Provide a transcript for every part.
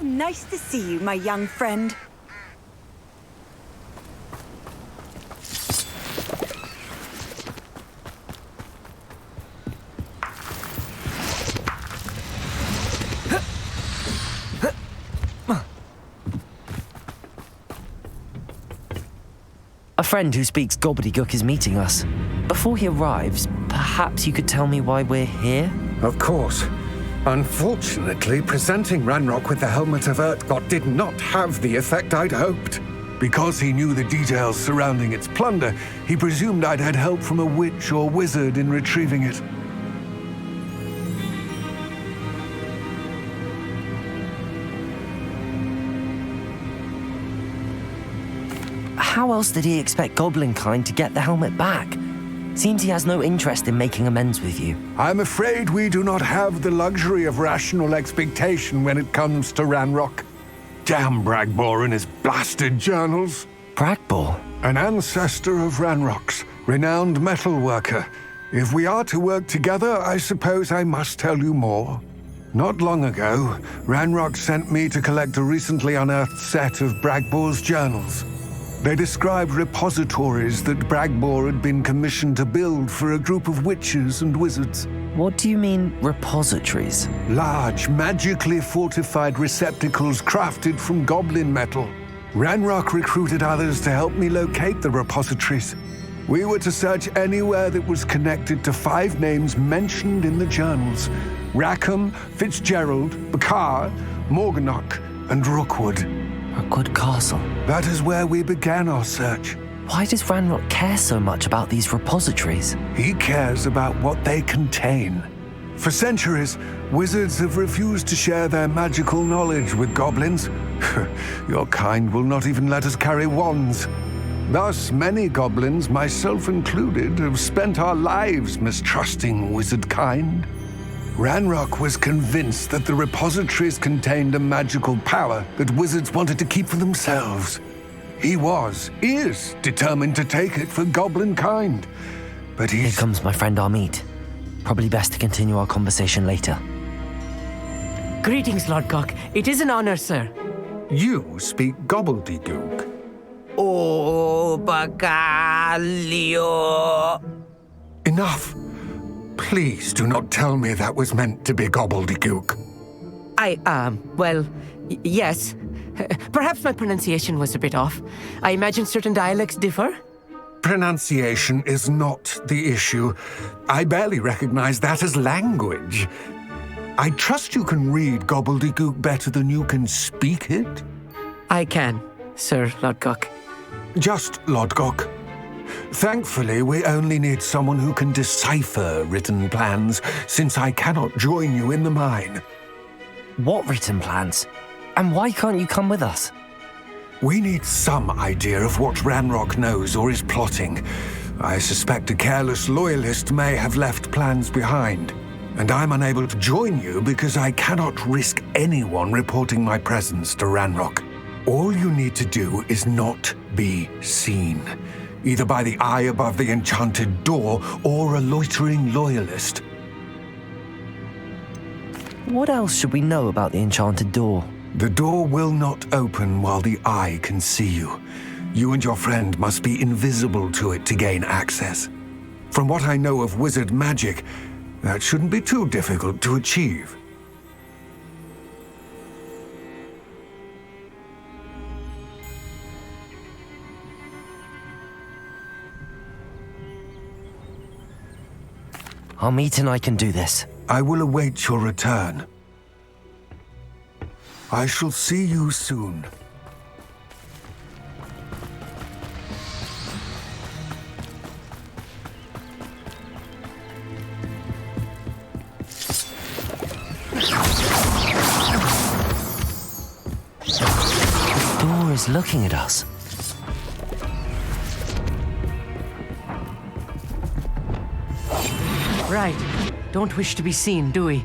How nice to see you, my young friend. A friend who speaks gobbledygook is meeting us. Before he arrives, perhaps you could tell me why we're here? Of course. Unfortunately, presenting Ranrock with the Helmet of Urtkot did not have the effect I'd hoped. Because he knew the details surrounding its plunder, he presumed I'd had help from a witch or wizard in retrieving it. How else did he expect Goblinkind to get the helmet back? Seems he has no interest in making amends with you. I'm afraid we do not have the luxury of rational expectation when it comes to Ranrock. Damn Bragbor and his blasted journals. Bragbor? An ancestor of Ranrock's, renowned metal worker. If we are to work together, I suppose I must tell you more. Not long ago, Ranrock sent me to collect a recently unearthed set of Bragbor's journals. They described repositories that Bragbor had been commissioned to build for a group of witches and wizards. What do you mean, repositories? Large, magically fortified receptacles crafted from goblin metal. Ranrock recruited others to help me locate the repositories. We were to search anywhere that was connected to 5 names mentioned in the journals: Rackham, Fitzgerald, Bakar, Morganach, and Rookwood. Rookwood Castle. That is where we began our search. Why does Ranrock care so much about these repositories? He cares about what they contain. For centuries, wizards have refused to share their magical knowledge with goblins. Your kind will not even let us carry wands. Thus, many goblins, myself included, have spent our lives mistrusting wizard kind. Ranrock was convinced that the repositories contained a magical power that wizards wanted to keep for themselves. He is determined to take it for goblin kind. But Here comes my friend Amit. Probably best to continue our conversation later. Greetings, Lord Cock. It is an honor, sir. You speak gobbledygook. Oh, Bacalio. Enough. Please do not tell me that was meant to be gobbledygook. Yes. Perhaps my pronunciation was a bit off. I imagine certain dialects differ. Pronunciation is not the issue. I barely recognize that as language. I trust you can read gobbledygook better than you can speak it? I can, Sir Lodgok. Just Lodgok. Thankfully, we only need someone who can decipher written plans, since I cannot join you in the mine. What written plans? And why can't you come with us? We need some idea of what Ranrock knows or is plotting. I suspect a careless loyalist may have left plans behind. And I'm unable to join you because I cannot risk anyone reporting my presence to Ranrock. All you need to do is not be seen, either by the eye above the enchanted door or a loitering loyalist. What else should we know about the enchanted door? The door will not open while the eye can see you. You and your friend must be invisible to it to gain access. From what I know of wizard magic, that shouldn't be too difficult to achieve. Amit and I can do this. I will await your return. I shall see you soon. The door is looking at us. Right. Don't wish to be seen, do we?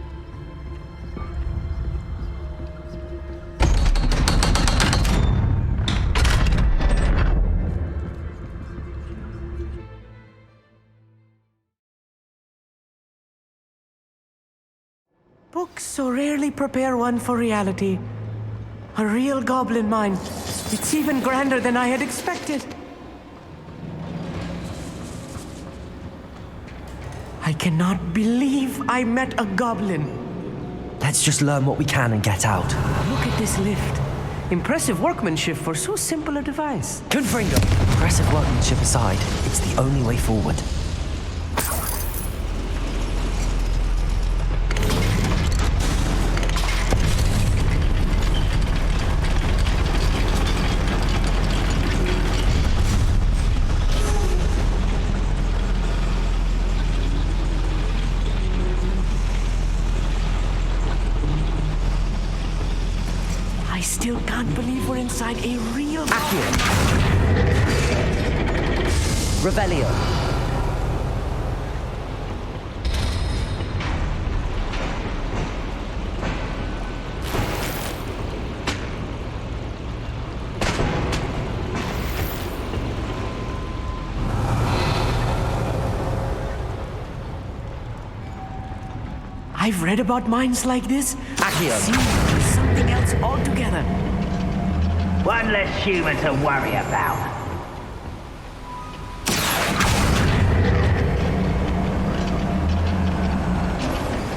Books so rarely prepare one for reality. A real goblin mine. It's even grander than I had expected. I cannot believe I met a goblin. Let's just learn what we can and get out. Look at this lift. Impressive workmanship for so simple a device. Confringo! Impressive workmanship aside, it's the only way forward. I still can't believe we're inside a real Accio! Revelio! I've read about mines like this. Accio! Seems something else altogether. One less human to worry about.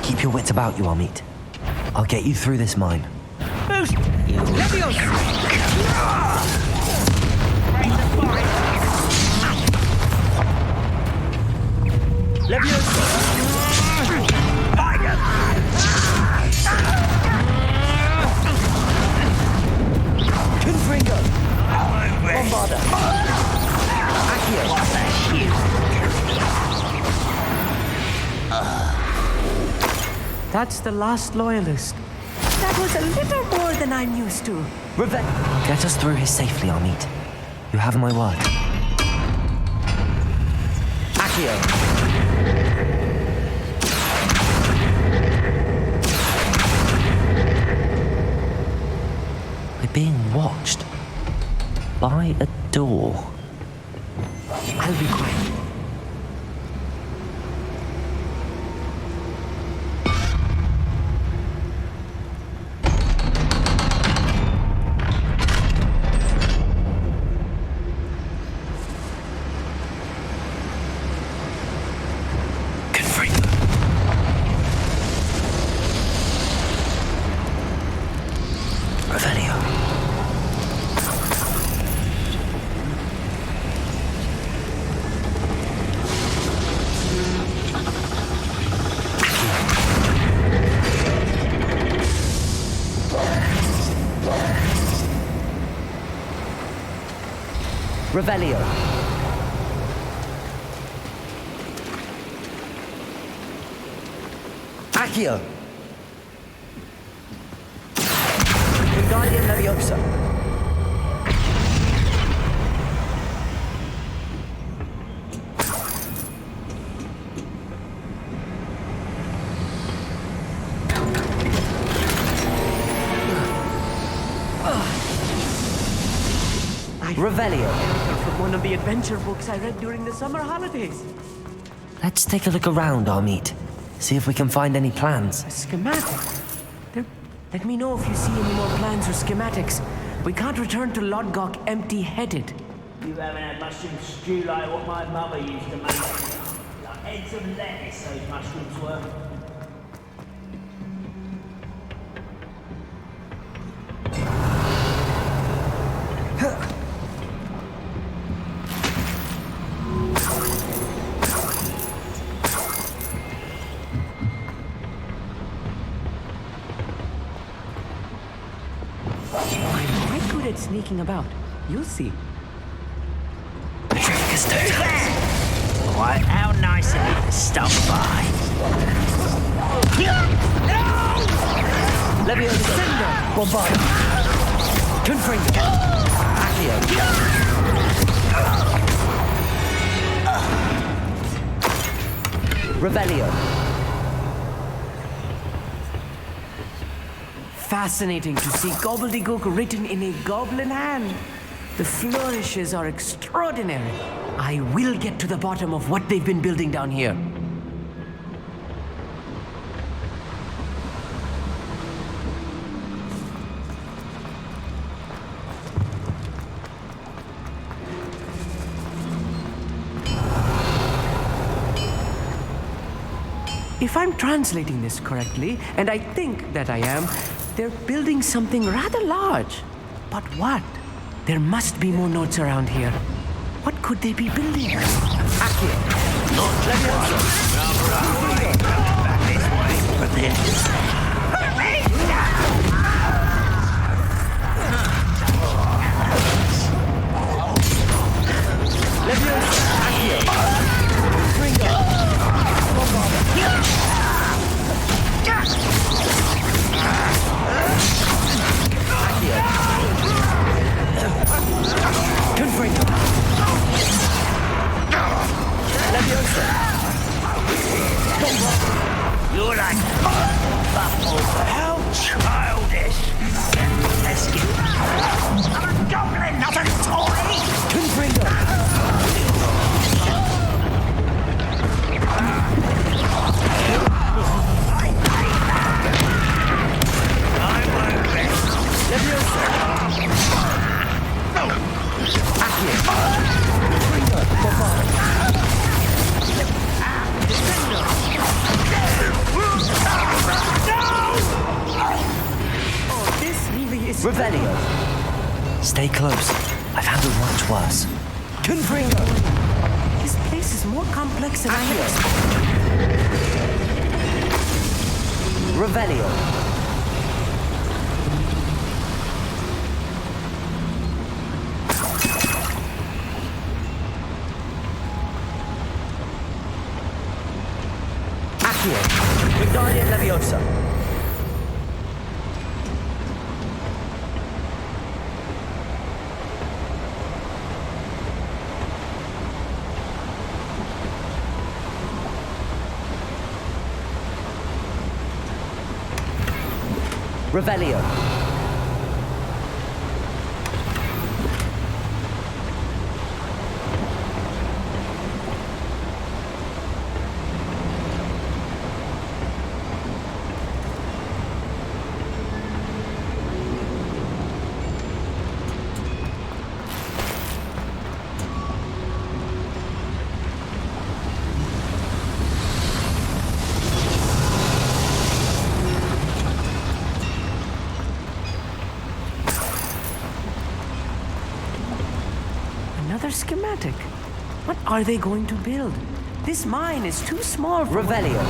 Keep your wits about you, Amit. I'll get you through this mine. Boost! Leviosa! Confringo! Bombarda! Accio! That's the last loyalist. That was a little more than I'm used to. Get us through here safely, Amit. You have my word. Accio! We're being watched. By a door. I'll be quiet. Revelio. Revelio. Accio. Wingardium Leviosa. Revelio. From one of the adventure books I read during the summer holidays. Let's take a look around, Amit. See if we can find any plans. A schematic. Let me know if you see any more plans or schematics. We can't return to Lodgok empty-headed. You haven't had mushroom stew like what my mother used to make. Like heads of lettuce, those mushrooms were. I'm quite good at sneaking about. You'll see. Why, how nice of you to stop by. Leviosa. Bombarda. Confringo. Accio. Revelio. Fascinating to see gobbledygook written in a goblin hand. The flourishes are extraordinary. I will get to the bottom of what they've been building down here. If I'm translating this correctly, and I think that I am, they're building something rather large. But what? There must be more notes around here. What could they be building? Akio. Back this way. But then... You're like how childish. Let's get I'm a goblin, not a toy. Confringo! I'm worthless. Leviosa! Accio! Confringo! Bombard! Revelio. Stay close. I've handled much worse. Confringo. This place is more complex than I expected. Revelio. Accio. Wingardium Leviosa. Revelio. Another schematic. What are they going to build? This mine is too small for... Revelio.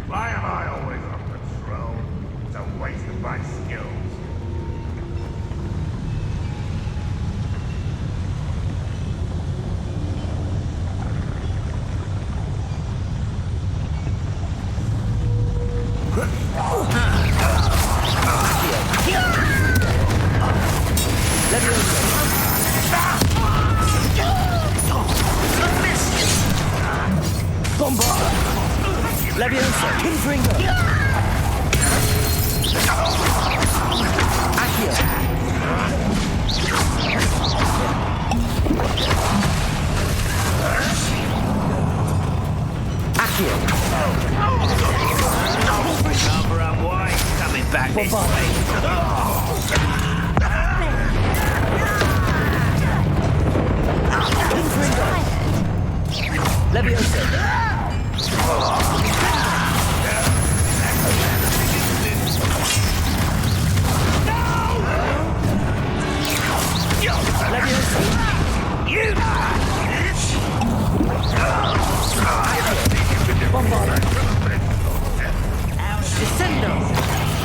Why am I always on patrol? It's a waste of my skills. Leviosa. Confringo. Accio. Accio. Cover up wide. Coming back this way. Confringo. Leviosa.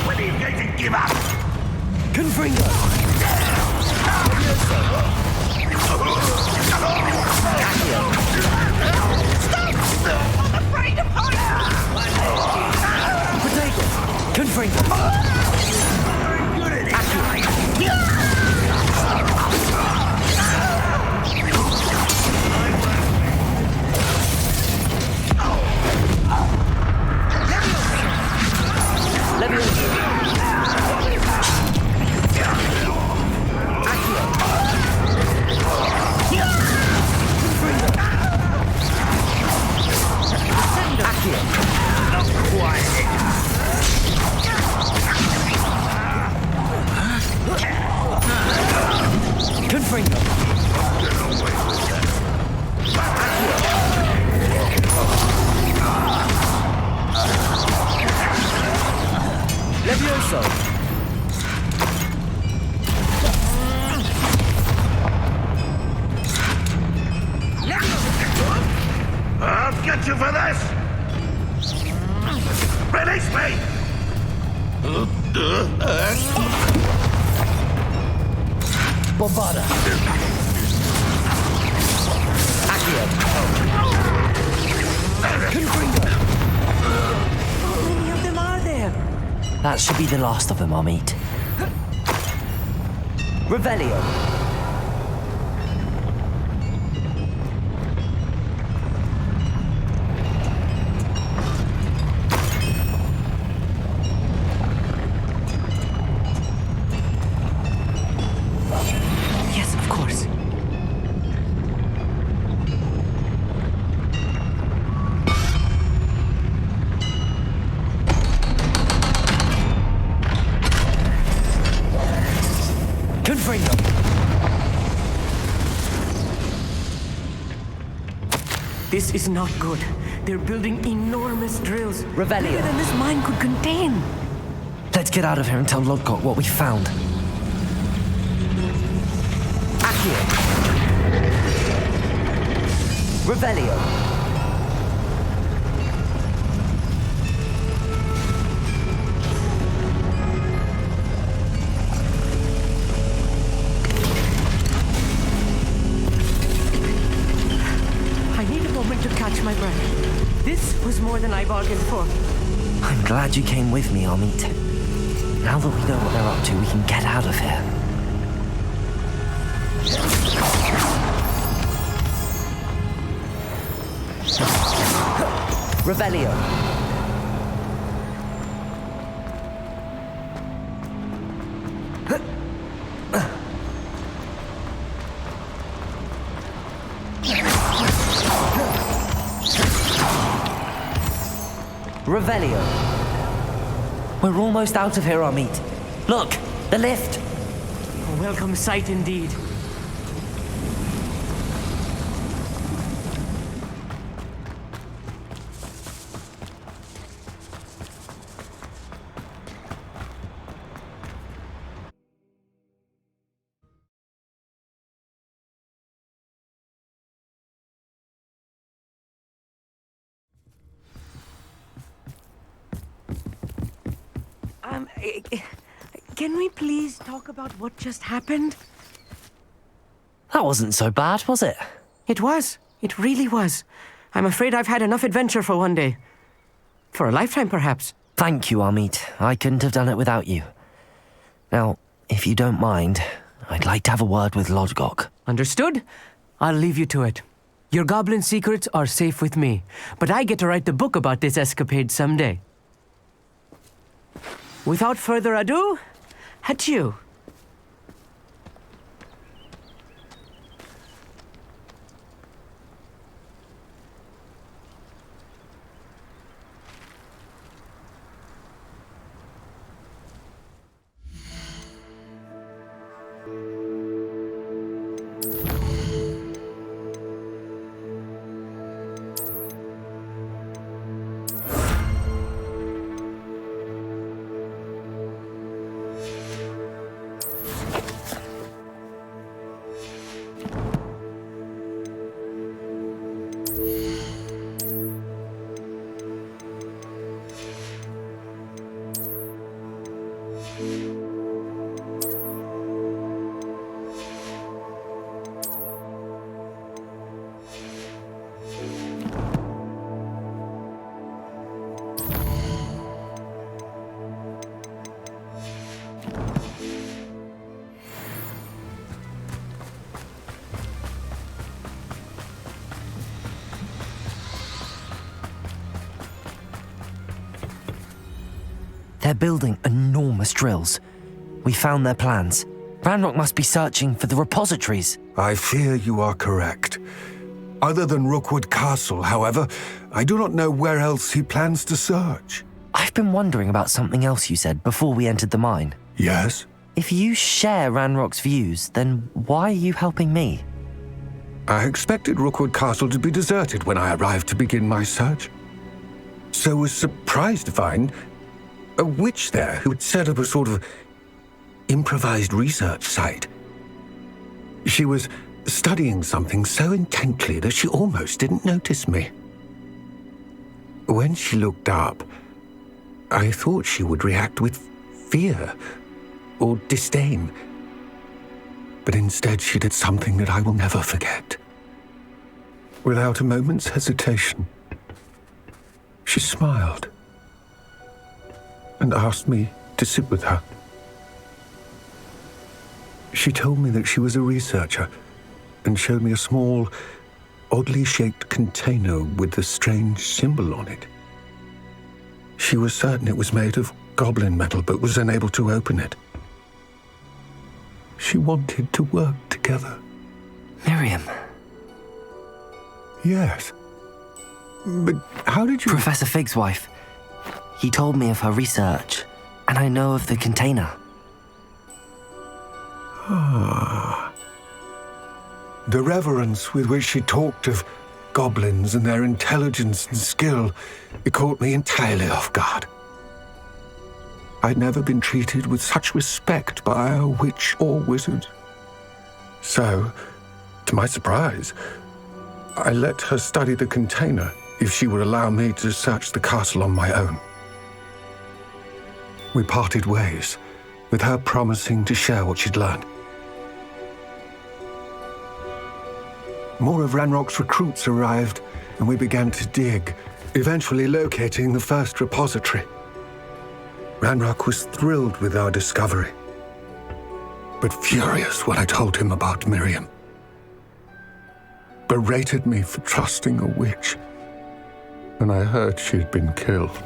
When are you going to give up? Confringo! Levioso! I'll get you for this! Release me! Bombarda! Accio! Confringo! How many of them are there? That should be the last of them, Amit. Revelio! Yes, of course. Confringo! This is not good. They're building enormous drills. Revelio. Bigger than this mine could contain. Let's get out of here and tell Lodgok what we found. Accio! Revelio! I need a moment to catch my breath. This was more than I bargained for. I'm glad you came with me, Amit. Now that we know what they're up to, we can get out of here. Revelio! Revelio! We're almost out of here, Amit. Look, the lift! A welcome sight indeed. Can we please talk about what just happened? That wasn't so bad, was it? It was. It really was. I'm afraid I've had enough adventure for one day. For a lifetime, perhaps. Thank you, Amit. I couldn't have done it without you. Now, if you don't mind, I'd like to have a word with Lodgok. Understood? I'll leave you to it. Your goblin secrets are safe with me, but I get to write the book about this escapade someday. Without further ado, adieu. They're building enormous drills. We found their plans. Ranrock must be searching for the repositories. I fear you are correct. Other than Rookwood Castle, however, I do not know where else he plans to search. I've been wondering about something else you said before we entered the mine. Yes? If you share Ranrock's views, then why are you helping me? I expected Rookwood Castle to be deserted when I arrived to begin my search. So was surprised to find a witch there who had set up a sort of improvised research site. She was studying something so intently that she almost didn't notice me. When she looked up, I thought she would react with fear or disdain. But instead she did something that I will never forget. Without a moment's hesitation, she smiled and asked me to sit with her. She told me that she was a researcher and showed me a small, oddly shaped container with a strange symbol on it. She was certain it was made of goblin metal, but was unable to open it. She wanted to work together. Miriam. Yes. But how did you... Professor Fig's wife. He told me of her research, and I know of the container. Ah. The reverence with which she talked of goblins and their intelligence and skill, it caught me entirely off guard. I'd never been treated with such respect by a witch or wizard. So, to my surprise, I let her study the container if she would allow me to search the castle on my own. We parted ways, with her promising to share what she'd learned. More of Ranrock's recruits arrived, and we began to dig, eventually locating the first repository. Ranrock was thrilled with our discovery, but furious when I told him about Miriam. Berated me for trusting a witch, and I heard she had been killed.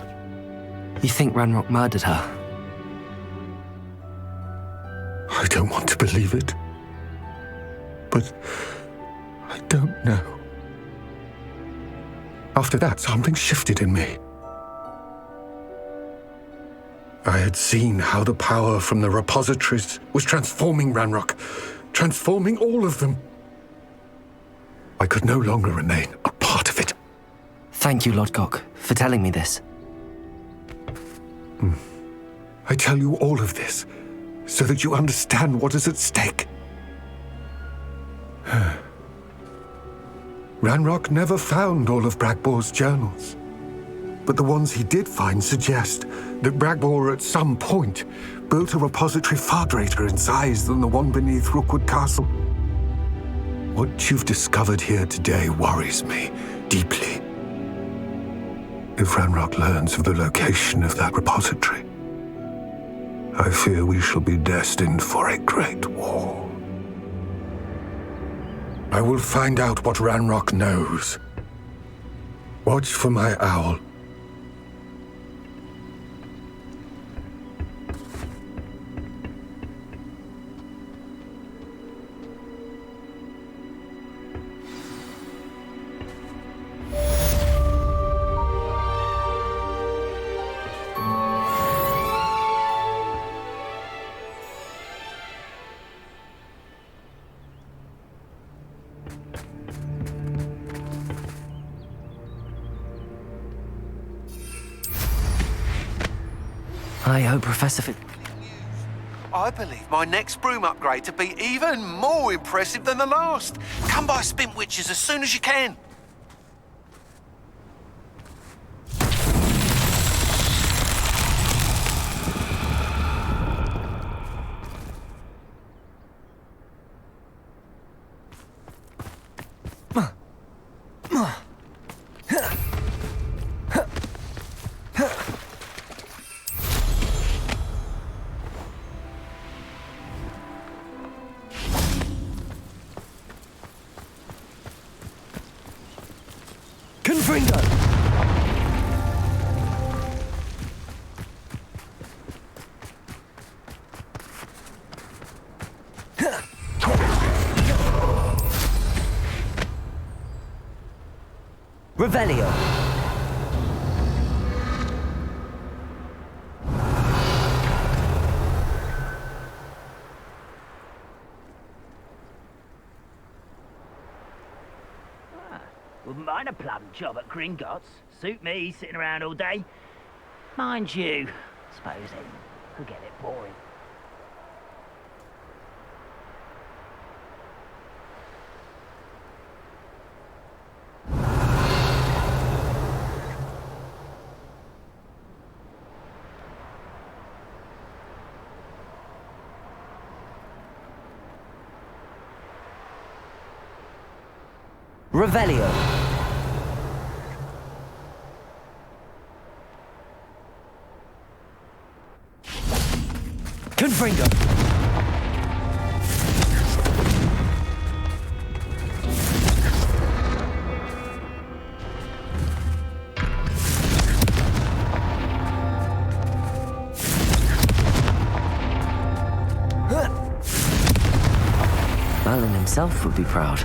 You think Ranrock murdered her? I don't want to believe it, but I don't know. After that, something shifted in me. I had seen how the power from the repositories was transforming Ranrock, transforming all of them. I could no longer remain a part of it. Thank you, Lodgok, for telling me this. I tell you all of this so that you understand what is at stake. Ranrock never found all of Bragbor's journals, but the ones he did find suggest that Bragbor at some point built a repository far greater in size than the one beneath Rookwood Castle. What you've discovered here today worries me deeply. If Ranrock learns of the location of that repository, I fear we shall be destined for a great war. I will find out what Ranrock knows. Watch for my owl. I hope Professor Fig... I believe my next broom upgrade to be even more impressive than the last. Come by Spint Witches as soon as you can. Confringo! Revelio. Wouldn't mind a plum job at Gringotts. Suit me, sitting around all day. Mind you, suppose it could get a bit boring. Revelio. Confringo. Merlin himself would be proud.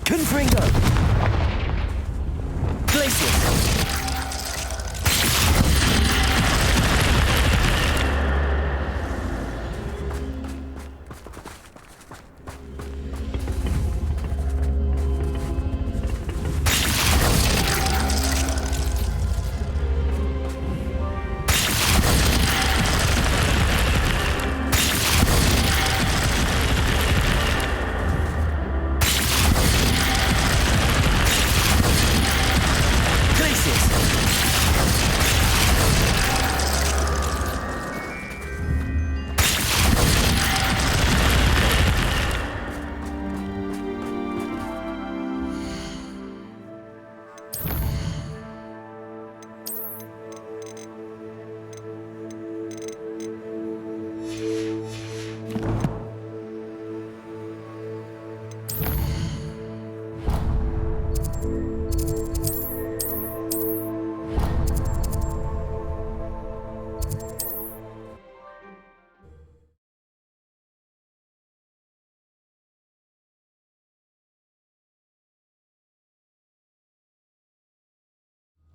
Confringo. Glacius.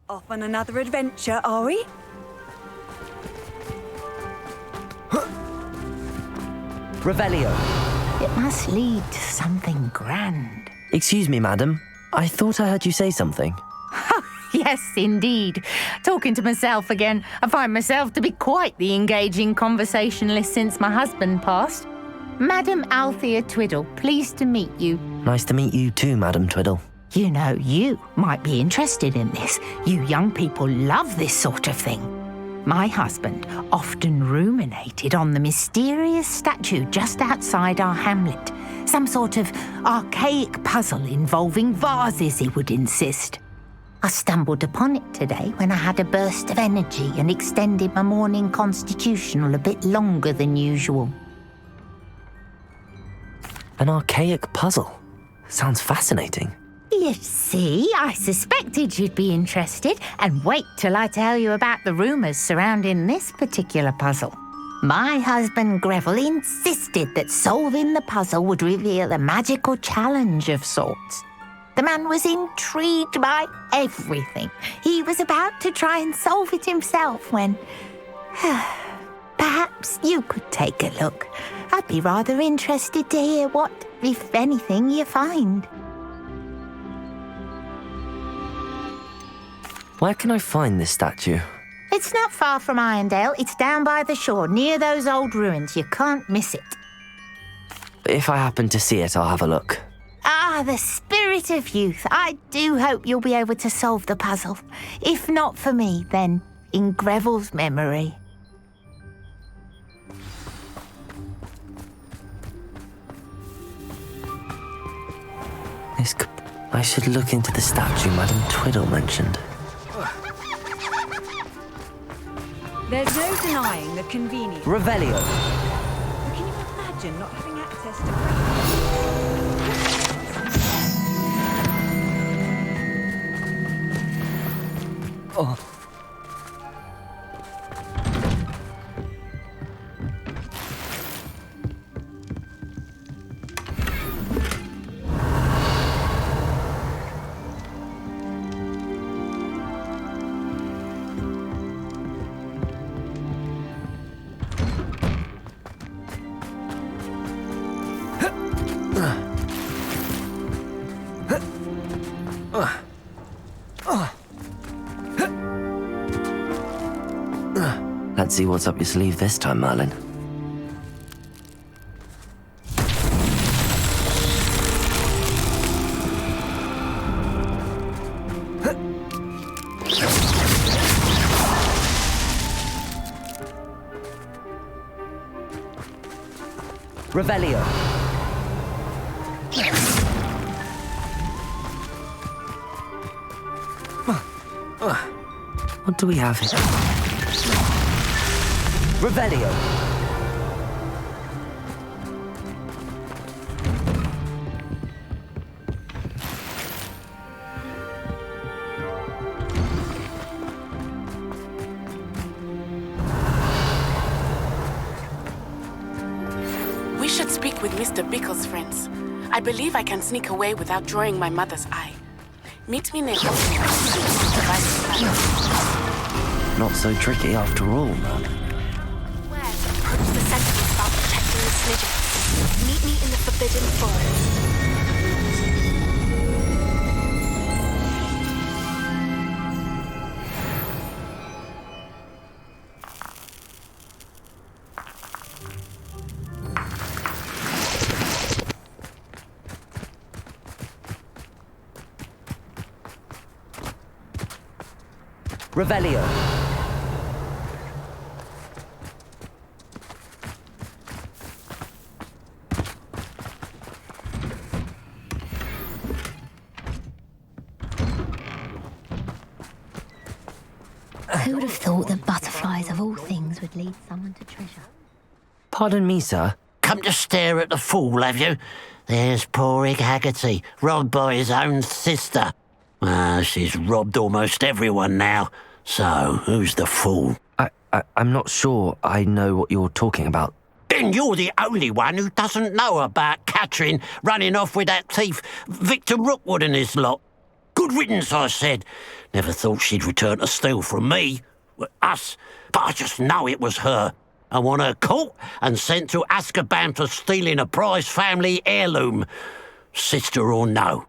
Off on another adventure, are we? Revelio. It must lead to something grand. Excuse me, madam. I thought I heard you say something. Yes, indeed. Talking to myself again. I find myself to be quite the engaging conversationalist since my husband passed. Madam Althea Twiddle, pleased to meet you. Nice to meet you too, Madam Twiddle. You know, you might be interested in this. You young people love this sort of thing. My husband often ruminated on the mysterious statue just outside our hamlet. Some sort of archaic puzzle involving vases, he would insist. I stumbled upon it today when I had a burst of energy and extended my morning constitutional a bit longer than usual. An archaic puzzle. Sounds fascinating. You see, I suspected you'd be interested, and wait till I tell you about the rumours surrounding this particular puzzle. My husband Greville insisted that solving the puzzle would reveal a magical challenge of sorts. The man was intrigued by everything. He was about to try and solve it himself when... Perhaps you could take a look. I'd be rather interested to hear what, if anything, you find. Where can I find this statue? It's not far from Irondale. It's down by the shore, near those old ruins. You can't miss it. If I happen to see it, I'll have a look. the spirit of youth. I do hope you'll be able to solve the puzzle. If not for me, then in Greville's memory. I should look into the statue Madame Twiddle mentioned. There's no denying the convenience. Revelio. But can you imagine not having access to... Oh. Let's see what's up your sleeve this time, Merlin. Revelio. What do we have here? Revelio. We should speak with Mr. Bickle's friends. I believe I can sneak away without drawing my mother's eye. Meet me near Not so tricky after all, man. Approach the sentinels about protecting the snidgets. Meet me in the Forbidden Forest. Revelio. Who would have thought that butterflies of all things would lead someone to treasure? Pardon me, sir. Come to stare at the fool, have you? There's poor Ig Haggerty, robbed by his own sister. She's robbed almost everyone now. So, who's the fool? I'm not sure I know what you're talking about. Then you're the only one who doesn't know about Catherine running off with that thief Victor Rookwood and his lot. Good riddance, I said. Never thought she'd return to steal from me, us, but I just know it was her. I want her caught and sent to Azkaban for stealing a prized family heirloom, sister or no.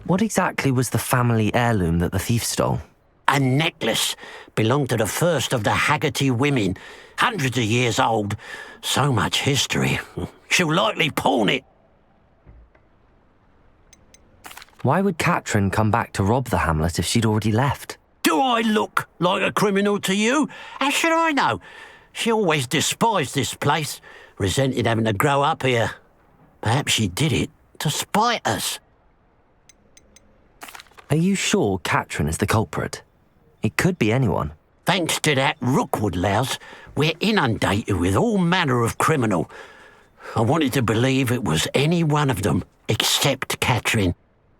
What exactly was the family heirloom that the thief stole? A necklace belonged to the first of the Haggerty women, hundreds of years old. So much history. She'll likely pawn it. Why would Catherine come back to rob the hamlet if she'd already left? Do I look like a criminal to you? How should I know? She always despised this place, resented having to grow up here. Perhaps she did it to spite us. Are you sure Catherine is the culprit? It could be anyone. Thanks to that Rookwood louse, we're inundated with all manner of criminal. I wanted to believe it was any one of them, except Catherine.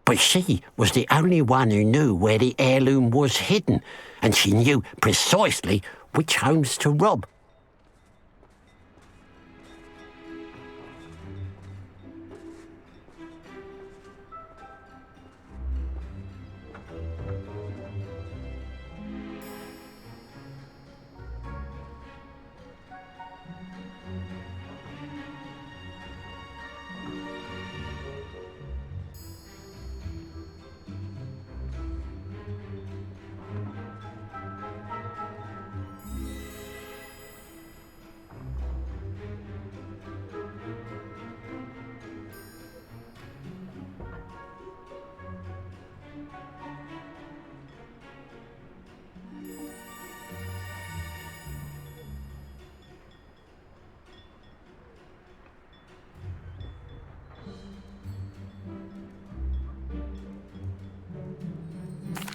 But she was the only one who knew where the heirloom was hidden, and she knew precisely which homes to rob.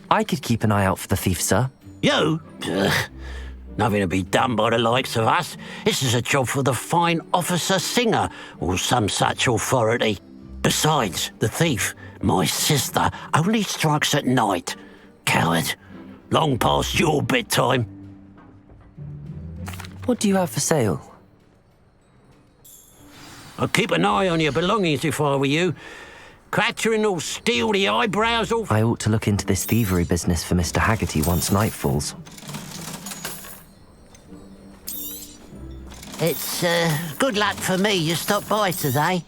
I could keep an eye out for the thief, sir. You? Ugh. Nothing to be done by the likes of us. This is a job for the fine officer Singer, or some such authority. Besides, the thief, my sister, only strikes at night. Coward. Long past your bedtime. What do you have for sale? I'd keep an eye on your belongings if I were you. Clattering all steel, the eyebrows all... I ought to look into this thievery business for Mr. Haggerty once night falls. It's, good luck for me you stopped by today.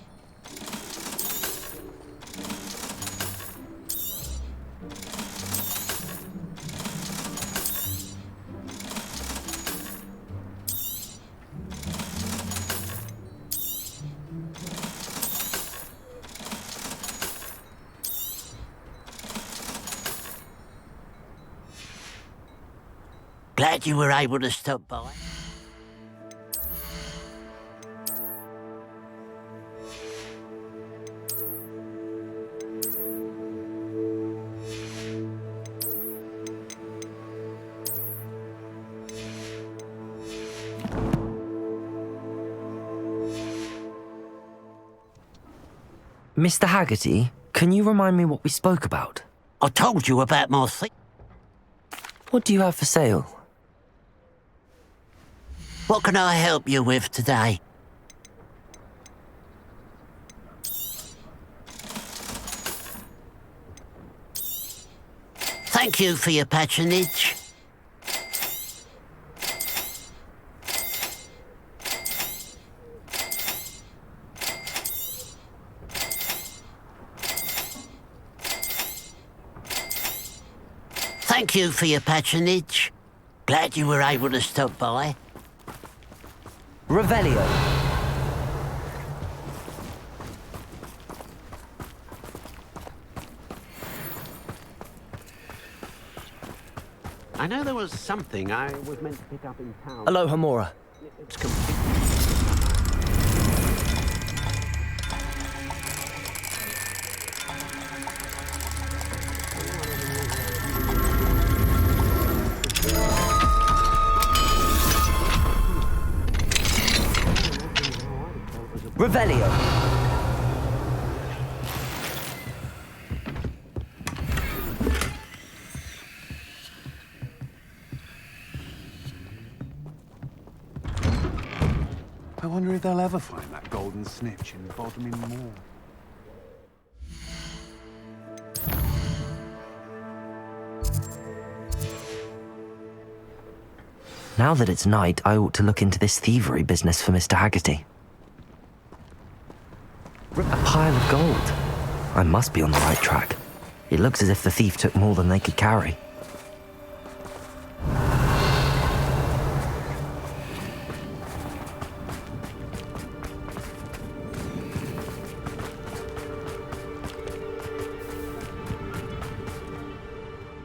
Glad you were able to stop by. Mr. Haggerty, can you remind me what we spoke about? I told you about my thing. What do you have for sale? What can I help you with today? Thank you for your patronage. Thank you for your patronage. Glad you were able to stop by. Revelio. I know there was something I was meant to pick up in town. Aloha, Mora. It's complete. Revelio. I wonder if they'll ever find that golden snitch in Bodmin Moor. Now that it's night, I ought to look into this thievery business for Mr. Haggerty. A pile of gold. I must be on the right track. It looks as if the thief took more than they could carry.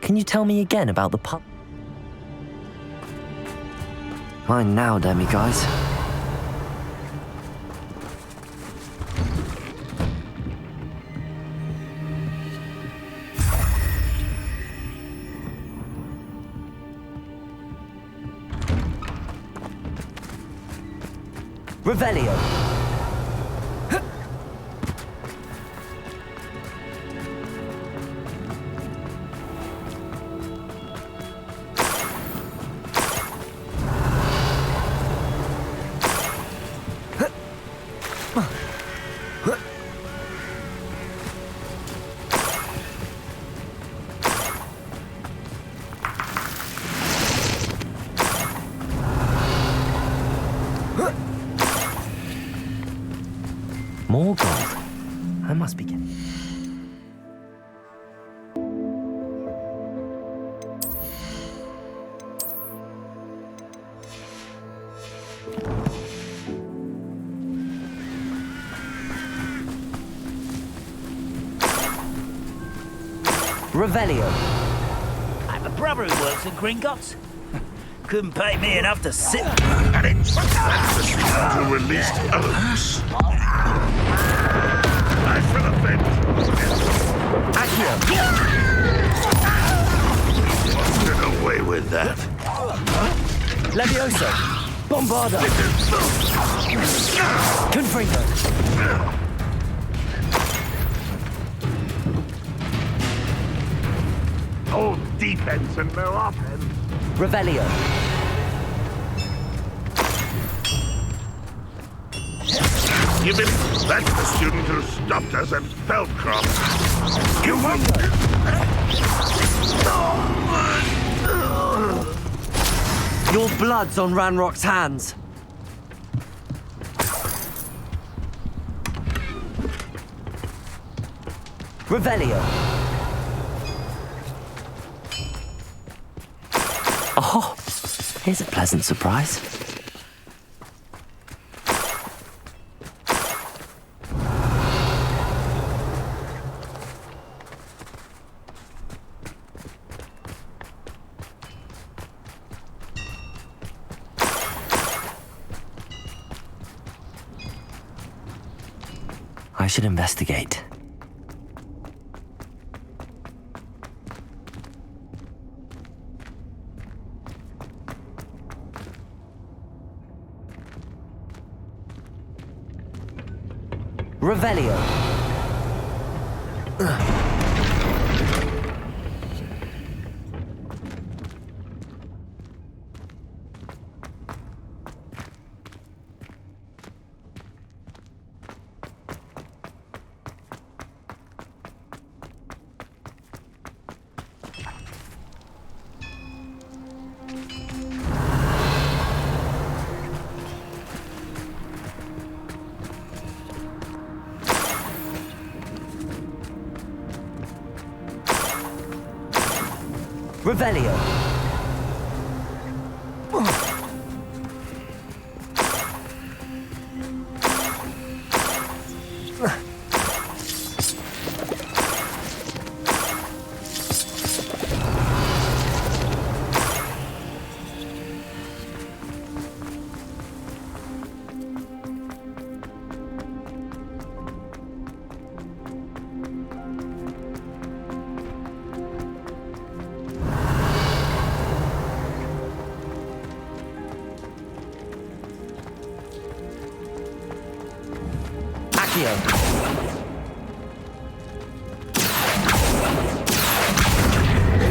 Can you tell me again about the pub? Fine now, demiguise. Revelio. More gold. I must be getting... Revelio. I have a brother who works in Gringotts. Couldn't pay me enough to sit. And it's the scoundrel released elements. I feel a bit. Accio. Levioso! Bombarda! Confringo! Hold defense and no offense. Revelio! You been... That's the student who stopped us at Feldcroft. You won't... Your blood's on Ranrock's hands. Revelio. Oh, here's a pleasant surprise. I should investigate. Revelio. Revelio.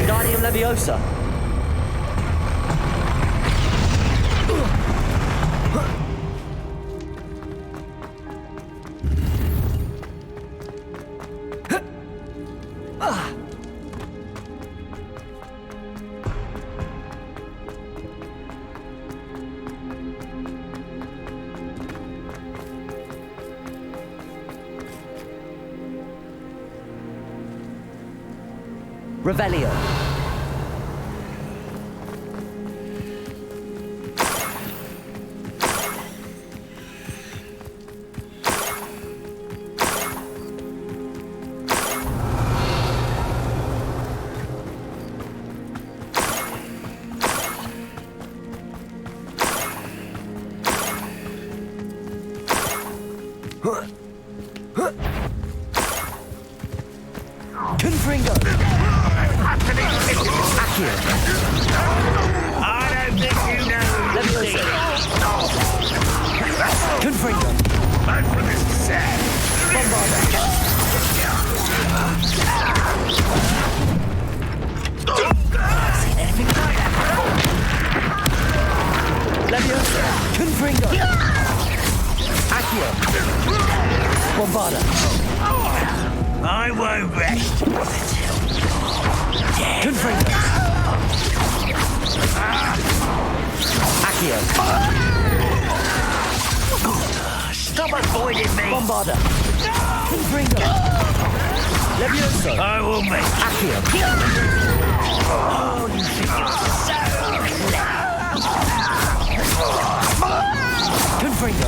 Guardian Leviosa. Revelio. Confringo. I don't think you know. Leviosa. Confringo. Time for this set. Bombarda. Seen anything like that? Leviosa. Confringo. Accio. Bombarda. I won't rest until Confringo. Accio. Stop avoiding me! Bombarda. Confringo. Leviosa. I will make Accio. Oh, you think you're so clever! Confringo.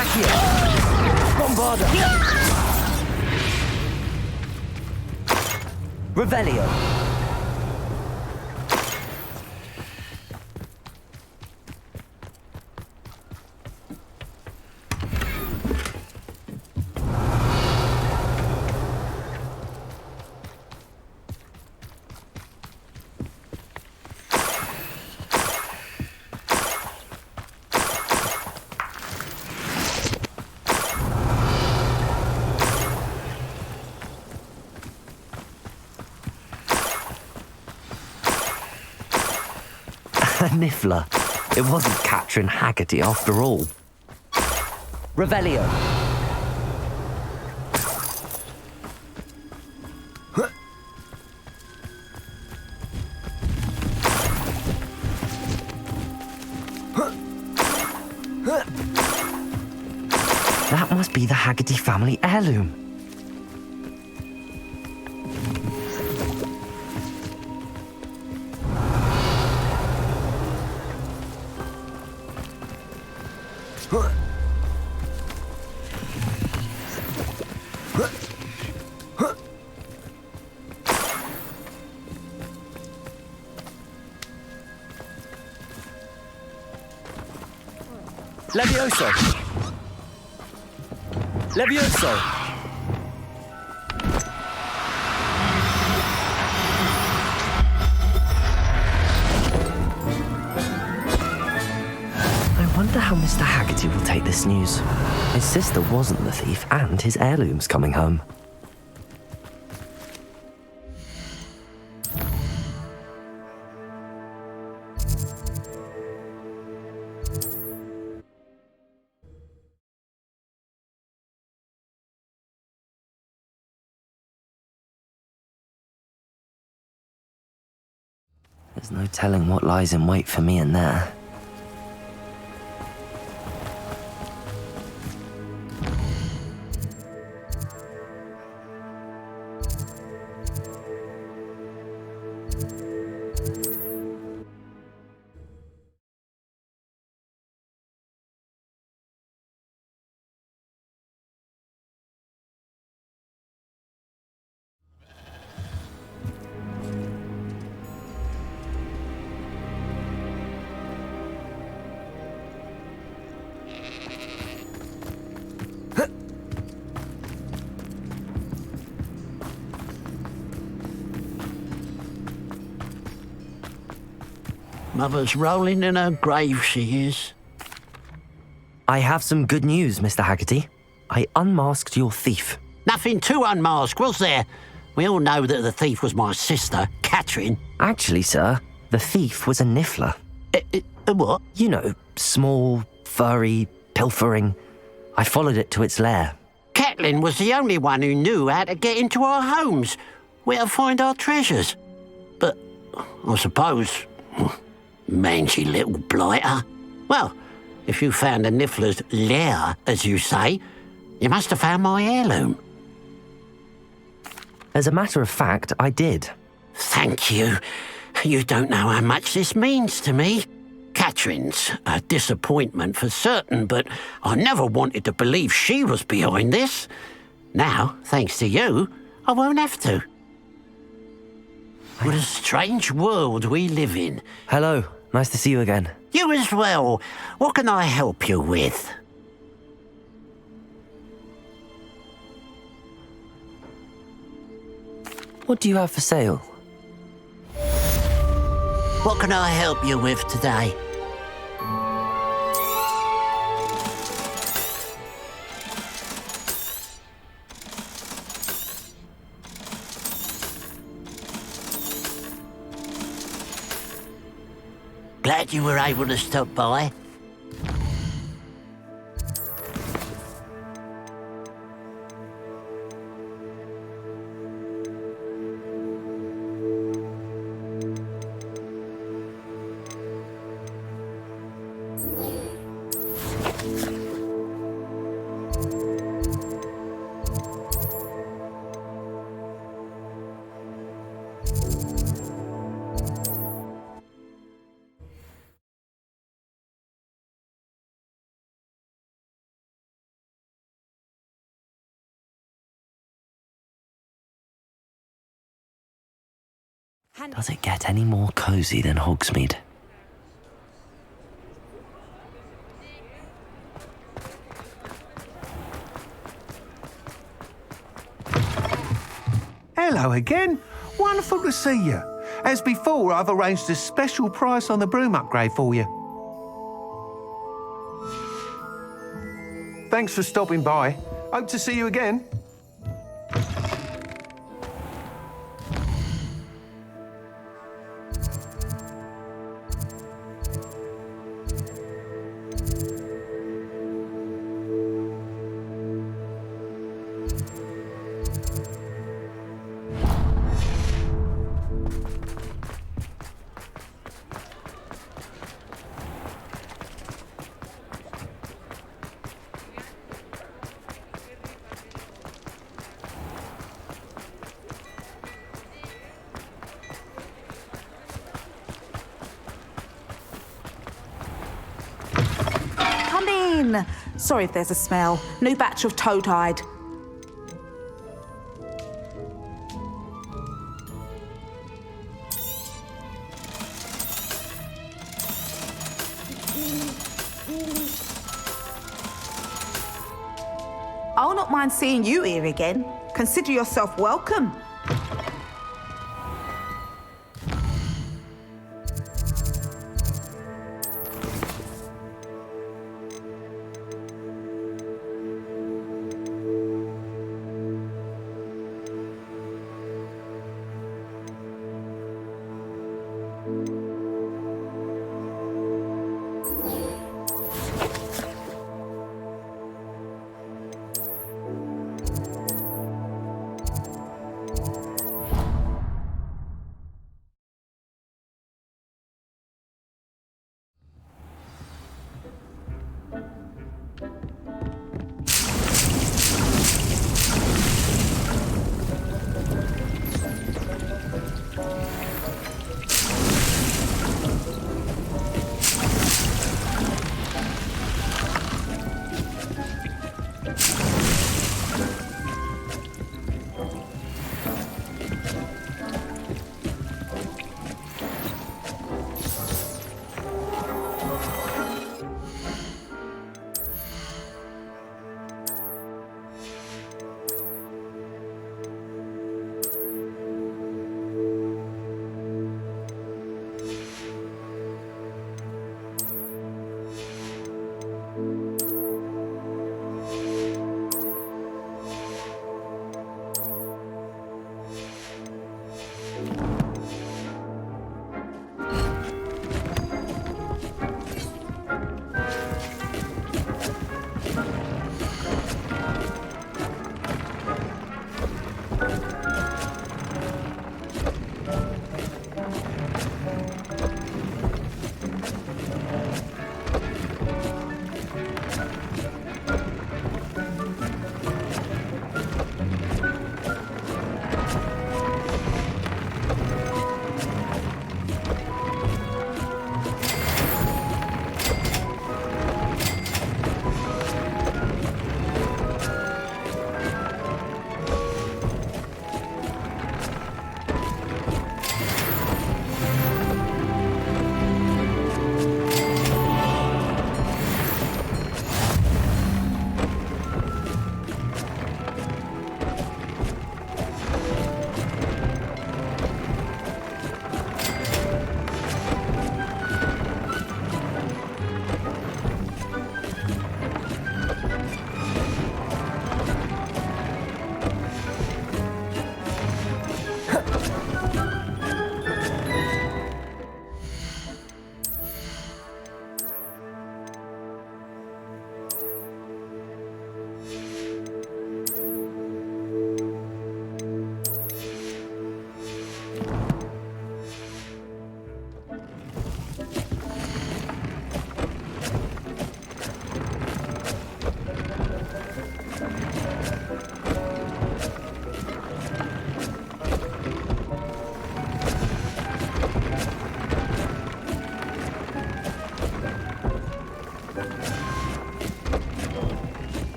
Accio. Bombarda. Revelio. A niffler. It wasn't Catherine Haggerty after all. Revelio. That must be the Haggerty family heirloom. Levioso! Levioso! I wonder how Mr. Haggerty will take this news. His sister wasn't the thief, and his heirloom's coming home. There's no telling what lies in wait for me in there. Mother's rolling in her grave, she is. I have some good news, Mr. Haggerty. I unmasked your thief. Nothing to unmask, was there? We all know that the thief was my sister, Catherine. Actually, sir, the thief was a niffler. What? You know, small, furry, pilfering. I followed it to its lair. Catelyn was the only one who knew how to get into our homes, where to find our treasures. But I suppose, mangy little blighter. Well, if you found the niffler's lair, as you say, you must have found my heirloom. As a matter of fact, I did. Thank you. You don't know how much this means to me. Catherine's a disappointment for certain, but I never wanted to believe she was behind this. Now, thanks to you, I won't have to. What a strange world we live in. Hello, nice to see you again. You as well. What can I help you with? What do you have for sale? What can I help you with today? Glad you were able to stop by. Does it get any more cozy than Hogsmeade? Hello again. Wonderful to see you. As before, I've arranged a special price on the broom upgrade for you. Thanks for stopping by. Hope to see you again. in. Sorry if there's a smell. New batch of toad-hide. I'll not mind seeing you here again. Consider yourself welcome.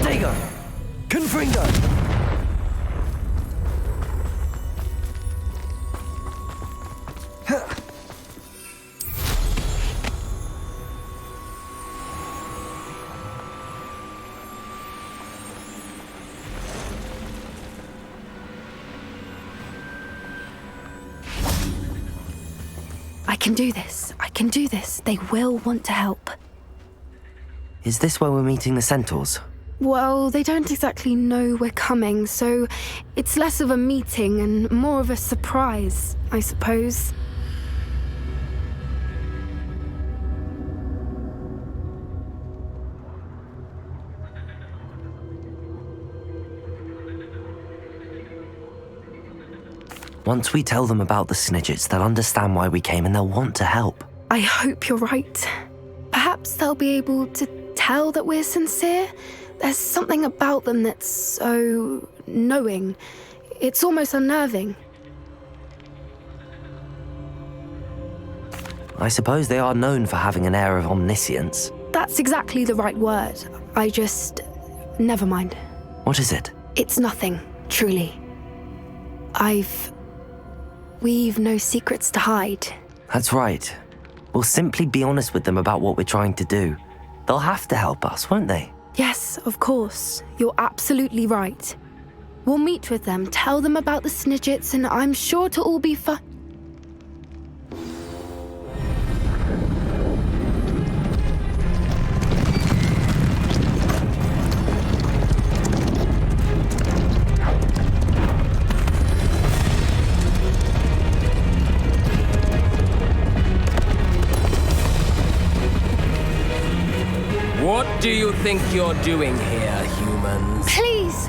Stego! Confringo! I can do this. I can do this. They will want to help. Is this where we're meeting the centaurs? Well, they don't exactly know we're coming, so it's less of a meeting and more of a surprise, I suppose. Once we tell them about the Snidgets, they'll understand why we came and they'll want to help. I hope you're right. Perhaps they'll be able to tell that we're sincere. There's something about them that's so knowing. It's almost unnerving. I suppose they are known for having an air of omniscience. That's exactly the right word. Never mind. What is it? It's nothing, truly. We've no secrets to hide. That's right. We'll simply be honest with them about what we're trying to do. They'll have to help us, won't they? Yes, of course. You're absolutely right. We'll meet with them, tell them about the Snidgets, and I'm sure to all be fine. What do you think you're doing here, humans? Please!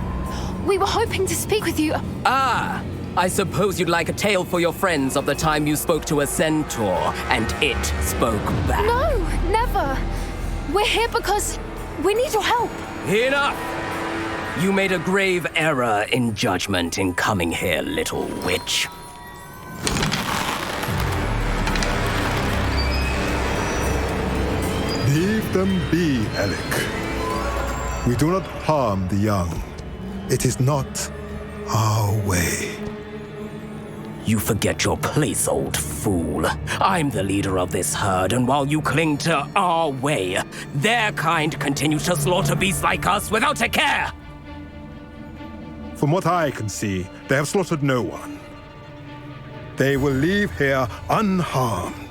We were hoping to speak with you. Ah! I suppose you'd like a tale for your friends of the time you spoke to a centaur, and it spoke back. No, never! We're here because we need your help. Enough! You made a grave error in judgment in coming here, little witch. Leave them be, Alec. We do not harm the young. It is not our way. You forget your place, old fool. I'm the leader of this herd, and while you cling to our way, their kind continue to slaughter beasts like us without a care. From what I can see, they have slaughtered no one. They will leave here unharmed.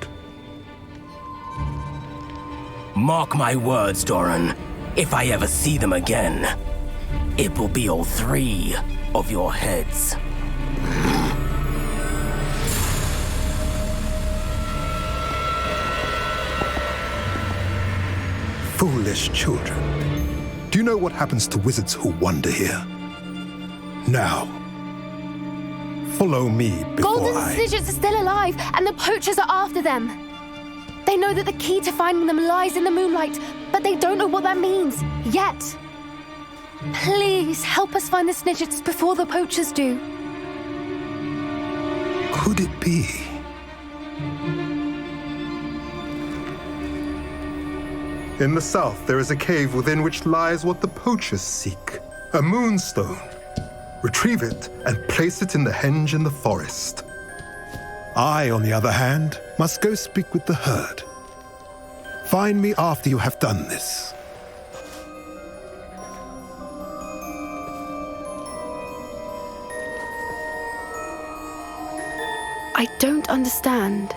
Mark my words, Doran. If I ever see them again, it will be all 3 of your heads. Foolish children. Do you know what happens to wizards who wander here? Now, follow me before Golden Snidgets are still alive, and the poachers are after them. They know that the key to finding them lies in the moonlight, but they don't know what that means, yet. Please, help us find the Snidgets before the poachers do. Could it be? In the south, there is a cave within which lies what the poachers seek. A moonstone. Retrieve it and place it in the henge in the forest. I, on the other hand, must go speak with the herd. Find me after you have done this. I don't understand.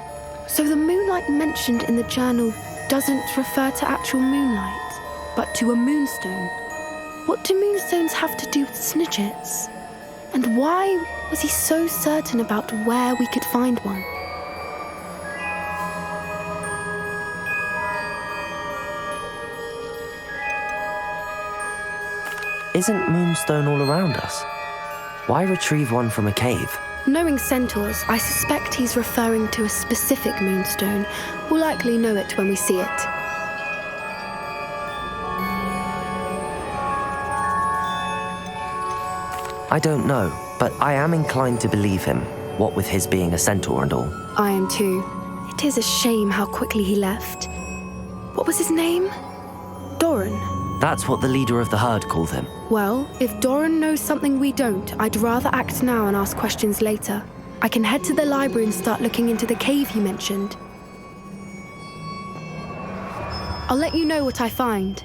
So the moonlight mentioned in the journal doesn't refer to actual moonlight, but to a moonstone. What do moonstones have to do with Snidgets? And why was he so certain about where we could find one? Isn't moonstone all around us? Why retrieve one from a cave? Knowing centaurs, I suspect he's referring to a specific moonstone. We'll likely know it when we see it. I don't know, but I am inclined to believe him, what with his being a centaur and all. I am too. It is a shame how quickly he left. What was his name? Doran. That's what the leader of the herd called him. Well, if Doran knows something we don't, I'd rather act now and ask questions later. I can head to the library and start looking into the cave you mentioned. I'll let you know what I find.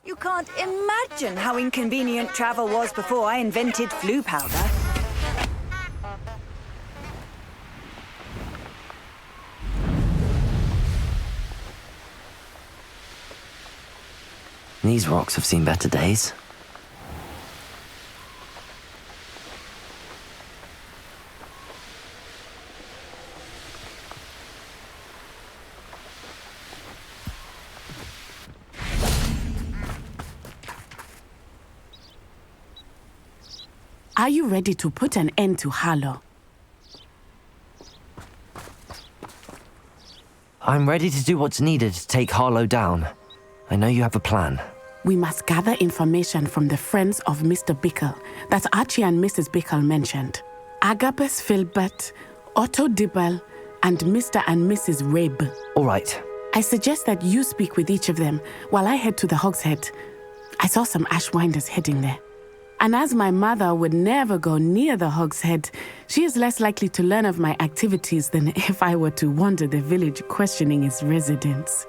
You can't imagine how inconvenient travel was before I invented flu powder. These rocks have seen better days. Are you ready to put an end to Harlow? I'm ready to do what's needed to take Harlow down. I know you have a plan. We must gather information from the friends of Mr. Bickle that Archie and Mrs. Bickle mentioned. Agabus Filbert, Otto Dibble, and Mr. and Mrs. Rabe. All right. I suggest that you speak with each of them while I head to the Hogshead. I saw some Ashwinders heading there. And as my mother would never go near the Hogshead, she is less likely to learn of my activities than if I were to wander the village questioning its residents.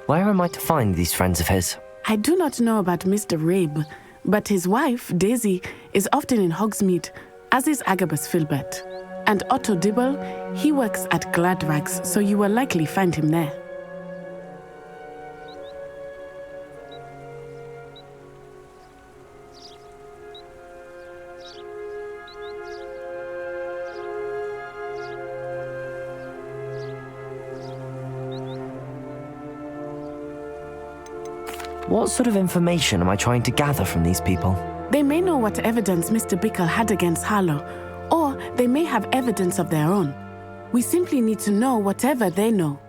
Where am I to find these friends of his? I do not know about Mr. Rabe, but his wife, Daisy, is often in Hogsmeade, as is Agabus Filbert. And Otto Dibble, he works at Gladrags, so you will likely find him there. What sort of information am I trying to gather from these people? They may know what evidence Mr. Bickle had against Harlow, or they may have evidence of their own. We simply need to know whatever they know.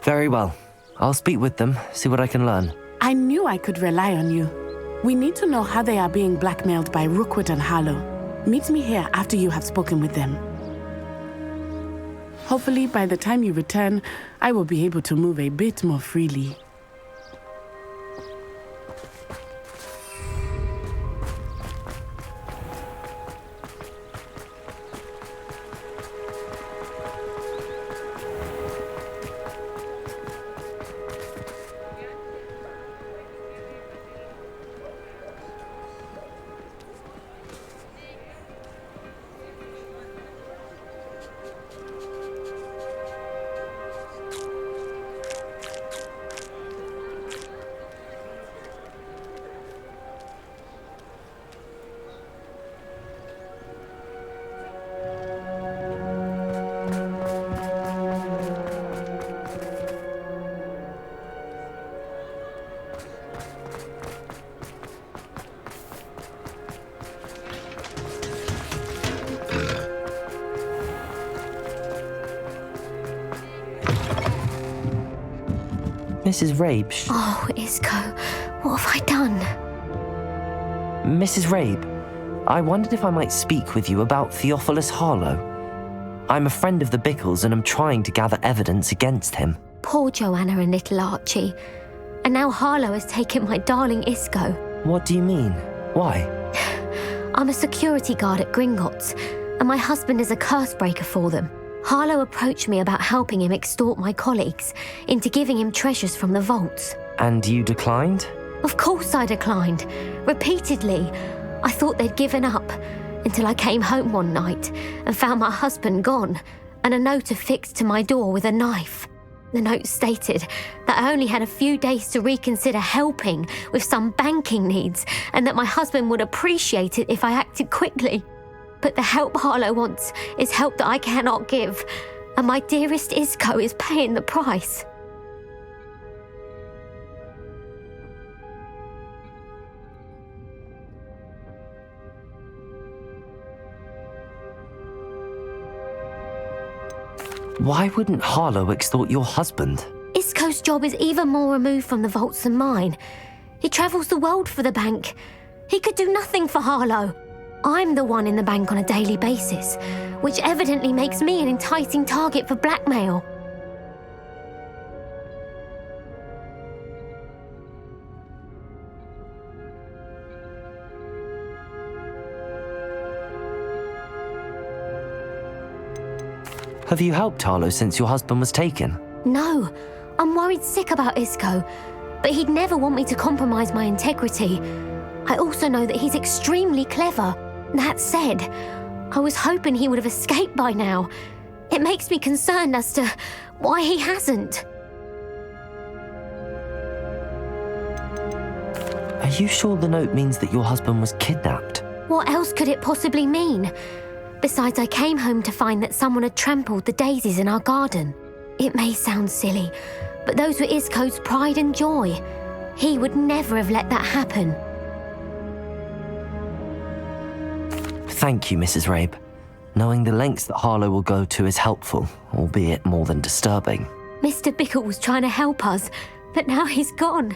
Very well. I'll speak with them, see what I can learn. I knew I could rely on you. We need to know how they are being blackmailed by Rookwood and Harlow. Meet me here after you have spoken with them. Hopefully, by the time you return, I will be able to move a bit more freely. Mrs. Rabe. Oh, Isco, what have I done? Mrs. Rabe, I wondered if I might speak with you about Theophilus Harlow. I'm a friend of the Bickles and I'm trying to gather evidence against him. Poor Joanna and little Archie. And now Harlow has taken my darling Isco. What do you mean? Why? I'm a security guard at Gringotts, and my husband is a curse breaker for them. Harlow approached me about helping him extort my colleagues into giving him treasures from the vaults. And you declined? Of course I declined. Repeatedly. I thought they'd given up until I came home one night and found my husband gone and a note affixed to my door with a knife. The note stated that I only had a few days to reconsider helping with some banking needs and that my husband would appreciate it if I acted quickly. But the help Harlow wants is help that I cannot give, and my dearest Isco is paying the price. Why wouldn't Harlow extort your husband? Isco's job is even more removed from the vaults than mine. He travels the world for the bank. He could do nothing for Harlow. I'm the one in the bank on a daily basis, which evidently makes me an enticing target for blackmail. Have you helped Harlow since your husband was taken? No, I'm worried sick about Isco, but he'd never want me to compromise my integrity. I also know that he's extremely clever. That said, I was hoping he would have escaped by now. It makes me concerned as to why he hasn't. Are you sure the note means that your husband was kidnapped? What else could it possibly mean? Besides, I came home to find that someone had trampled the daisies in our garden. It may sound silly, but those were Isco's pride and joy. He would never have let that happen. Thank you, Mrs. Rabe. Knowing the lengths that Harlow will go to is helpful, albeit more than disturbing. Mr. Bickle was trying to help us, but now he's gone.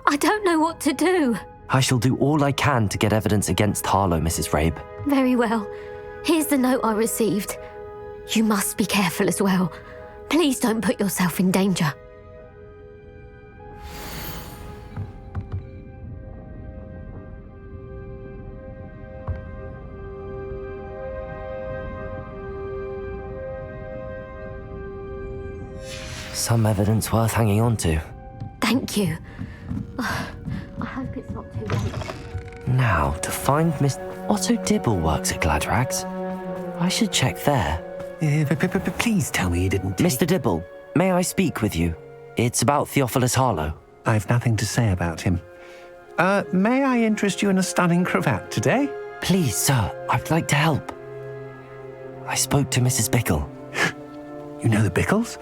I don't know what to do. I shall do all I can to get evidence against Harlow, Mrs. Rabe. Very well. Here's the note I received. You must be careful as well. Please don't put yourself in danger. Some evidence worth hanging on to. Thank you. I hope it's not too late. Now, to find Miss... Otto Dibble works at Gladrags. I should check there. Please tell me you didn't take... Mr. Dibble, may I speak with you? It's about Theophilus Harlow. I've nothing to say about him. May I interest you in a stunning cravat today? Please, sir, I'd like to help. I spoke to Mrs. Bickle. You know the Bickles?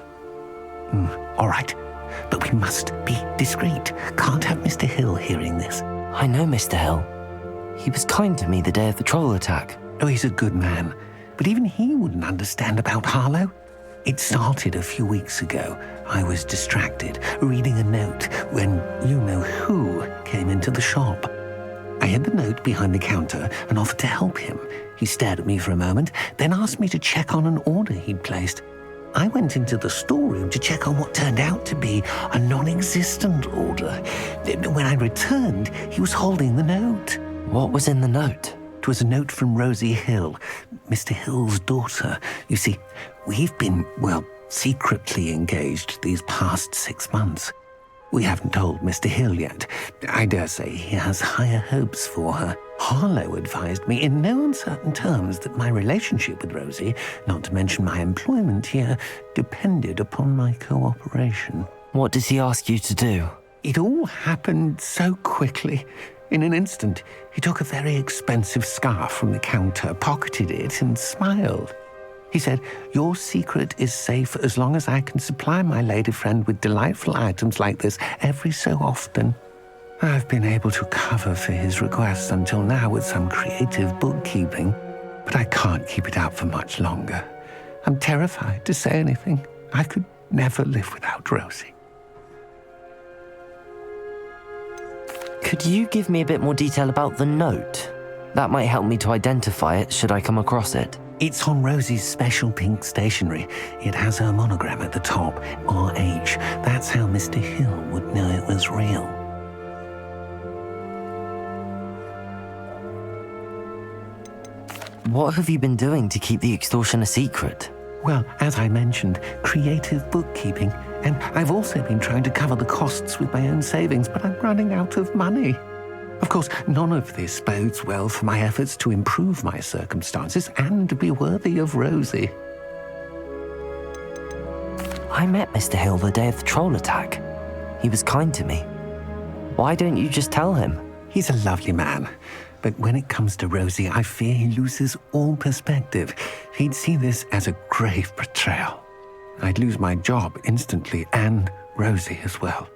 All right, but we must be discreet. Can't have Mr. Hill hearing this. I know Mr. Hill. He was kind to me the day of the troll attack. Oh, he's a good man, but even he wouldn't understand about Harlow. It started a few weeks ago. I was distracted, reading a note, when you-know-who came into the shop. I hid the note behind the counter and offered to help him. He stared at me for a moment, then asked me to check on an order he'd placed. I went into the storeroom to check on what turned out to be a non-existent order. When I returned, he was holding the note. What was in the note? It was a note from Rosie Hill, Mr. Hill's daughter. You see, we've been, secretly engaged these past 6 months. We haven't told Mr. Hill yet. I dare say he has higher hopes for her. Harlow advised me in no uncertain terms that my relationship with Rosie, not to mention my employment here, depended upon my cooperation. What does he ask you to do? It all happened so quickly. In an instant, he took a very expensive scarf from the counter, pocketed it, and smiled. He said, "Your secret is safe as long as I can supply my lady friend with delightful items like this every so often." I've been able to cover for his requests until now with some creative bookkeeping, but I can't keep it up for much longer. I'm terrified to say anything. I could never live without Rosie. Could you give me a bit more detail about the note? That might help me to identify it should I come across it. It's on Rosie's special pink stationery. It has her monogram at the top, RH. That's how Mr. Hill would know it was real. What have you been doing to keep the extortion a secret? Well, as I mentioned, creative bookkeeping. And I've also been trying to cover the costs with my own savings, but I'm running out of money. Of course, none of this bodes well for my efforts to improve my circumstances and be worthy of Rosie. I met Mr. Hill the day of the troll attack. He was kind to me. Why don't you just tell him? He's a lovely man. But when it comes to Rosie, I fear he loses all perspective. He'd see this as a grave betrayal. I'd lose my job instantly, and Rosie as well.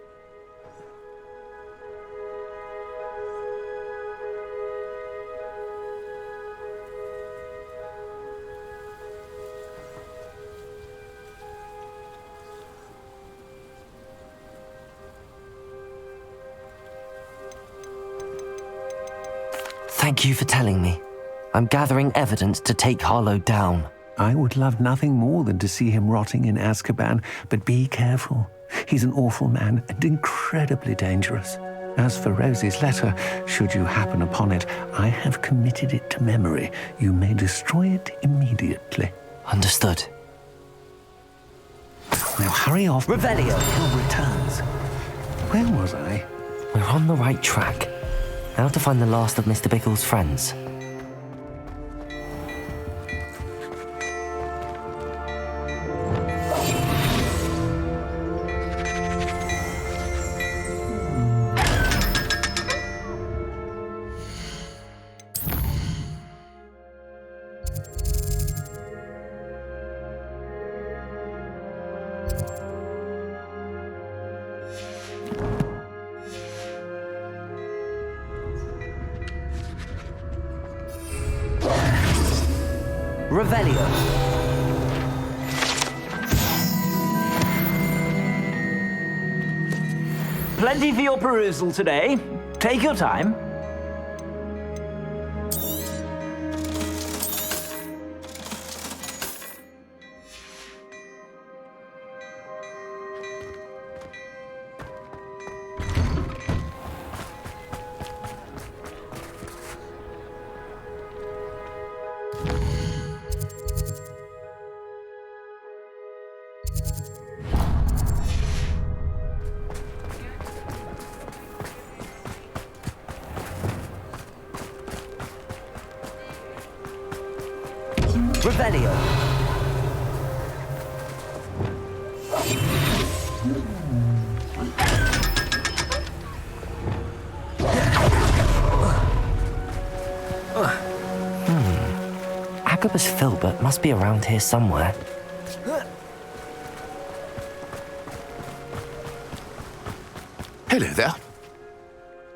Thank you for telling me. I'm gathering evidence to take Harlow down. I would love nothing more than to see him rotting in Azkaban, but be careful. He's an awful man and incredibly dangerous. As for Rosie's letter, should you happen upon it, I have committed it to memory. You may destroy it immediately. Understood. Now hurry off. Revelio. Hill returns. Where was I? We're on the right track. Now to find the last of Mr. Bickle's friends. Revelio. Plenty for your perusal today. Take your time. Revelio. Agabus Filbert must be around here somewhere. Hello there.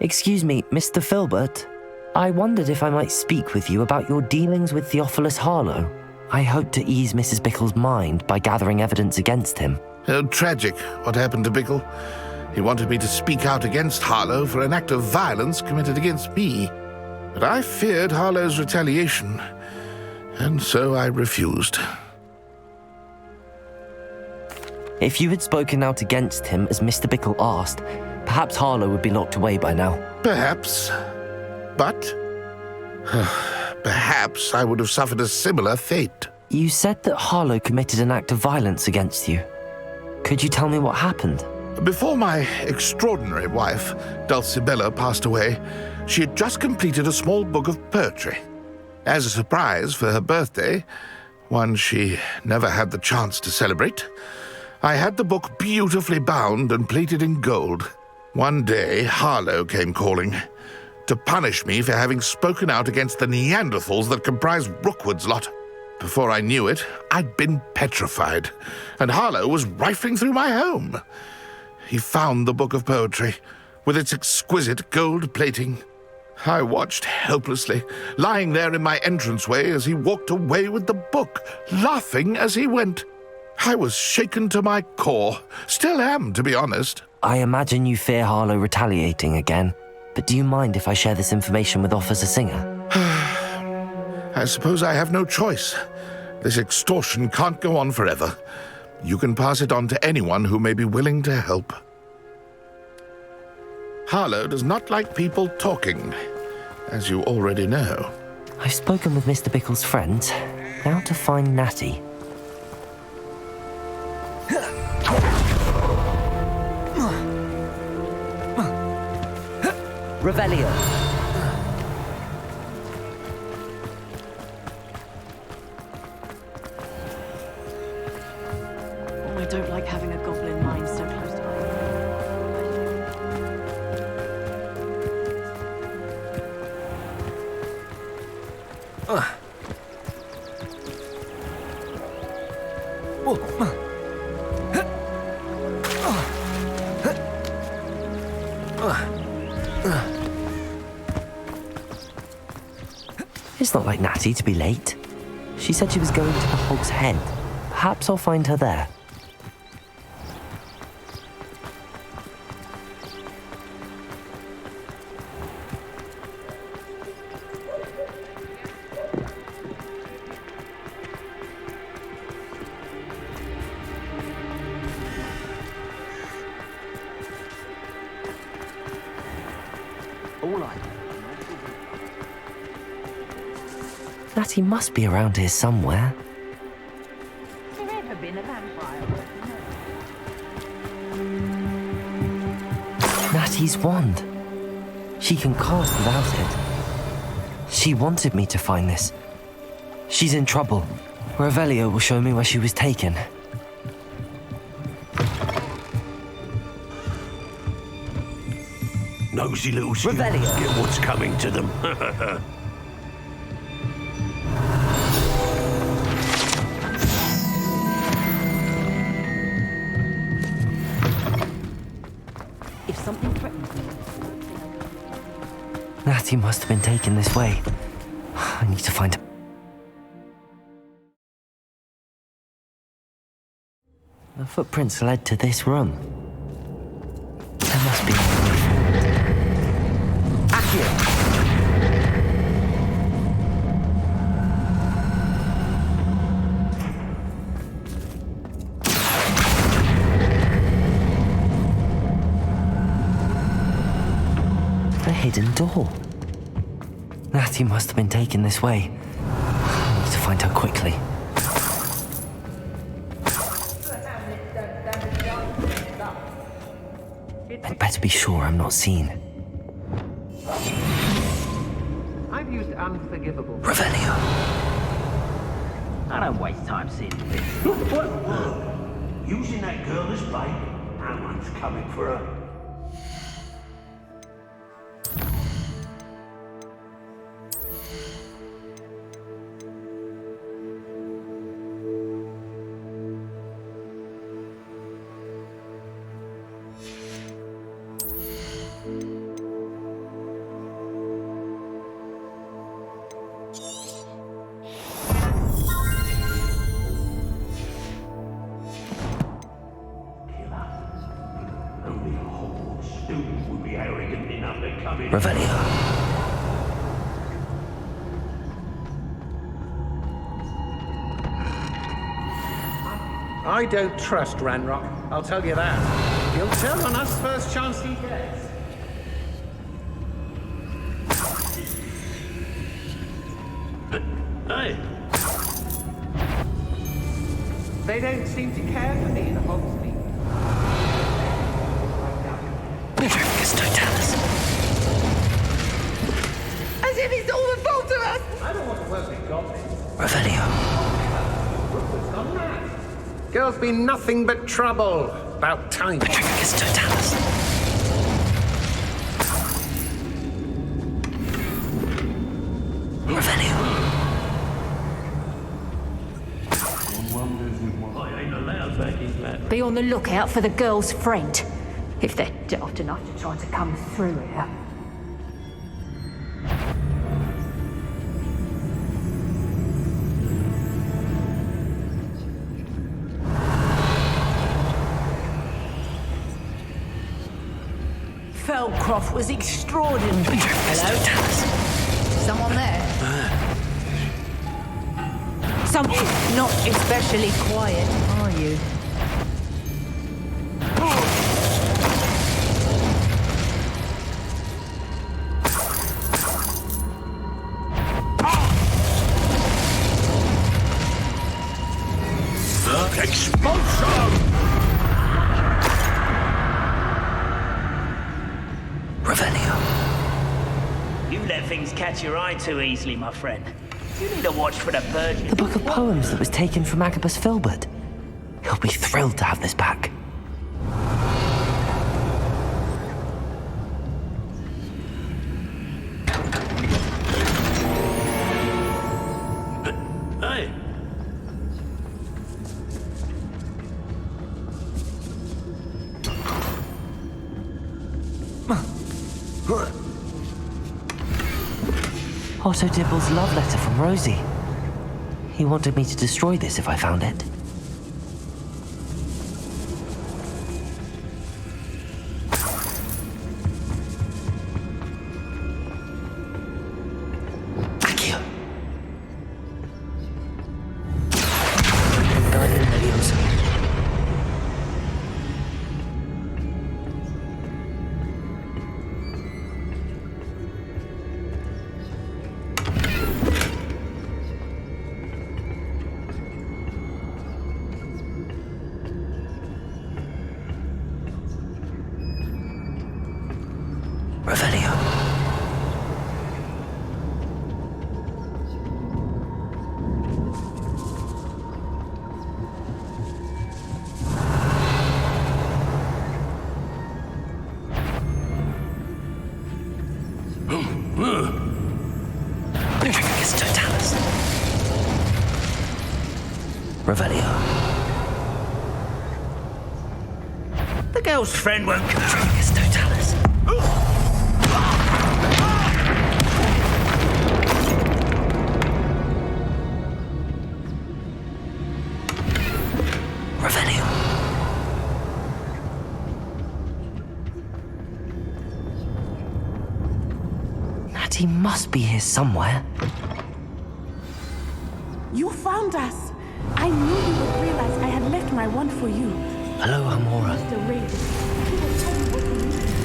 Excuse me, Mr. Filbert. I wondered if I might speak with you about your dealings with Theophilus Harlow. I hope to ease Mrs. Bickle's mind by gathering evidence against him. Oh, tragic what happened to Bickle. He wanted me to speak out against Harlow for an act of violence committed against me. But I feared Harlow's retaliation, and so I refused. If you had spoken out against him as Mr. Bickle asked, perhaps Harlow would be locked away by now. Perhaps. But perhaps I would have suffered a similar fate. You said that Harlow committed an act of violence against you. Could you tell me what happened? Before my extraordinary wife, Dulcibella, passed away, she had just completed a small book of poetry. As a surprise for her birthday, one she never had the chance to celebrate, I had the book beautifully bound and plated in gold. One day, Harlow came calling to punish me for having spoken out against the Neanderthals that comprise Rookwood's lot. Before I knew it, I'd been petrified, and Harlow was rifling through my home. He found the book of poetry, with its exquisite gold plating. I watched helplessly, lying there in my entranceway as he walked away with the book, laughing as he went. I was shaken to my core. Still am, to be honest. I imagine you fear Harlow retaliating again, but do you mind if I share this information with Officer Singer? I suppose I have no choice. This extortion can't go on forever. You can pass it on to anyone who may be willing to help. Harlow does not like people talking, as you already know. I've spoken with Mr. Bickle's friends. Now to find Natty. Revelio. Oh, I don't like having a goblin mind so close to It's not like Natty to be late. She said she was going to the Hog's Head. Perhaps I'll find her there. Natty must be around here somewhere. Has there ever been a vampire? Natty's wand. She can cast without it. She wanted me to find this. She's in trouble. Revelio will show me where she was taken. Nosy little skills get what's coming to them. If something threatens me. Natty must have been taken this way. I need to find her. The footprints led to this room. There must be a way forward. Accio! A hidden door. Natty must have been taken this way. I need to find her quickly. I'd better be sure I'm not seen. I've used unforgivable. Revelio. I don't waste time seeing this. Using that girl as bait? No one's coming for her. Revelio. I don't trust Ranrock, I'll tell you that. He'll turn on us first chance he gets. Hey! They don't seem to care for me, the Hogsmeade. As if it's all the fault of us! I don't want to work with goblins. Revelio. Rookwood's gone mad. Girl's been nothing but trouble. About time. Revelio. I ain't allowed back in that. Be on the lookout for the girl's friend, if they're daft enough to try to come through here. Feldcroft was extraordinary. Hello? Someone there? Not especially quiet, are you? Expulsion! Revelio. You let things catch your eye too easily, my friend. You need to watch for the birds. The book of poems that was taken from Agabus Filbert. He'll be thrilled to have this back. Hey. Otto Dibble's love letter from Rosie. He wanted me to destroy this if I found it. Accio. Guardian Leviosa. Revelio. Petrificus totalis. Revelio. The girl's friend won't come. Petrificus totalis. Revelio. Natty must be here somewhere. You found us. I knew you would realize I had left my wand for you. Hello, Amora. Mr. Raven, he will tell you what you need to do.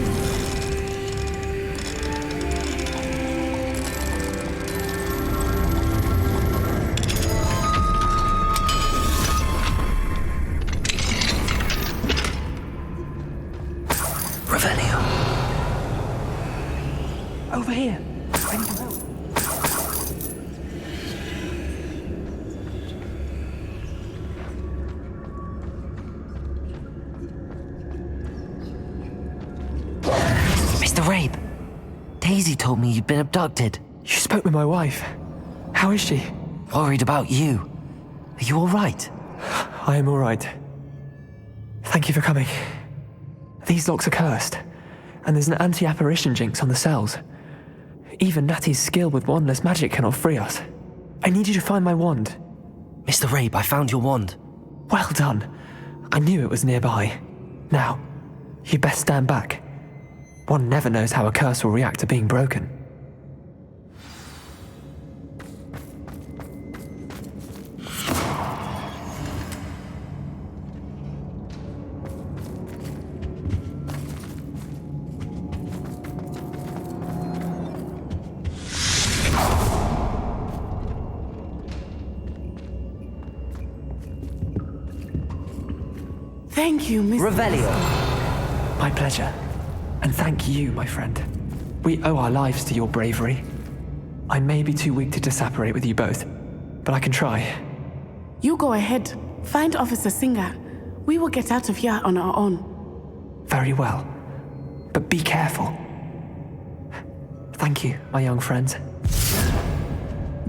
Revelio. Over here. I need help. Mr. Rabe, Daisy told me you'd been abducted. You spoke with my wife. How is she? Worried about you. Are you all right? I am all right. Thank you for coming. These locks are cursed, and there's an anti-apparition jinx on the cells. Even Natty's skill with wandless magic cannot free us. I need you to find my wand. Mr. Rabe, I found your wand. Well done. I knew it was nearby. Now, you best stand back. One never knows how a curse will react to being broken. Thank you, Mr. Revelio. My pleasure. And thank you, my friend. We owe our lives to your bravery. I may be too weak to disapparate with you both, but I can try. You go ahead. Find Officer Singer. We will get out of here on our own. Very well. But be careful. Thank you, my young friends.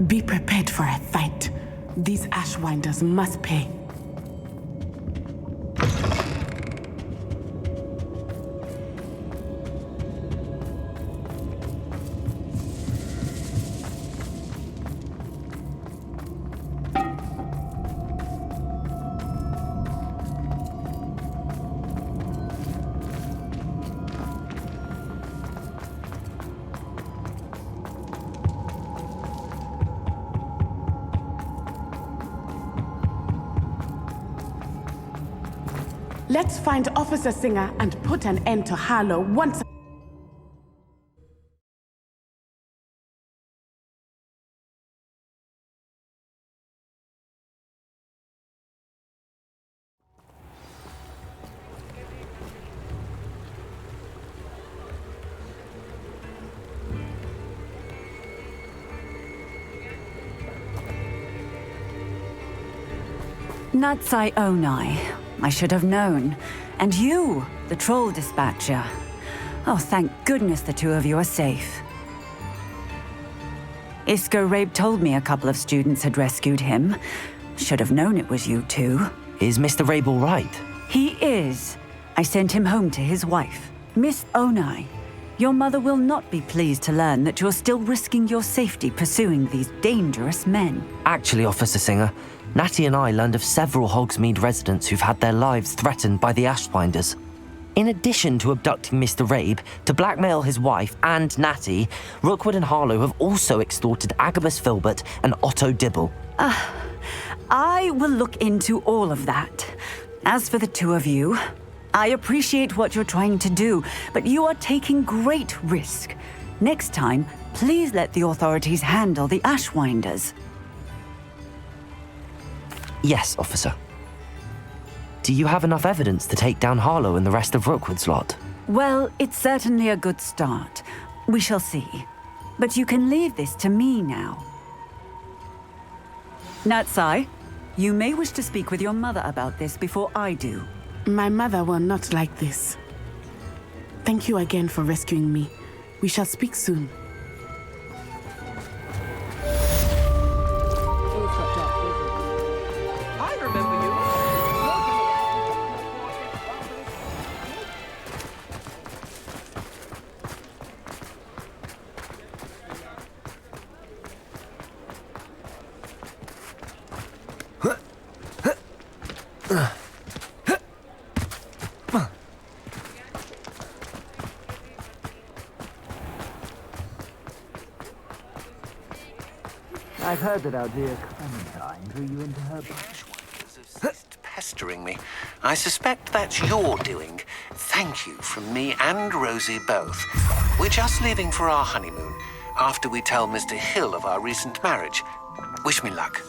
Be prepared for a fight. These Ashwinders must pay. Let's find Officer Singer and put an end to Harlow once. Natsai Onai. I should have known. And you, the troll dispatcher. Oh, thank goodness the two of you are safe. Isco Rabe told me a couple of students had rescued him. Should have known it was you two. Is Mr. Rabe all right? He is. I sent him home to his wife. Miss Onai, your mother will not be pleased to learn that you're still risking your safety pursuing these dangerous men. Actually, Officer Singer, Natty and I learned of several Hogsmeade residents who've had their lives threatened by the Ashwinders. In addition to abducting Mr. Rabe, to blackmail his wife and Natty, Rookwood and Harlow have also extorted Agabus Filbert and Otto Dibble. I will look into all of that. As for the two of you, I appreciate what you're trying to do, but you are taking great risk. Next time, please let the authorities handle the Ashwinders. Yes, officer. Do you have enough evidence to take down Harlow and the rest of Rookwood's lot? Well, it's certainly a good start. We shall see. But you can leave this to me now. Natsai, you may wish to speak with your mother about this before I do. My mother will not like this. Thank you again for rescuing me. We shall speak soon. I remember you. I've heard that our dear Clementine drew you into her... Pestering me. I suspect that's your doing. Thank you from me and Rosie both. We're just leaving for our honeymoon after we tell Mr. Hill of our recent marriage. Wish me luck.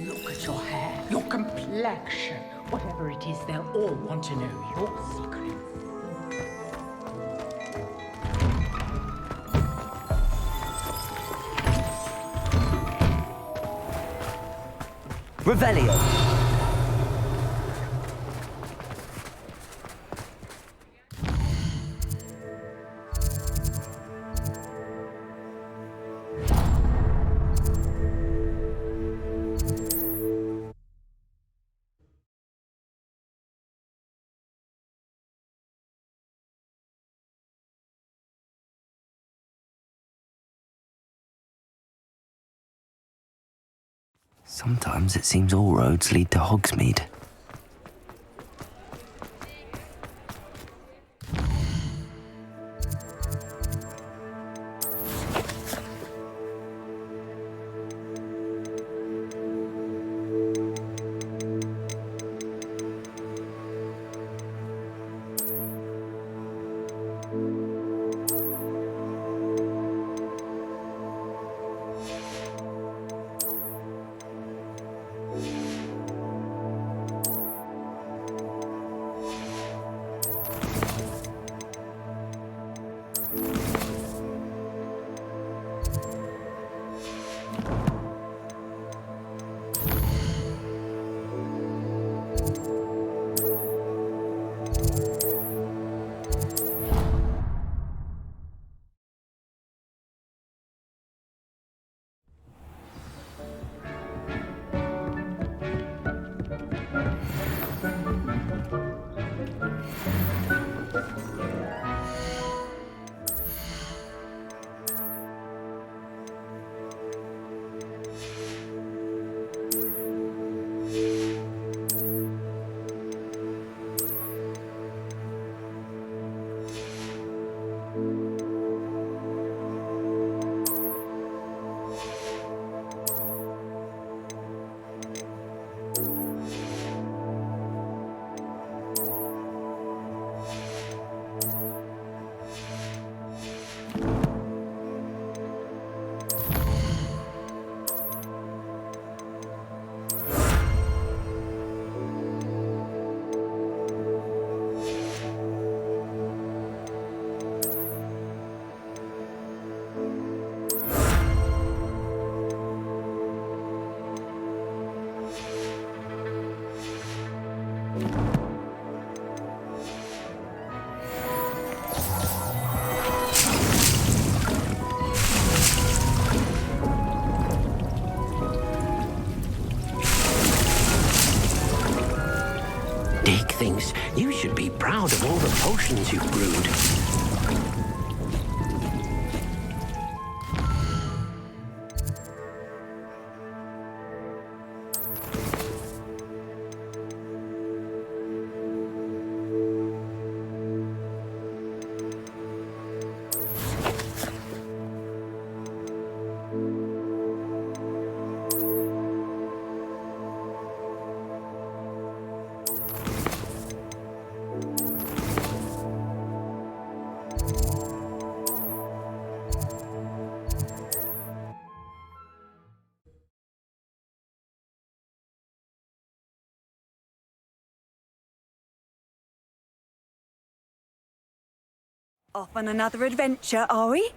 Look at your hair, your complexion. Whatever it is, they'll all want to know your secrets. Revelio. Sometimes it seems all roads lead to Hogsmeade. thinks you should be proud of all the potions you've brewed. Off on another adventure, are we?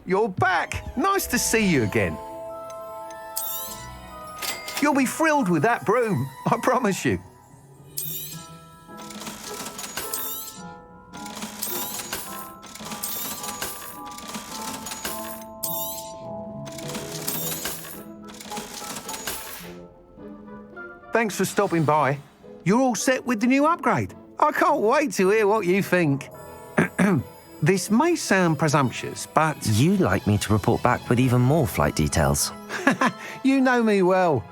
You're back! Nice to see you again. You'll be thrilled with that broom, I promise you. Thanks for stopping by. You're all set with the new upgrade. I can't wait to hear what you think. This may sound presumptuous, but... You'd like me to report back with even more flight details. You know me well.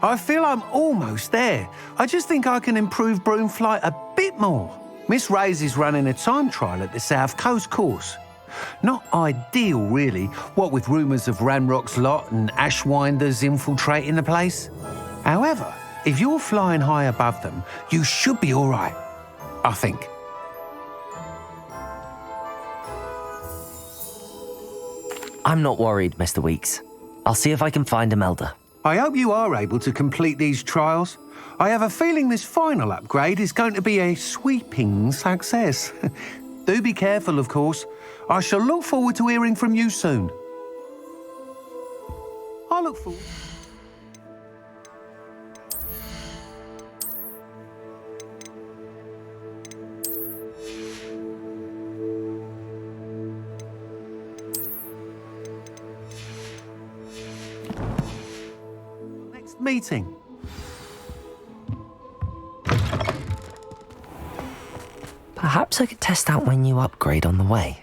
I feel I'm almost there. I just think I can improve broom flight a bit more. Miss Ray's is running a time trial at the South Coast course. Not ideal, really, what with rumours of Ranrock's lot and Ashwinders infiltrating the place. However, if you're flying high above them, you should be all right, I think. I'm not worried, Mr. Weeks. I'll see if I can find Imelda. I hope you are able to complete these trials. I have a feeling this final upgrade is going to be a sweeping success. Do be careful, of course. I shall look forward to hearing from you soon. I look forward... meeting. Perhaps I could test out my new upgrade on the way.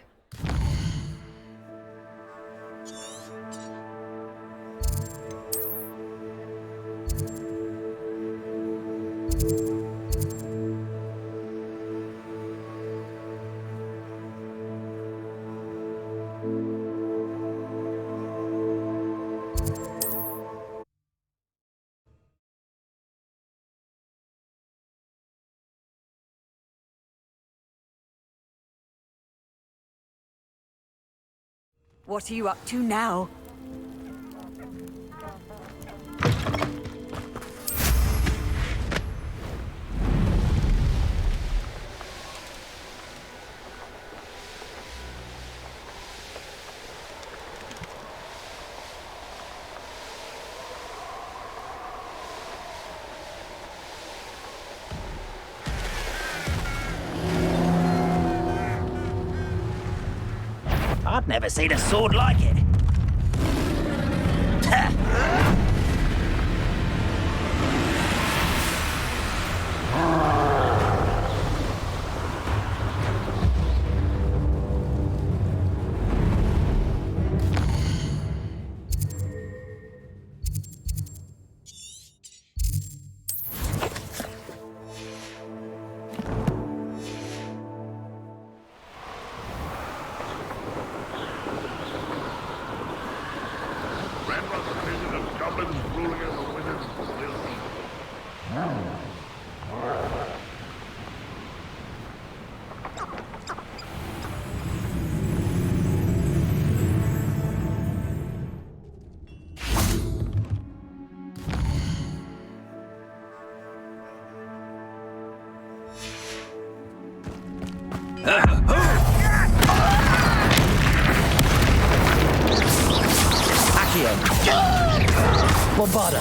What are you up to now? I've never seen a sword like it. Bombarda.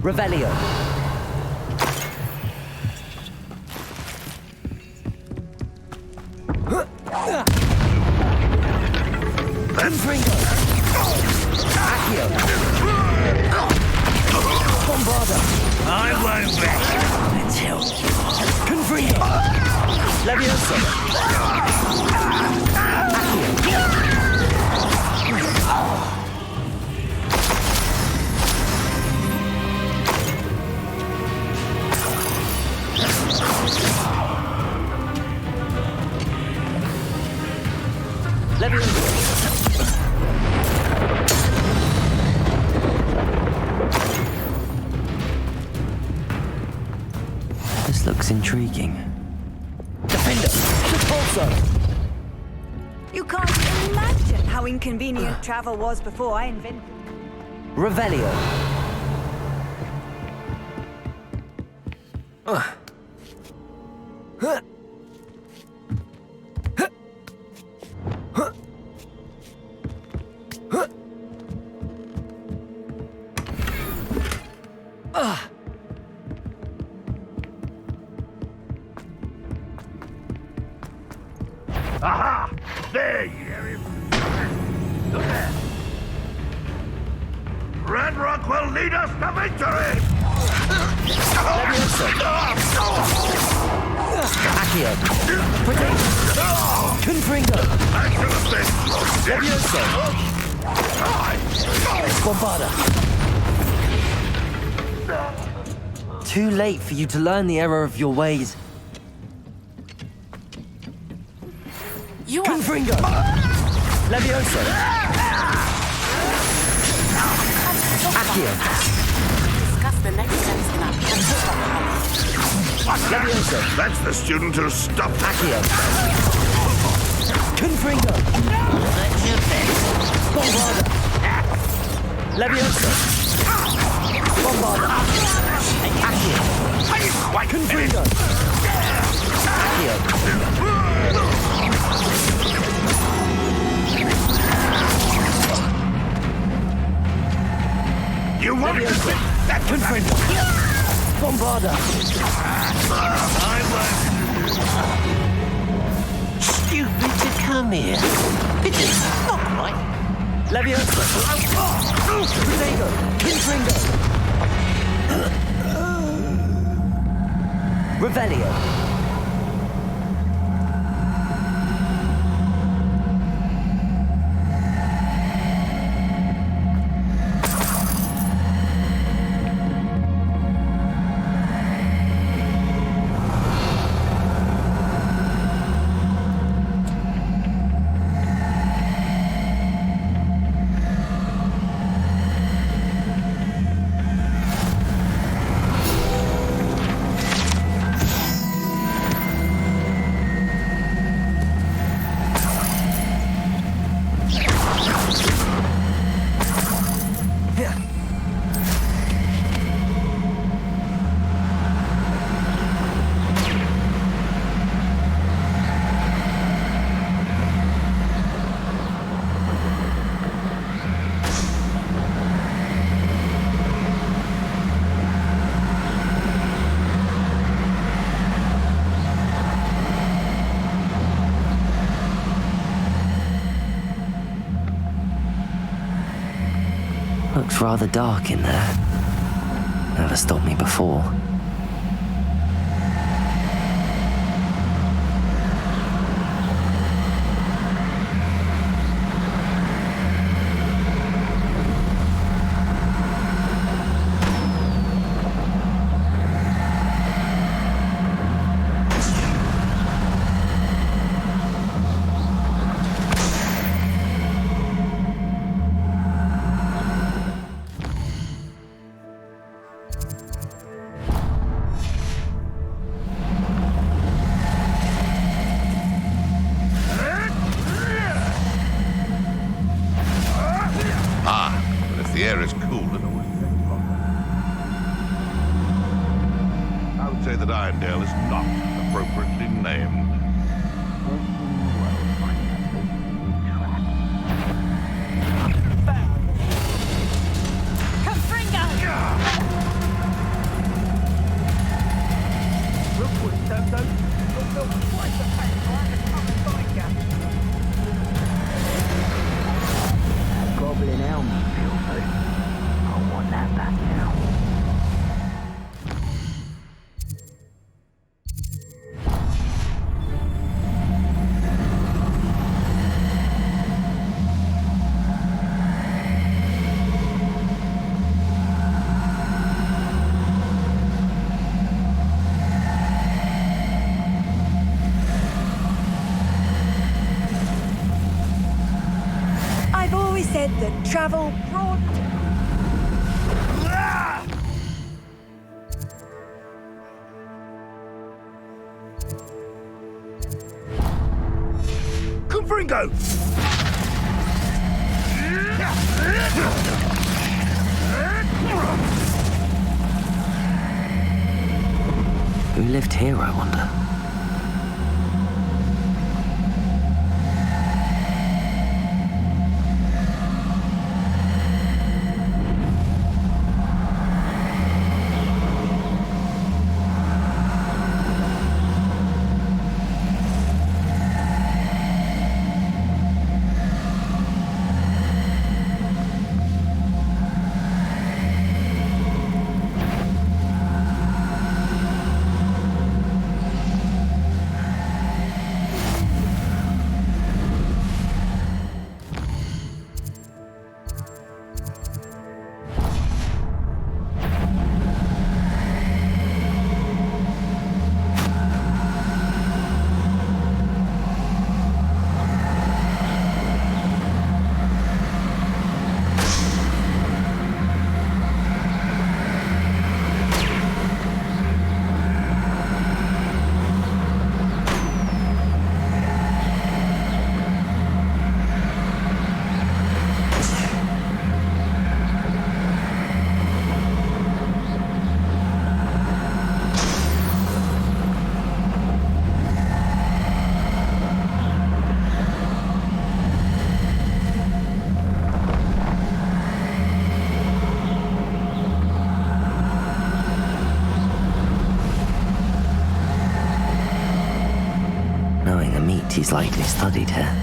Revelio. I'm back. Let's help. Confringo! Levioso! This looks intriguing. Defender! You can't imagine how inconvenient travel was before I invented. Revelio. Aha! There you are. Look there. Red Rock will lead us to victory! Accio. Protect. Confringo. Levioso. Bombarda. Too late for you to learn the error of your ways. You Confringo. Levioso. Accio. Discuss the next steps in our Levioso. That's the student who stopped. Accio. Confringo. That's your best. Bombarda. Levioso. Bombarda. Accio. Confringo. Accio. You want to quit? That's Confringo. Bombarda. Stupid to come here. Pity. Not quite. Levioso. Protego. Confringo. Revelio. Looks rather dark in there. Never stopped me before. The air is cool and always takes longer. I would say that Irondale is not appropriately named. Goblin helmet, I want that back now. travel broad. Confringo! Who lived here, I wonder? Knowing a meat he's likely studied here.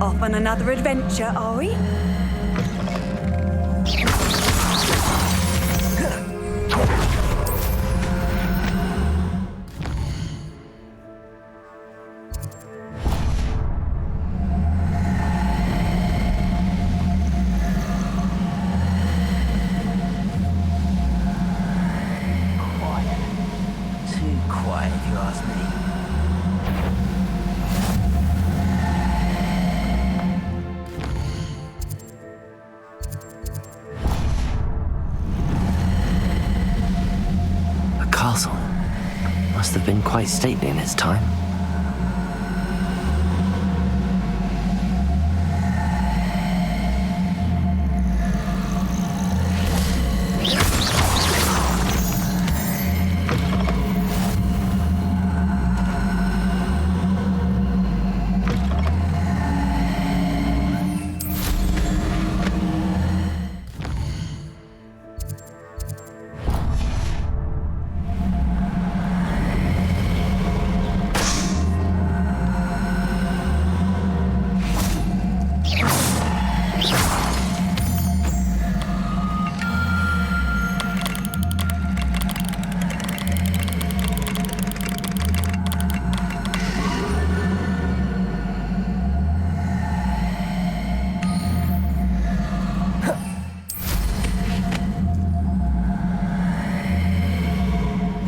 Off on another adventure, are we? Quiet. Too quiet, if you ask me. Castle. Must have been quite stately in its time.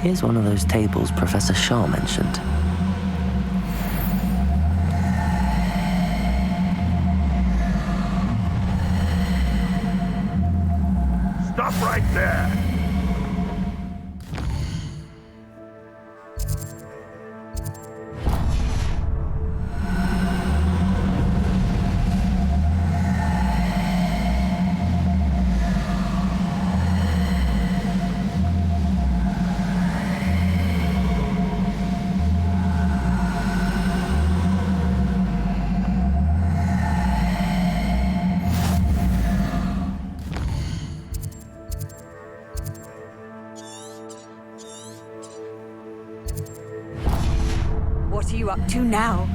Here's one of those tables Professor Shaw mentioned. Stop right there! What are you up to now?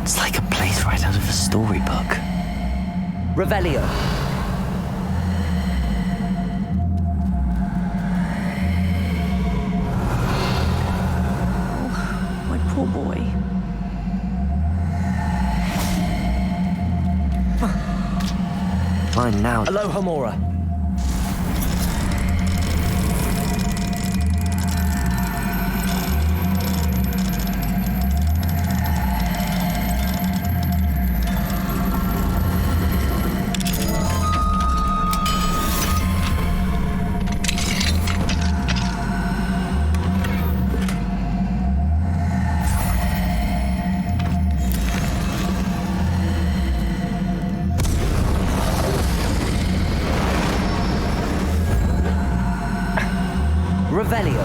It's like a place right out of a storybook. Revelio. Oh, my poor boy. Fine now. Aloha Mora. Revelio.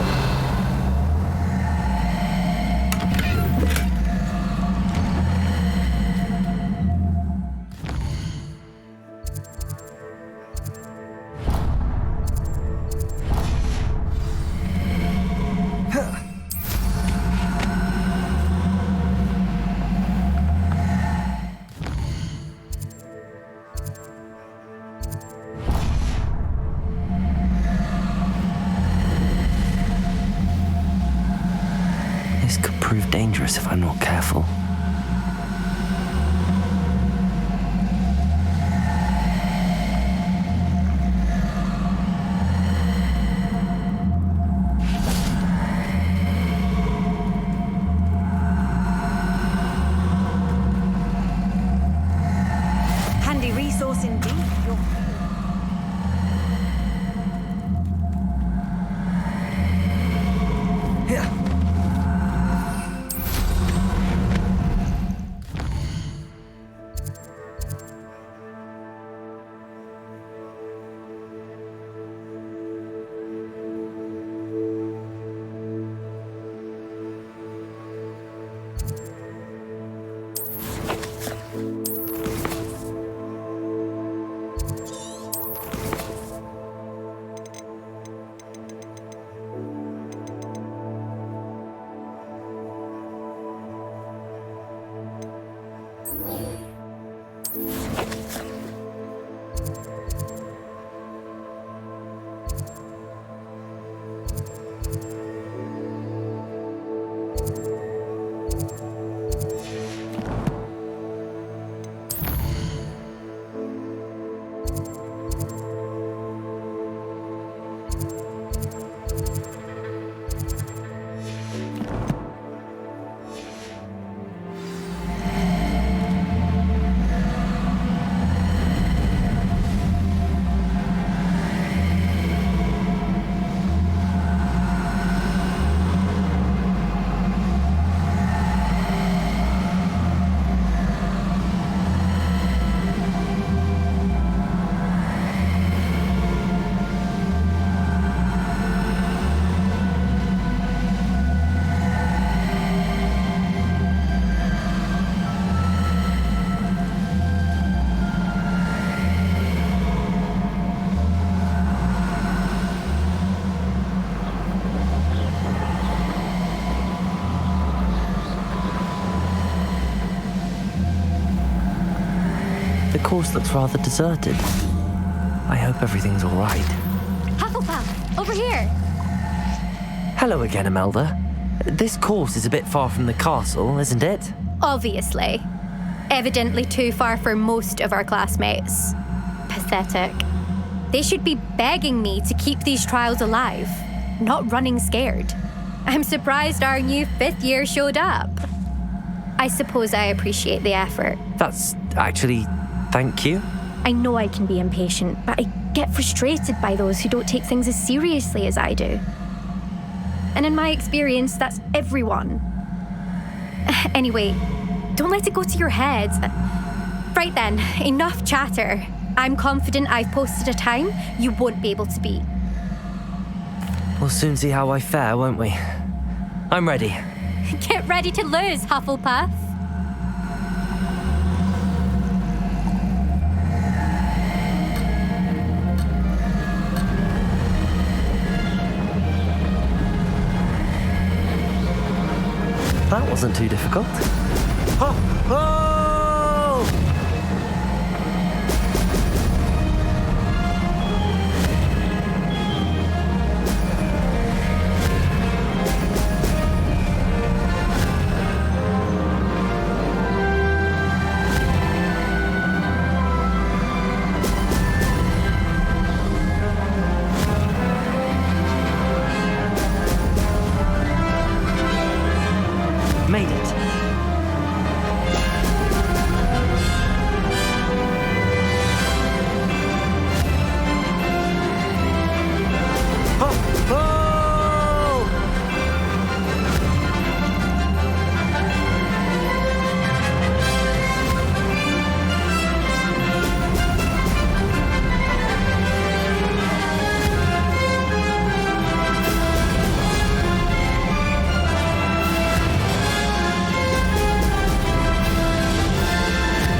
This could prove dangerous if I'm not careful. Handy resource indeed. The course looks rather deserted. I hope everything's all right. Hufflepuff, over here. Hello again, Imelda. This course is a bit far from the castle, isn't it? Obviously. Evidently too far for most of our classmates. Pathetic. They should be begging me to keep these trials alive, not running scared. I'm surprised our new 5th year showed up. I suppose I appreciate the effort. That's actually... thank you. I know I can be impatient, but I get frustrated by those who don't take things as seriously as I do. And in my experience, that's everyone. Anyway, don't let it go to your head. Right then, enough chatter. I'm confident I've posted a time you won't be able to beat. We'll soon see how I fare, won't we? I'm ready. Get ready to lose, Hufflepuff. That wasn't too difficult. Ho! Ho! Made it.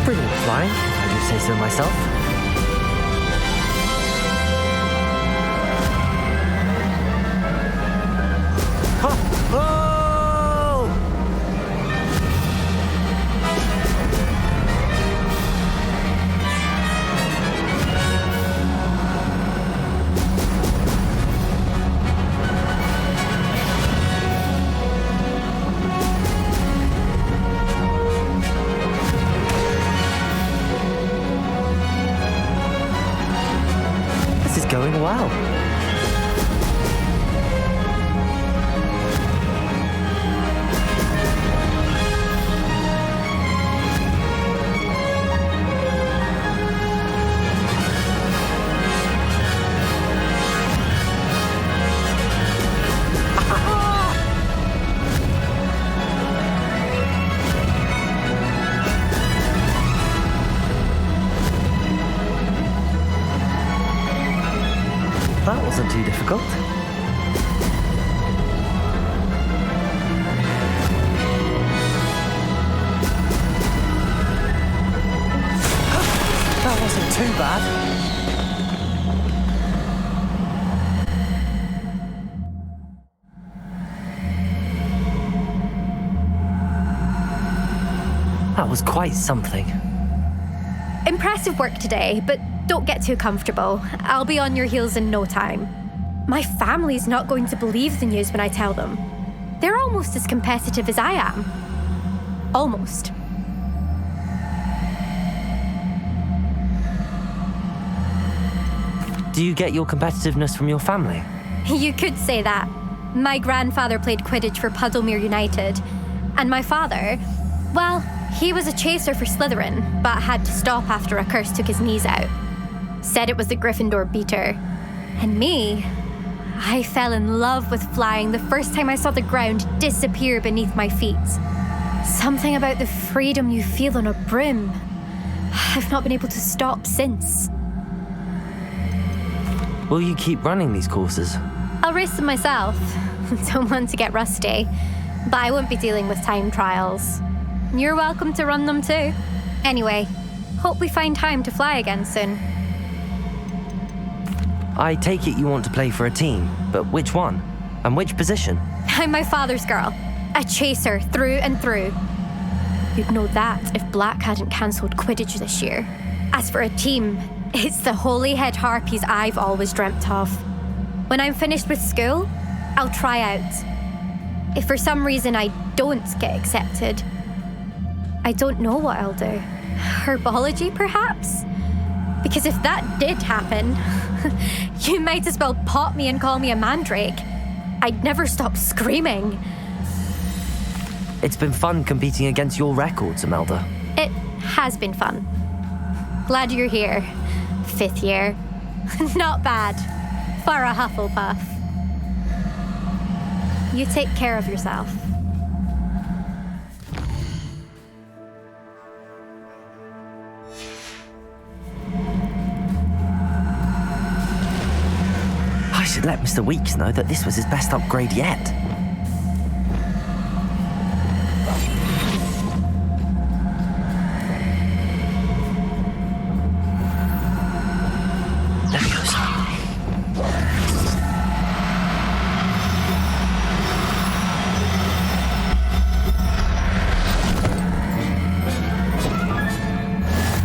Brilliant flying, if I do say so myself. Ho! Ho! This is going well. That wasn't too difficult. That wasn't too bad. That was quite something. Impressive work today, but don't get too comfortable. I'll be on your heels in no time. My family's not going to believe the news when I tell them. They're almost as competitive as I am. Almost. Do you get your competitiveness from your family? You could say that. My grandfather played Quidditch for Puddlemere United. And my father, well, he was a chaser for Slytherin, but had to stop after a curse took his knees out. Said it was the Gryffindor beater. And me, I fell in love with flying the first time I saw the ground disappear beneath my feet. Something about the freedom you feel on a broom. I've not been able to stop since. Will you keep running these courses? I'll race them myself. Don't want to get rusty. But I won't be dealing with time trials. You're welcome to run them too. Anyway, hope we find time to fly again soon. I take it you want to play for a team, but which one? And which position? I'm my father's girl. A chaser through and through. You'd know that if Black hadn't cancelled Quidditch this year. As for a team, it's the Holyhead Harpies I've always dreamt of. When I'm finished with school, I'll try out. If for some reason I don't get accepted, I don't know what I'll do. Herbology, perhaps? Because if that did happen, you might as well pop me and call me a mandrake. I'd never stop screaming. It's been fun competing against your records, Imelda. It has been fun. Glad you're here. 5th year. Not bad. For a Hufflepuff. You take care of yourself. I should let Mr. Weeks know that this was his best upgrade yet.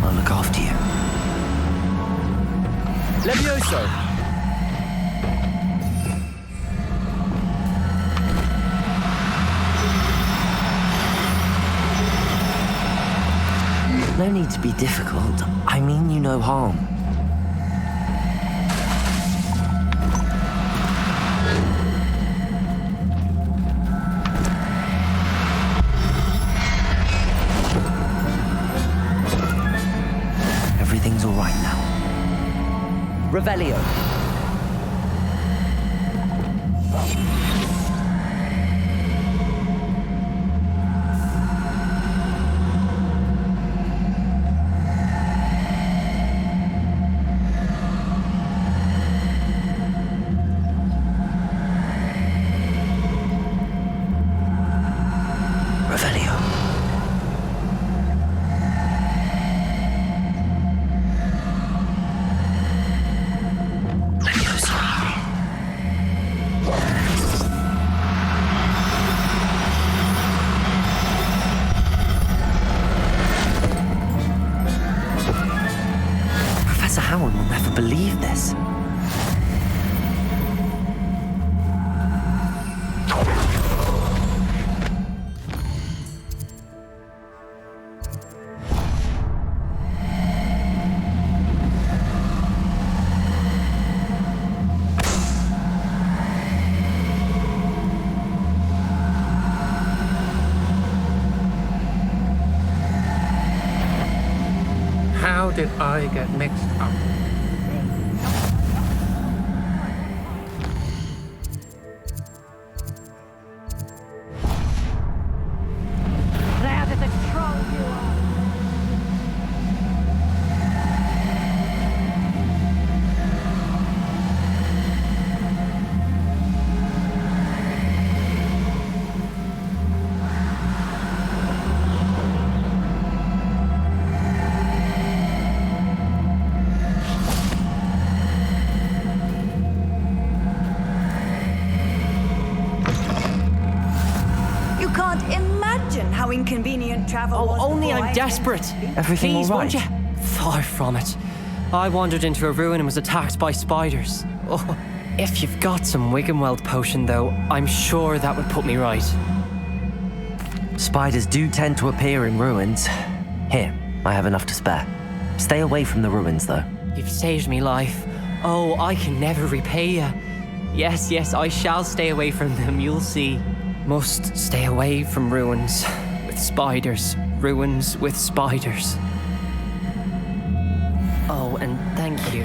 I'll look after you. Levioso! No need to be difficult. I mean you no harm. Everything's all right now. Revelio. Revelio. Professor Howard will never believe this. How did I get mixed up? Now that the troll you are. You can't imagine how inconvenient travel was. Only before I'm I desperate. Everything Please, all won't right? you? Far from it. I wandered into a ruin and was attacked by spiders. Oh, if you've got some Wiggenweld potion, though, I'm sure that would put me right. Spiders do tend to appear in ruins. Here, I have enough to spare. Stay away from the ruins, though. You've saved me life. Oh, I can never repay you. Yes, yes, I shall stay away from them, you'll see. Must stay away from ruins with spiders. Ruins with spiders. Oh, and thank you.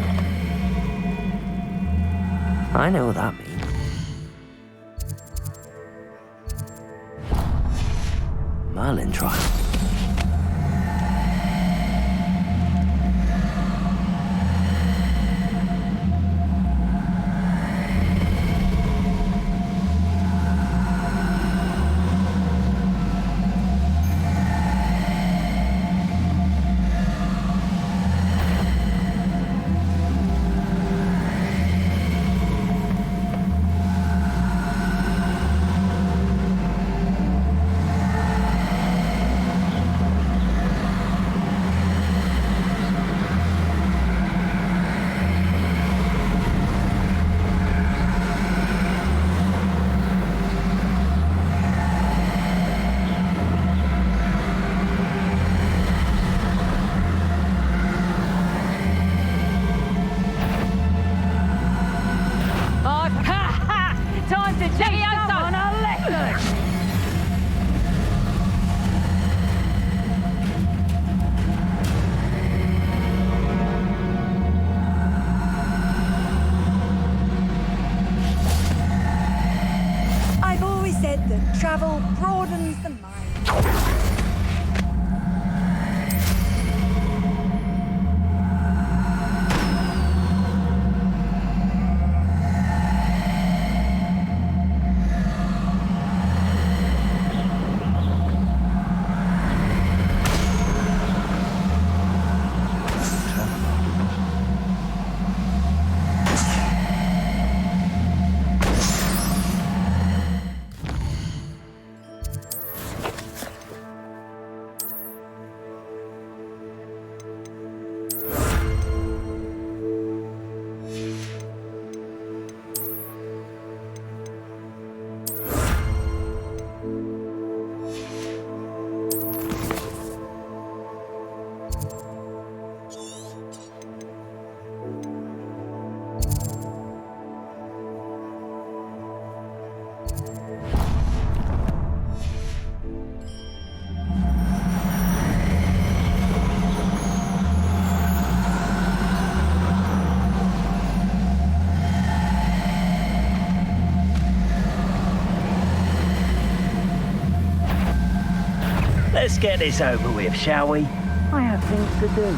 I know what that means. Merlin trial. Time to take someone a lesson! I've always said that travel broadens the mind. Let's get this over with, shall we? I have things to do.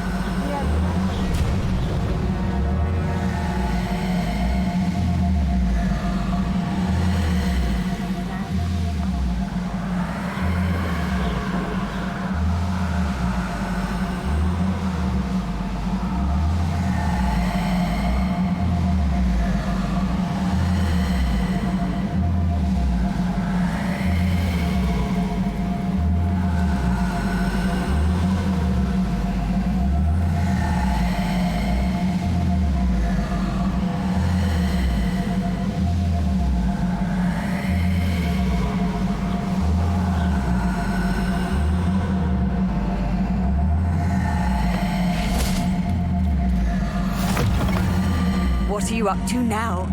What are you up to now?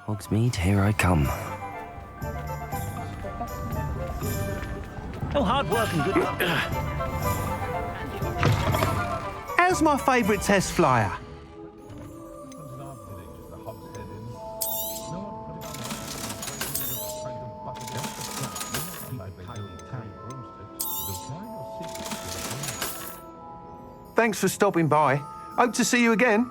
Hogsmeade, here I come. Oh, hard work and good luck. How's my favourite test flyer? Thanks for stopping by. Hope to see you again.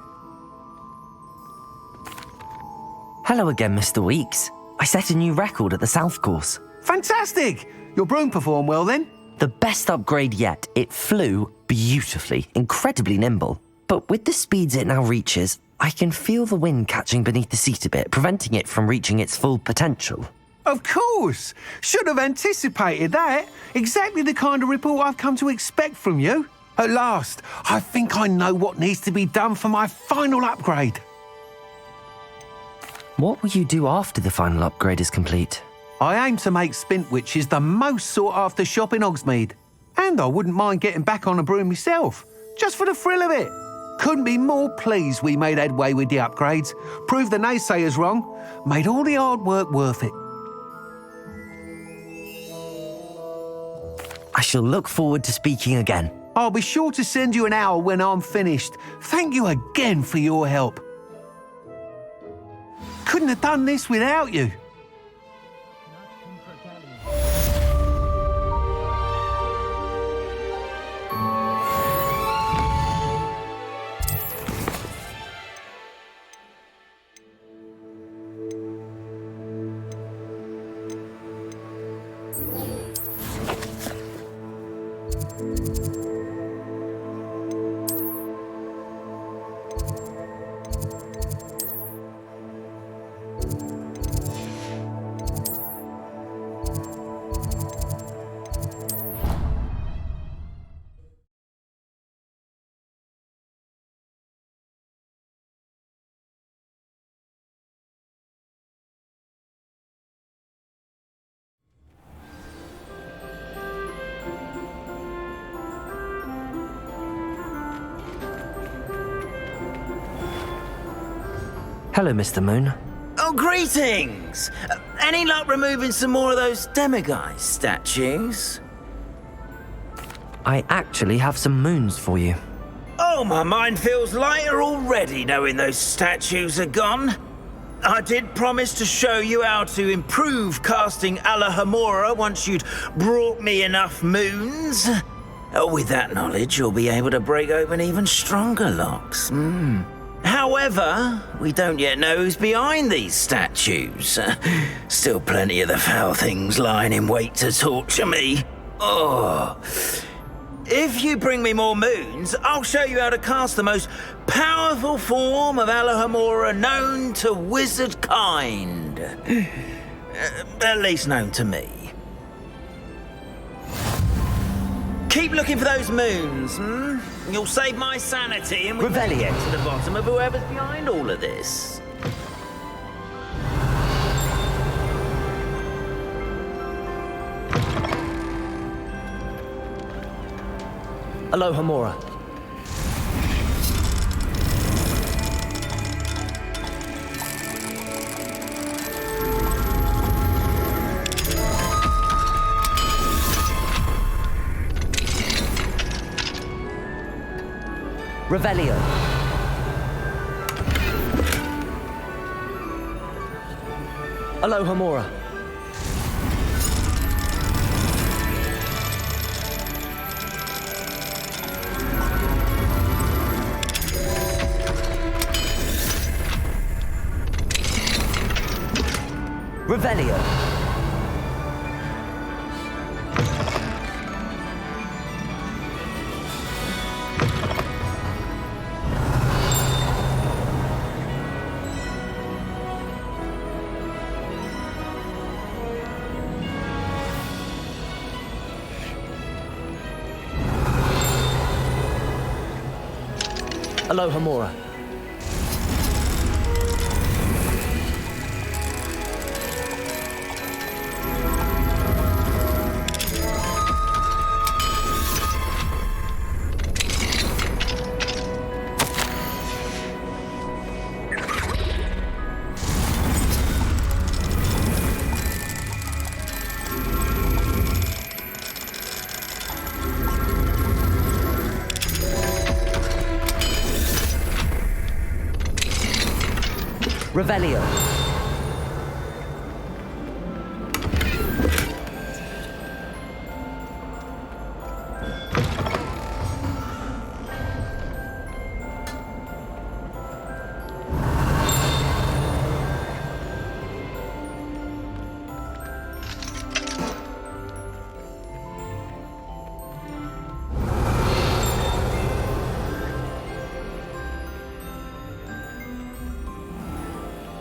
Hello again, Mr. Weeks. I set a new record at the South Course. Fantastic! Your broom performed well then? The best upgrade yet. It flew beautifully, incredibly nimble. But with the speeds it now reaches, I can feel the wind catching beneath the seat a bit, preventing it from reaching its full potential. Of course! Should have anticipated that. Exactly the kind of report I've come to expect from you. At last, I think I know what needs to be done for my final upgrade. What will you do after the final upgrade is complete? I aim to make Spintwitches the most sought-after shop in Hogsmeade. And I wouldn't mind getting back on a broom myself, just for the thrill of it. Couldn't be more pleased we made headway with the upgrades, proved the naysayers wrong, made all the hard work worth it. I shall look forward to speaking again. I'll be sure to send you an owl when I'm finished. Thank you again for your help. Couldn't have done this without you. Hello, Mr. Moon. Oh, greetings! Any luck removing some more of those demiguise statues? I actually have some moons for you. Oh, my mind feels lighter already knowing those statues are gone. I did promise to show you how to improve casting Alahamora once you'd brought me enough moons. With that knowledge, you'll be able to break open even stronger locks. However, we don't yet know who's behind these statues. Still plenty of the foul things lying in wait to torture me. Oh. If you bring me more moons, I'll show you how to cast the most powerful form of Alohomora known to wizard kind. At least known to me. Keep looking for those moons, hmm? You'll save my sanity and we'll get to the bottom of whoever's behind all of this. Alohomora. Revelio. Alohomora. Revelio. Alohomora. Revelio.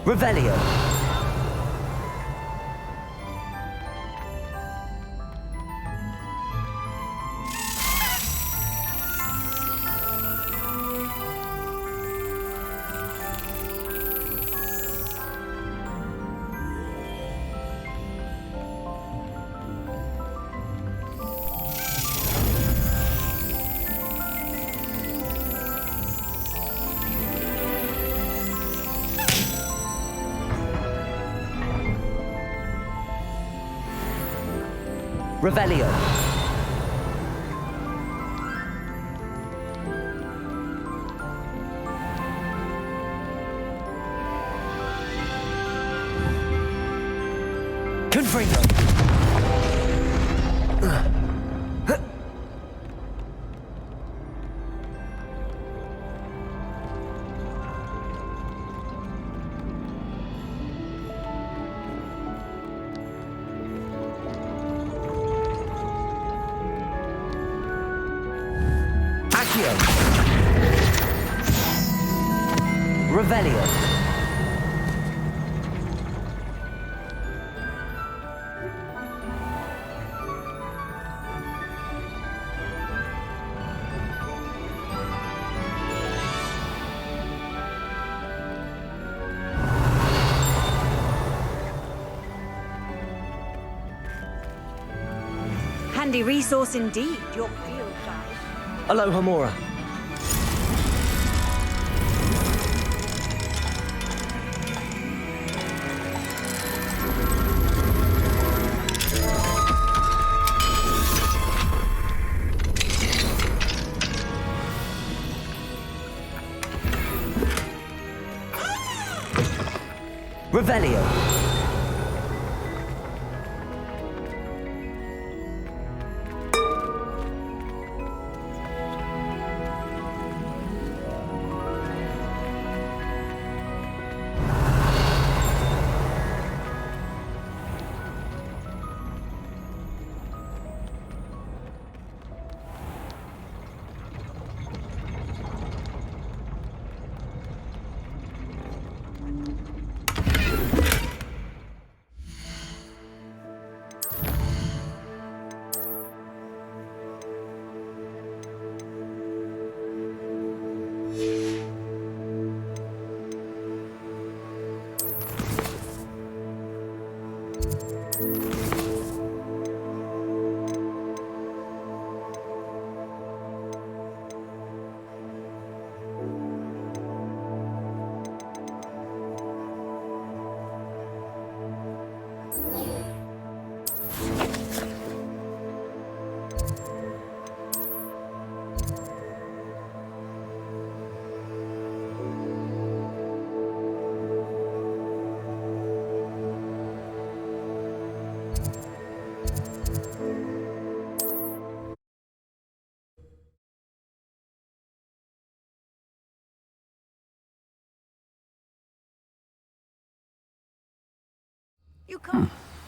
Revelio. Revelio. Confringo. Revelio. Handy resource indeed, your field guide. Alohomora. Revelio.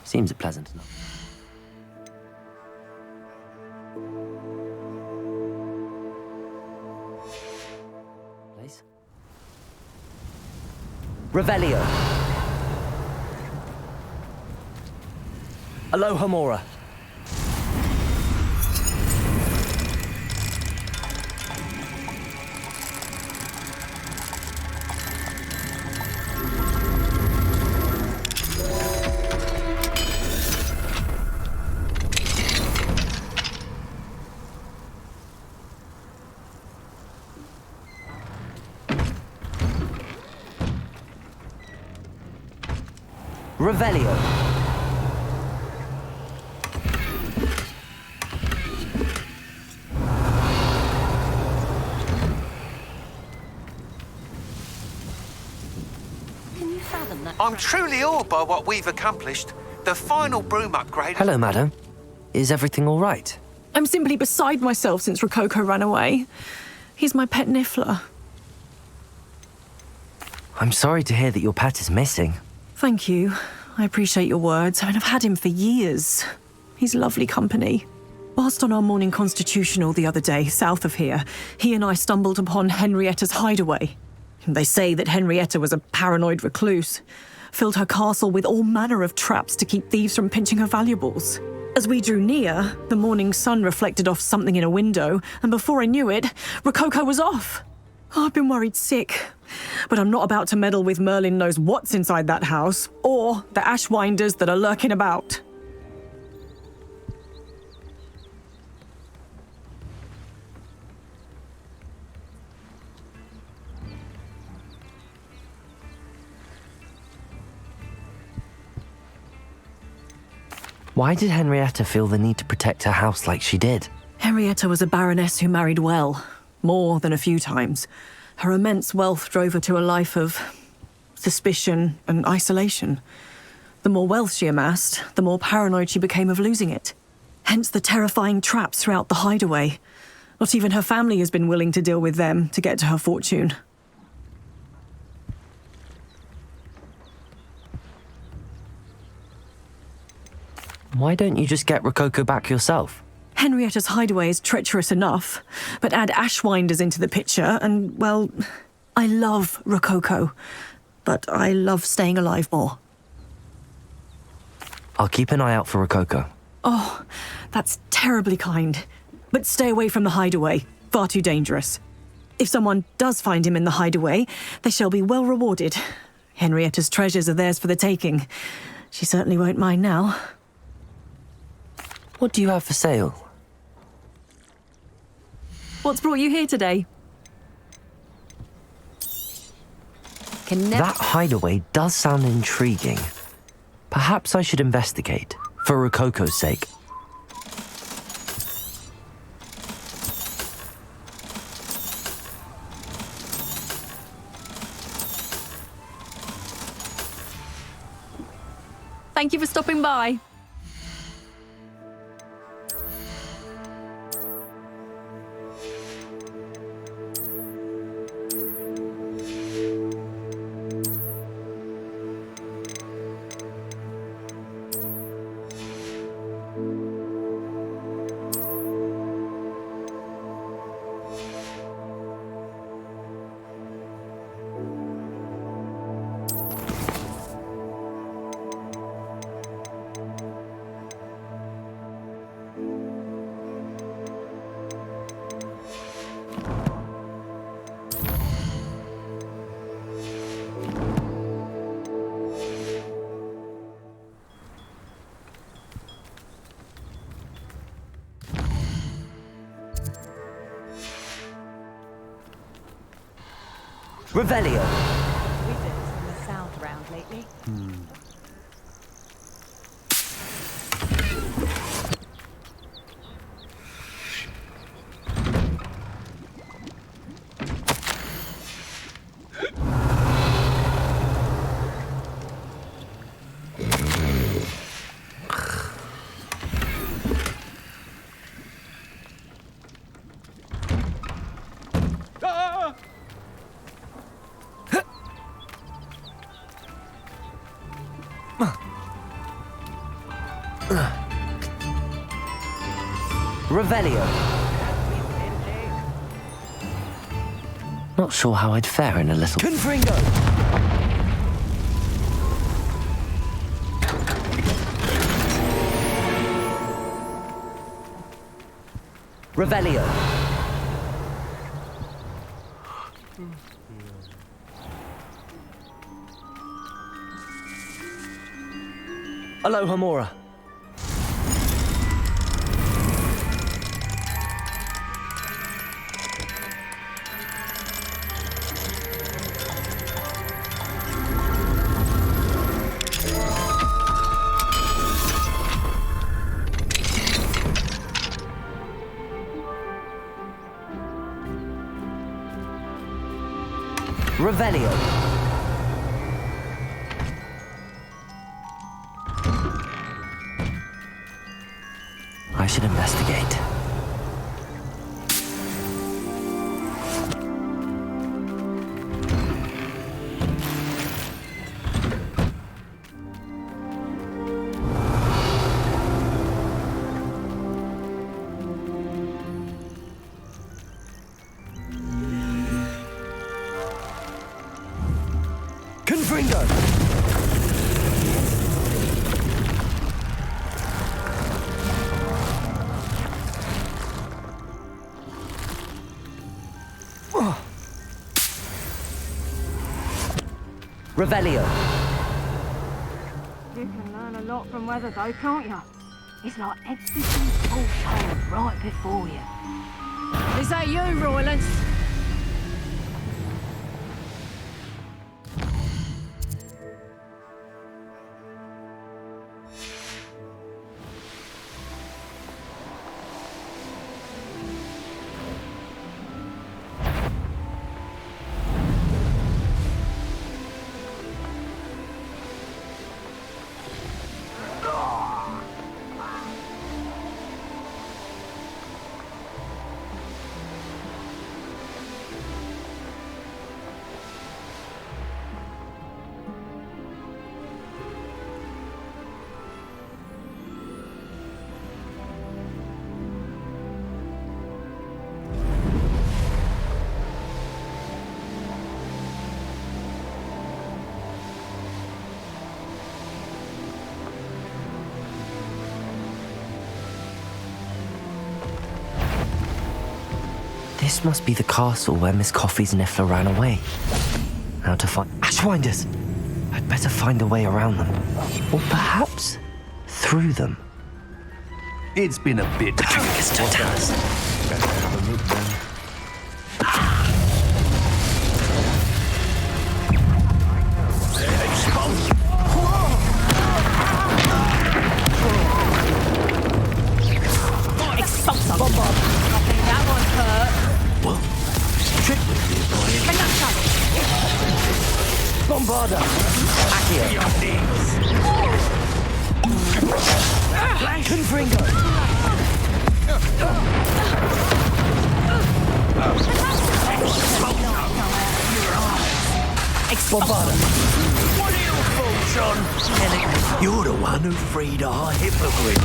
Seems pleasant enough. Place? Revelio. Alohomora. Revelio. Can you fathom that? I'm truly awed by what we've accomplished. The final broom upgrade. Hello, madam. Is everything all right? I'm simply beside myself since Rococo ran away. He's my pet Niffler. I'm sorry to hear that your pet is missing. Thank you. I appreciate your words. I mean, I've had him for years. He's lovely company. Whilst on our morning constitutional the other day, south of here, he and I stumbled upon Henrietta's hideaway. They say that Henrietta was a paranoid recluse, filled her castle with all manner of traps to keep thieves from pinching her valuables. As we drew near, the morning sun reflected off something in a window, and before I knew it, Rococo was off. Oh, I've been worried sick. But I'm not about to meddle with Merlin knows what's inside that house, or the ashwinders that are lurking about. Why did Henrietta feel the need to protect her house like she did? Henrietta was a baroness who married well, more than a few times. Her immense wealth drove her to a life of suspicion and isolation. The more wealth she amassed, the more paranoid she became of losing it. Hence the terrifying traps throughout the hideaway. Not even her family has been willing to deal with them to get to her fortune. Why don't you just get Rococo back yourself? Henrietta's hideaway is treacherous enough, but add ashwinders into the picture and, well, I love Rococo, but I love staying alive more. I'll keep an eye out for Rococo. Oh, that's terribly kind. But stay away from the hideaway. Far too dangerous. If someone does find him in the hideaway, they shall be well rewarded. Henrietta's treasures are theirs for the taking. She certainly won't mind now. What do you have for sale? What's brought you here today? That hideaway does sound intriguing. Perhaps I should investigate, for Rococo's sake. Thank you for stopping by. Revelio. We've been in the south round lately. Revelio. Not sure how I'd fare in a little... Confringo. Revelio. Aloha Mora. Revelio. I should investigate. Confringo. Revelio. You can learn a lot from weather though, can't you? It's like everything's foretold right before you. Is that you, Roylance? This must be the castle where Miss Coffee's Niffler ran away. Now to find... Ashwinders! I'd better find a way around them. Or perhaps through them. It's been a bit... The trick is to tell us. Better have a look then. That one's hurt. What? Trick with you, boy. Bombarda. Accio. Confringo. Bombarda. What are your thoughts on? You're the one who freed our hypocrite.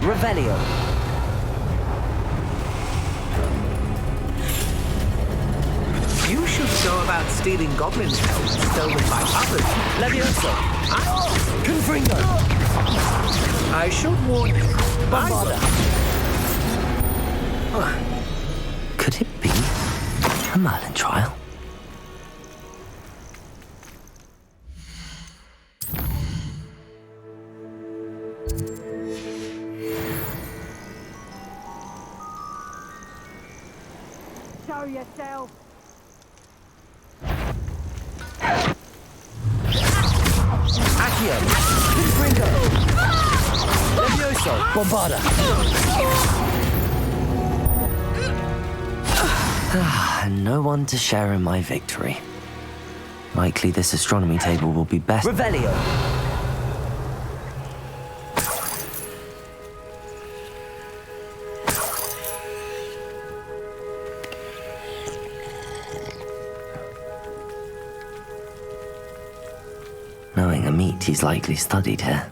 Revelio. You should go about stealing goblins' pelts stolen by others. Levioso. Confringo. I should warn you. Bombarda. Could it be a Merlin trial? Show yourself. Accio. Confringo. Levioso. Bombarda. And no one to share in my victory. Likely this astronomy table will be best. Revelio. a meat he's likely studied here.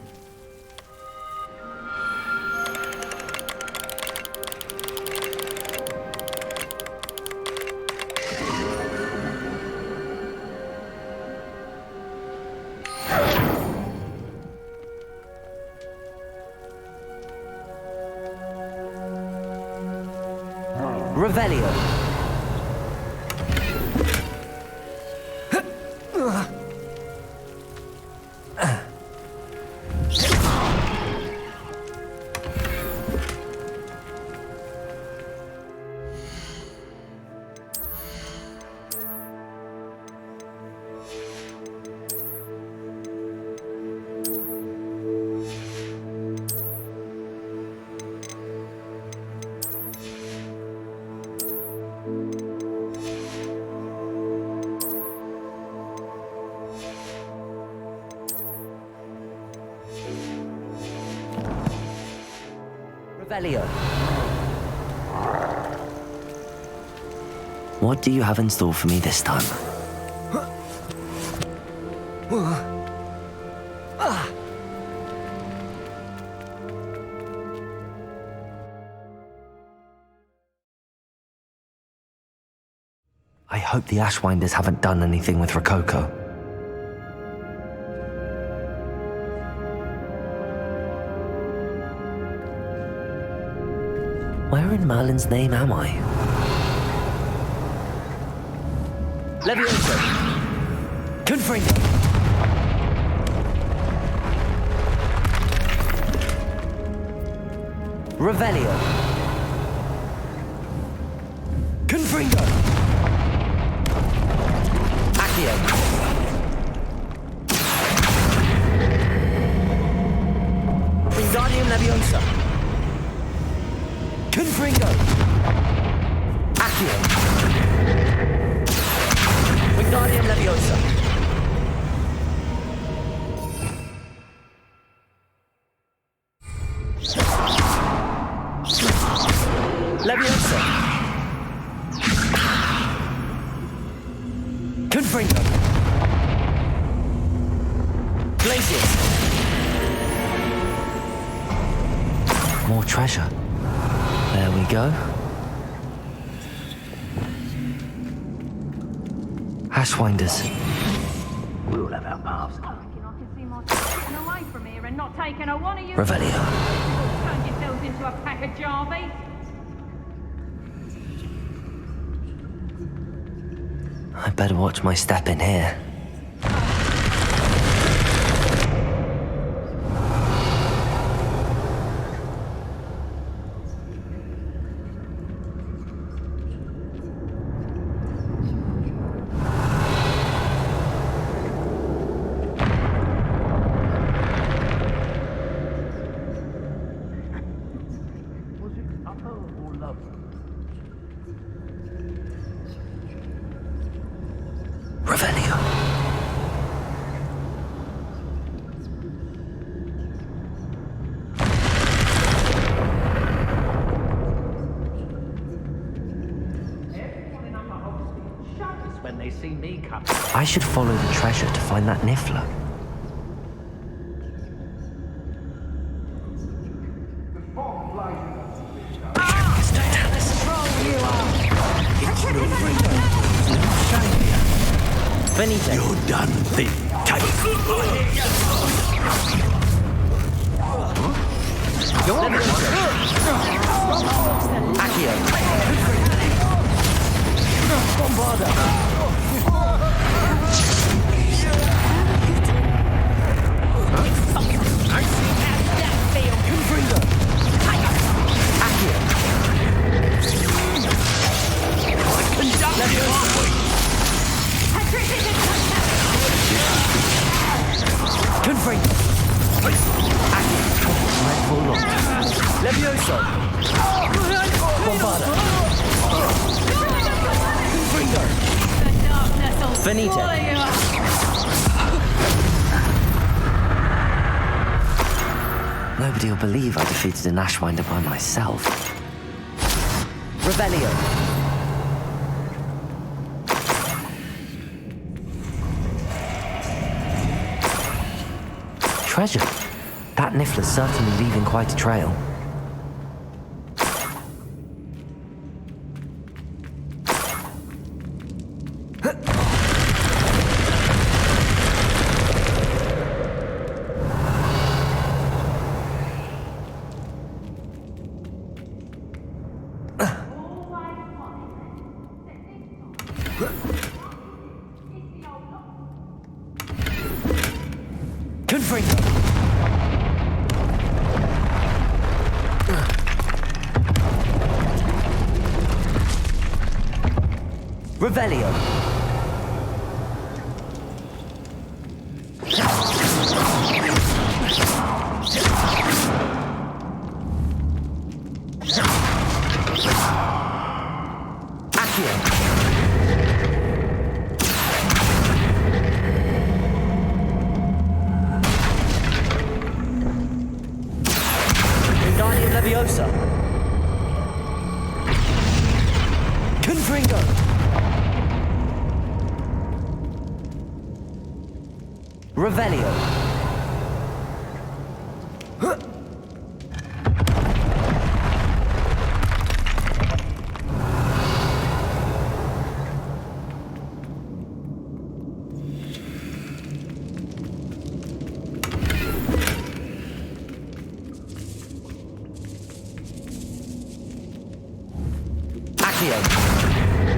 Revelio. Revelio. What do you have in store for me this time? I hope the Ashwinders haven't done anything with Rococo. Where in Merlin's name am I? Levioso. Confringo. Revelio. Confringo. Accio. Wingardium Leviosa. Confringo. Accio. Wingardium Leviosa. Leviosa. Confringo. Glacius. More treasure. There we go. Ashwinders. We all have our paths. I can see myself getting away from here and not taking a one of you. Revelio. Turn yourselves into a pack of Jarvies. I better watch my step in here. Revelio. When they see me come. I should follow the treasure to find that Niffler. Benito. You're done, Thief. Accio. Bombarda. Confringo. Accio. Confringo. Levioso. Bombarda. Confringo. Finito. Nobody will believe I defeated an Ashwinder by myself. Revelio. treasure. That Niffler's certainly leaving quite a trail. Revelio. Wingardium Leviosa. Confringo. Revelio. Accio.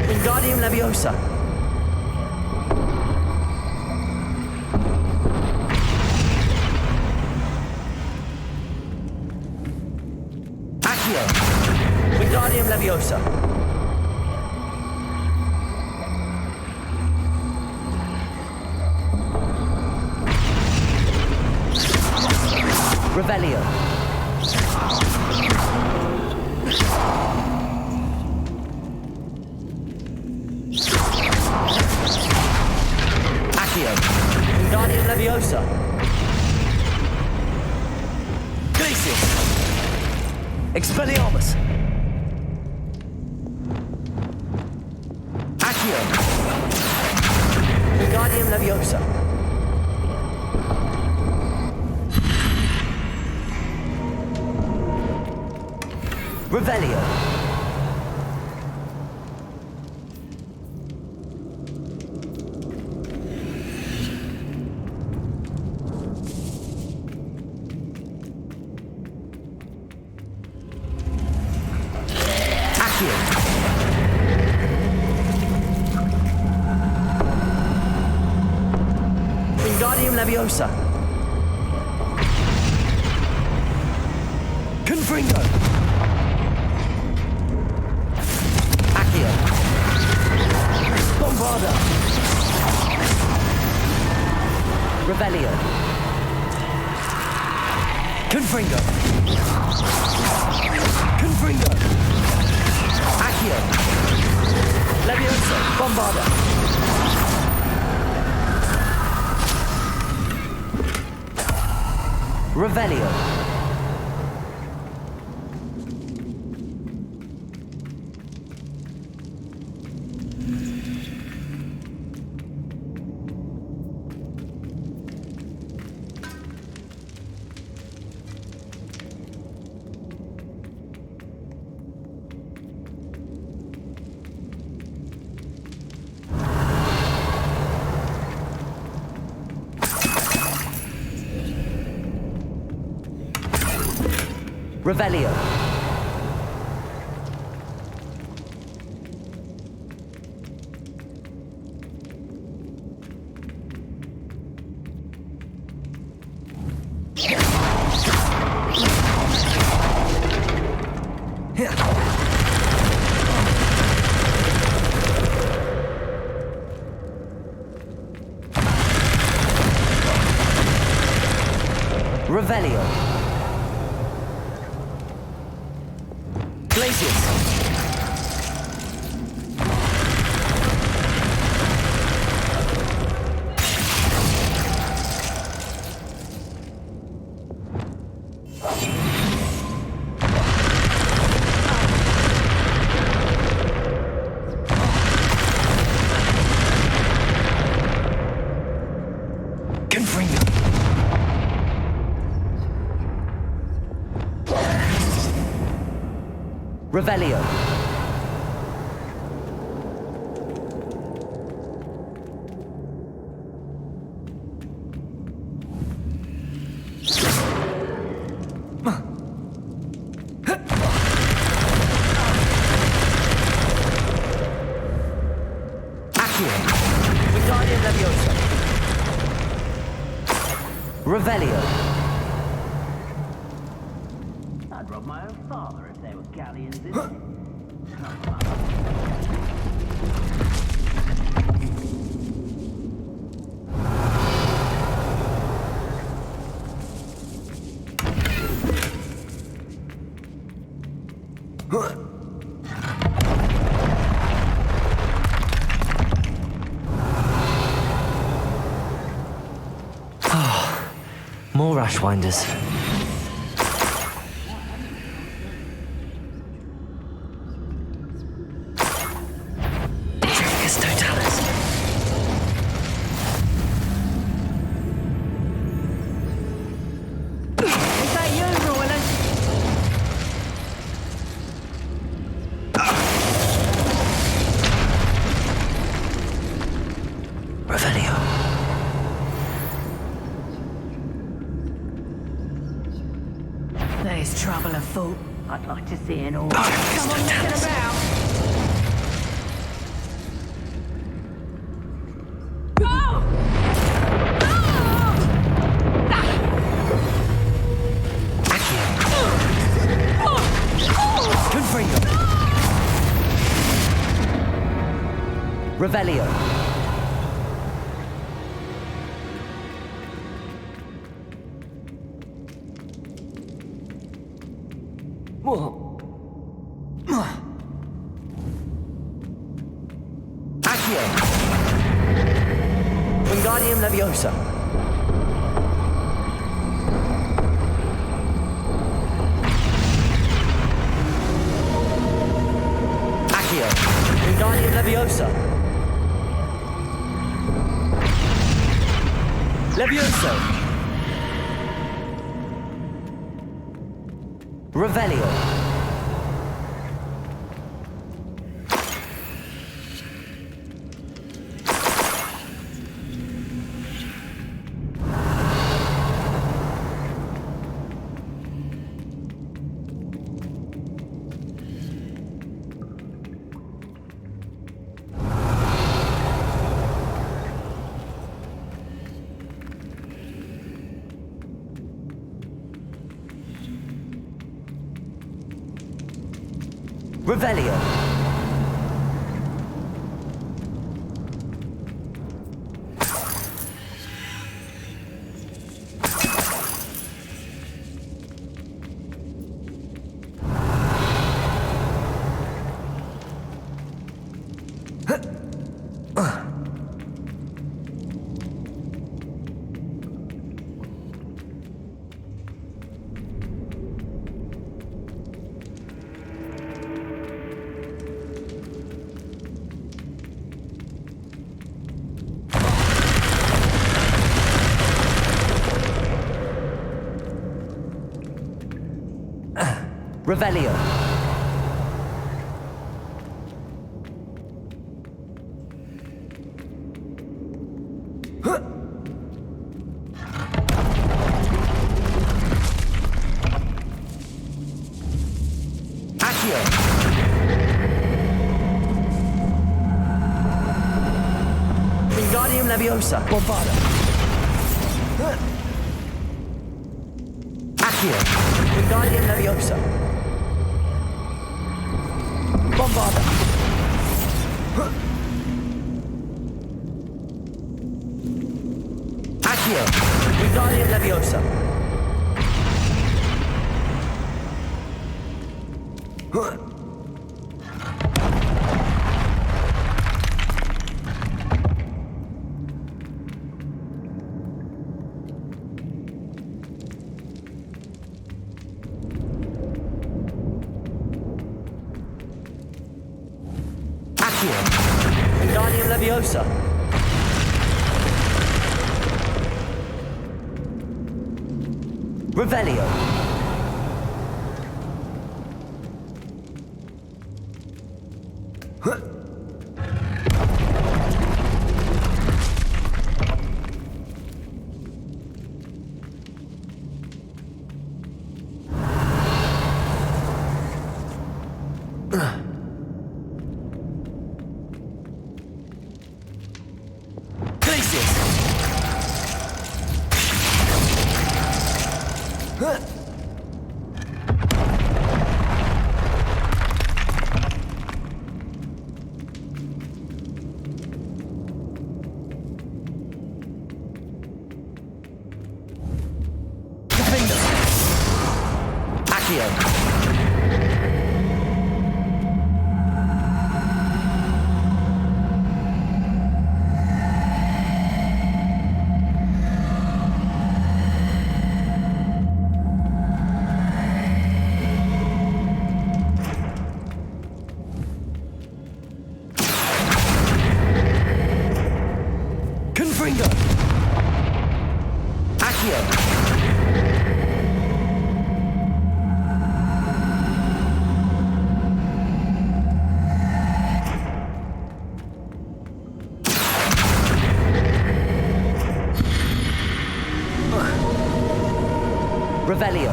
Wingardium Leviosa. Wingardium Leviosa. Revelio. Accio. Wingardium Leviosa. Glacius. Expelliarmus. Accio. Wingardium Leviosa. Revelio. Accio. Wingardium Leviosa. Confringo. Accio. Bombarda. Revelio. Confringo. Confringo. Accio. Leviosa. Bombarda. Revelio. Revelio. Revelio. Glacius. Confringo. Revelio. Revelio. I'd rob my own father if there were galleons in it. More Ashwinders. Tricus Totalis. Is that you, Roland? Revelio. There's trouble afoot. I'd like to see an order. Someone looking about. Confringo. Revelio. Accio. Wingardium Leviosa. Accio. Wingardium Leviosa. Levioso. Revelio. Revelio. Revelio. Accio. Wingardium Leviosa. Bombarda. Accio. Wingardium Leviosa. Bombarda. Accio. Wingardium Leviosa. Wingardium Leviosa. Revelio. Revelio.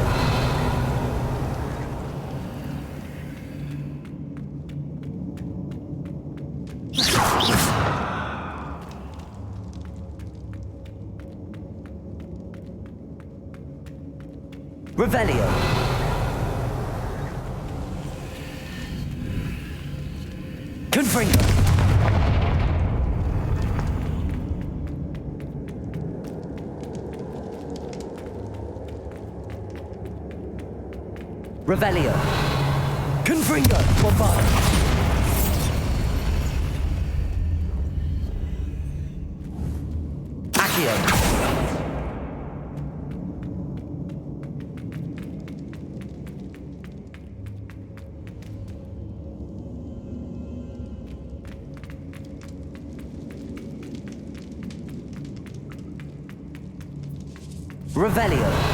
Revelio. Confringo. Revelio. Confringo. Bombard. Accio. Revelio.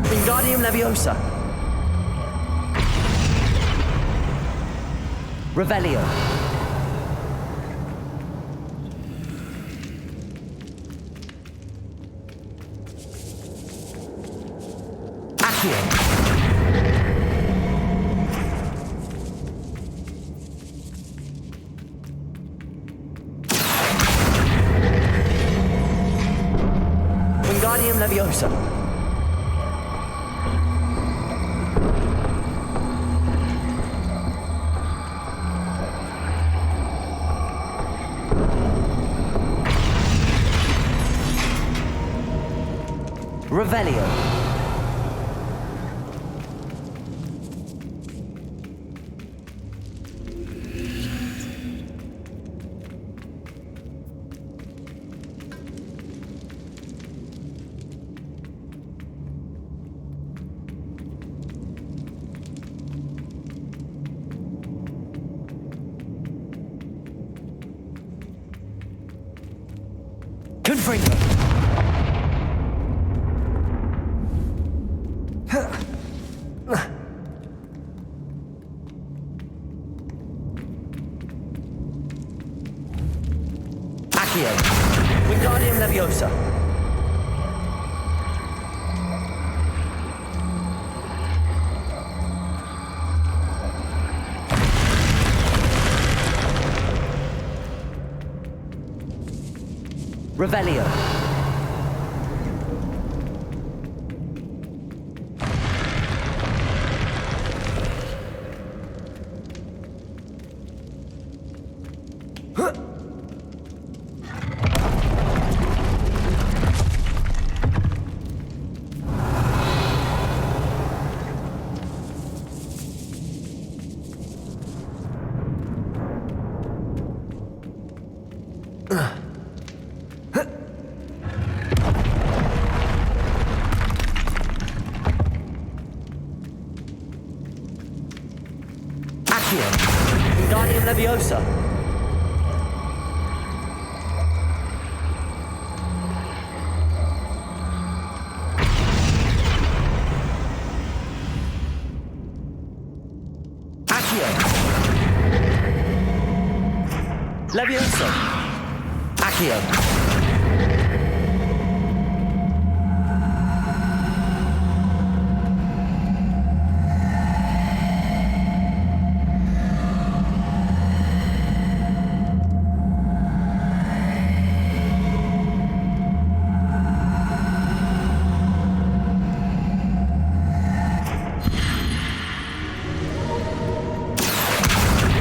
Wingardium Leviosa. Revelio. Accio. Wingardium Leviosa. Revelio. Confringo. Accio. Wingardium Leviosa. Revelio. Wingardium Leviosa. Accio. Leviosa. Accio.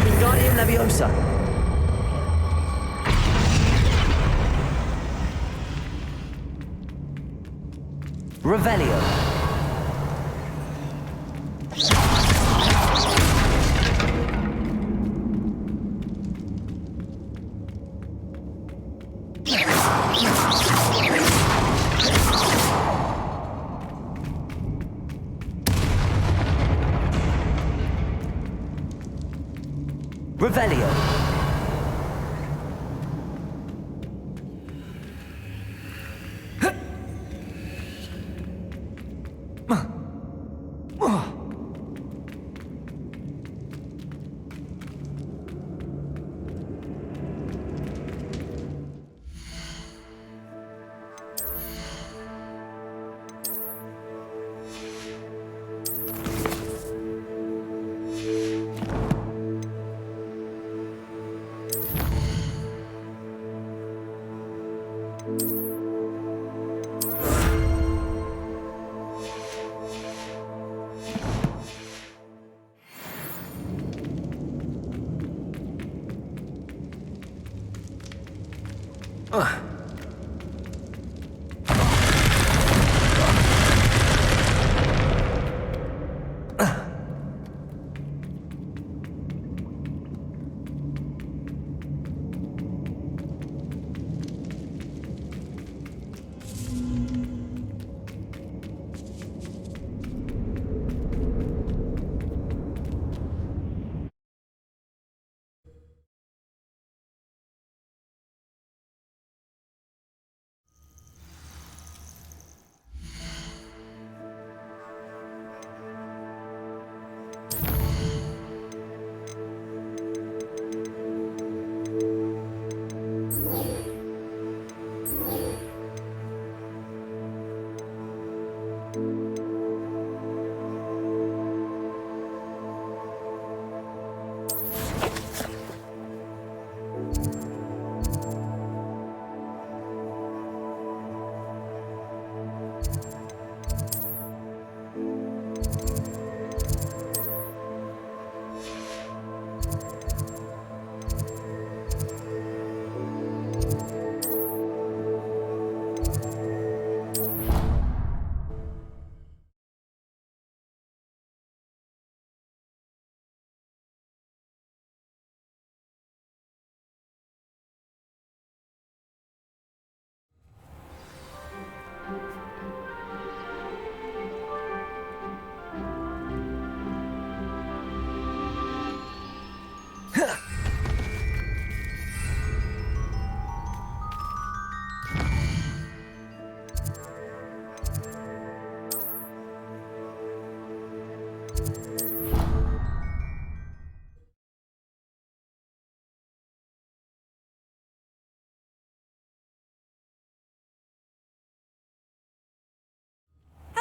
Wingardium Leviosa. Revelio. Revelio.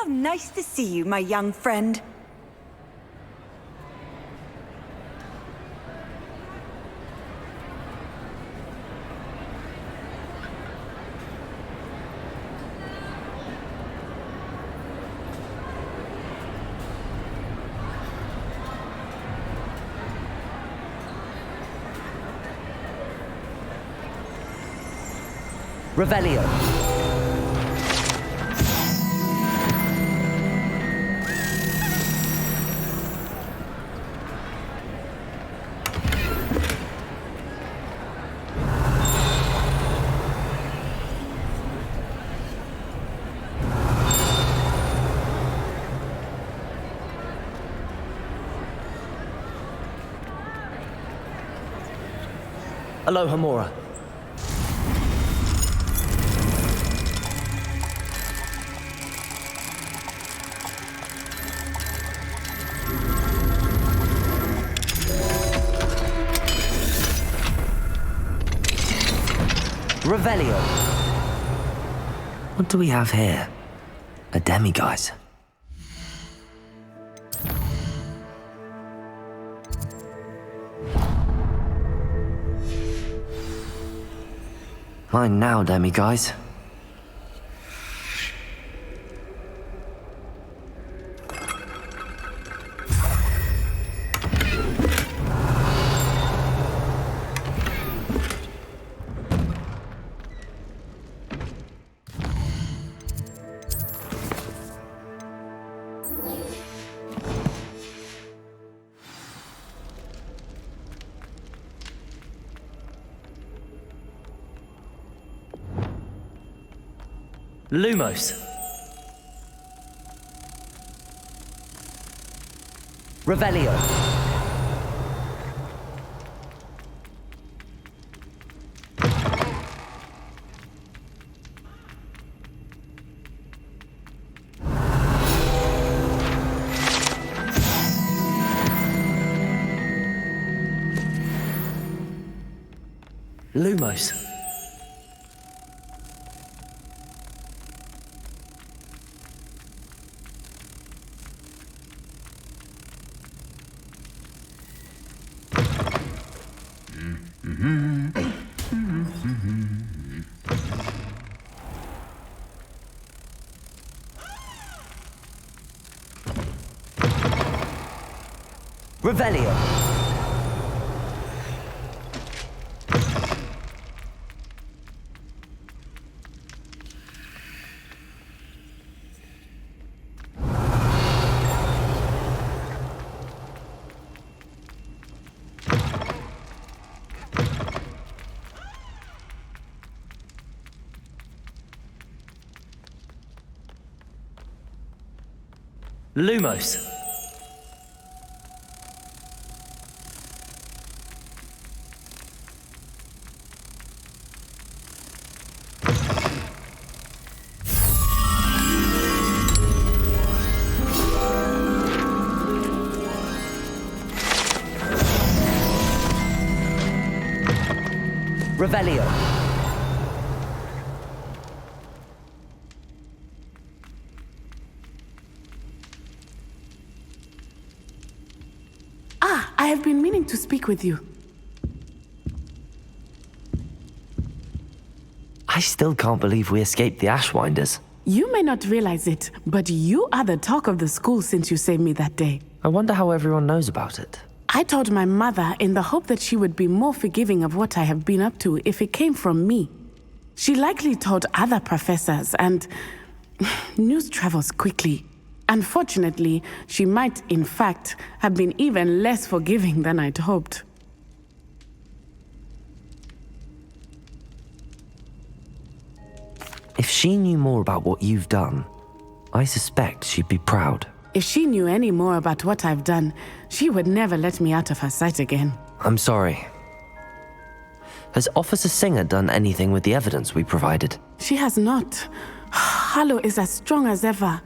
How nice to see you, my young friend. Revelio. Alohomora. Revelio. What do we have here? A demiguise. Mine now, demiguise. Lumos. Revelio. Lumos. Revelio. Lumos. Revelio. Ah, I have been meaning to speak with you. I still can't believe we escaped the Ashwinders. You may not realize it, but you are the talk of the school since you saved me that day. I wonder how everyone knows about it. I told my mother in the hope that she would be more forgiving of what I have been up to if it came from me. She likely told other professors, and news travels quickly. Unfortunately, she might, in fact, have been even less forgiving than I'd hoped. If she knew more about what you've done, I suspect she'd be proud. If she knew any more about what I've done, she would never let me out of her sight again. I'm sorry. Has Officer Singer done anything with the evidence we provided? She has not. Harlow is as strong as ever.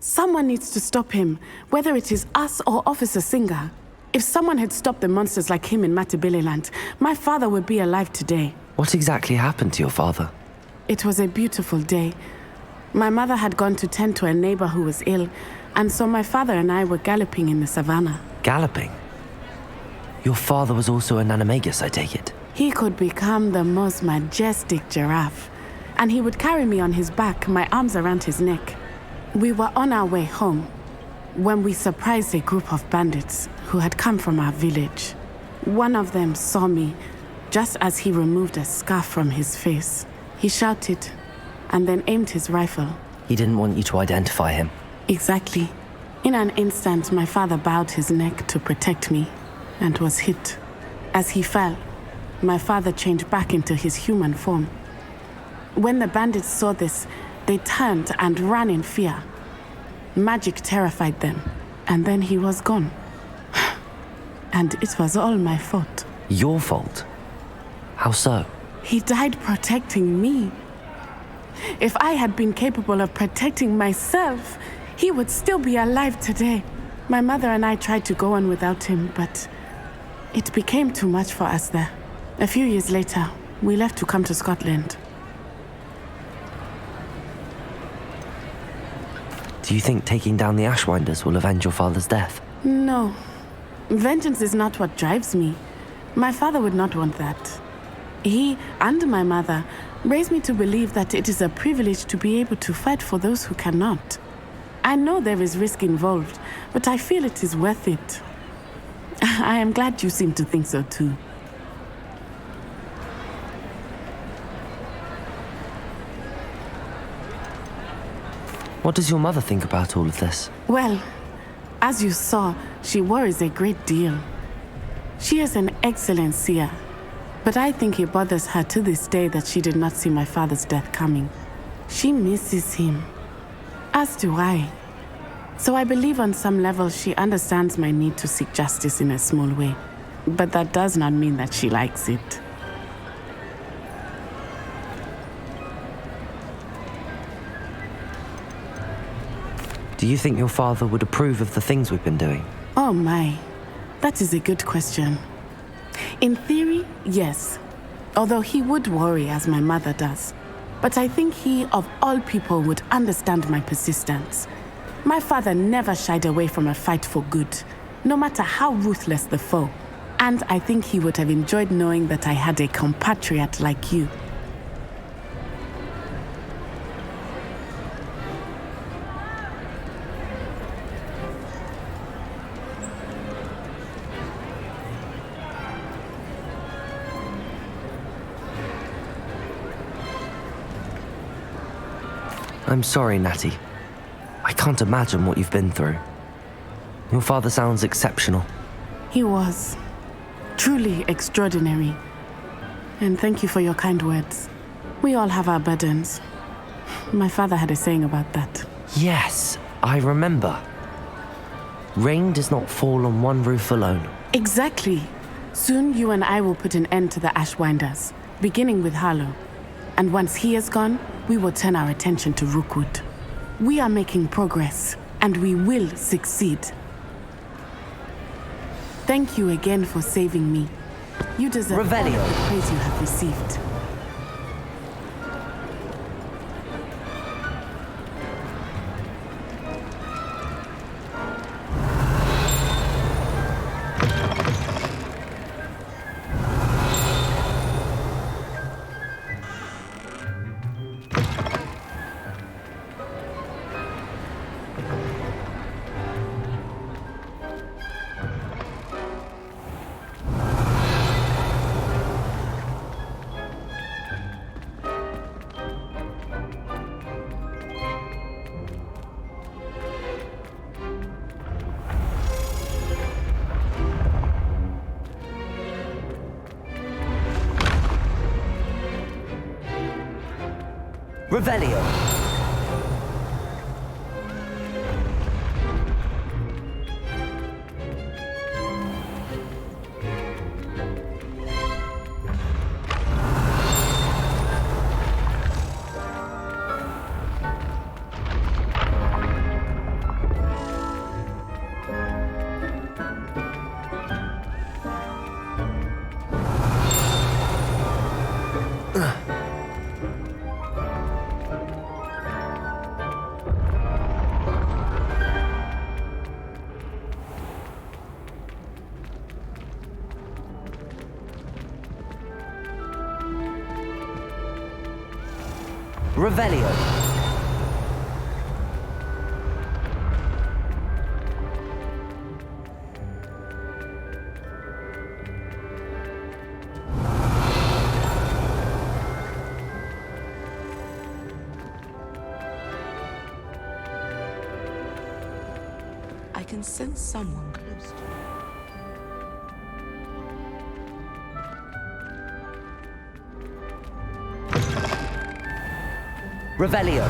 Someone needs to stop him, whether it is us or Officer Singer. If someone had stopped the monsters like him in Matabeleland, my father would be alive today. What exactly happened to your father? It was a beautiful day. My mother had gone to tend to a neighbor who was ill, and so my father and I were galloping in the savannah. Galloping? Your father was also an animagus, I take it? He could become the most majestic giraffe, and he would carry me on his back, my arms around his neck. We were on our way home when we surprised a group of bandits who had come from our village. One of them saw me just as he removed a scarf from his face. He shouted and then aimed his rifle. He didn't want you to identify him. Exactly. In an instant, my father bowed his neck to protect me and was hit. As he fell, my father changed back into his human form. When the bandits saw this, they turned and ran in fear. Magic terrified them, and then he was gone. And it was all my fault. Your fault? How so? He died protecting me. If I had been capable of protecting myself, he would still be alive today. My mother and I tried to go on without him, but it became too much for us there. A few years later, we left to come to Scotland. Do you think taking down the Ashwinders will avenge your father's death? No. Vengeance is not what drives me. My father would not want that. He and my mother raised me to believe that it is a privilege to be able to fight for those who cannot. I know there is risk involved, but I feel it is worth it. I am glad you seem to think so too. What does your mother think about all of this? Well, as you saw, she worries a great deal. She is an excellent seer, but I think it bothers her to this day that she did not see my father's death coming. She misses him, as do I. So I believe on some level she understands my need to seek justice in a small way, but that does not mean that she likes it. Do you think your father would approve of the things we've been doing? Oh my, that is a good question. In theory, yes. Although he would worry as my mother does. But I think he, of all people, would understand my persistence. My father never shied away from a fight for good, no matter how ruthless the foe. And I think he would have enjoyed knowing that I had a compatriot like you. I'm sorry, Natty. I can't imagine what you've been through. Your father sounds exceptional. He was. Truly extraordinary. And thank you for your kind words. We all have our burdens. My father had a saying about that. Yes, I remember. Rain does not fall on one roof alone. Exactly. Soon you and I will put an end to the Ashwinders, beginning with Harlow. And once he is gone, we will turn our attention to Rookwood. We are making progress, and we will succeed. Thank you again for saving me. You deserve all of the praise you have received. Revelio. Revelio. I can sense someone close to me. Revelio.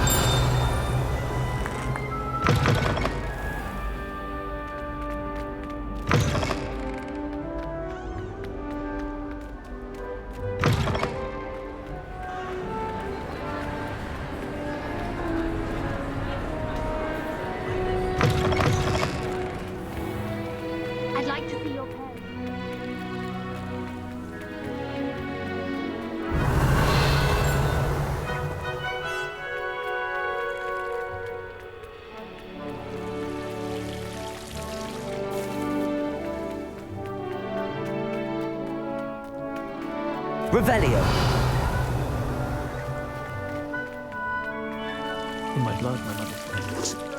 Revelio. In my blood, my mother's blood.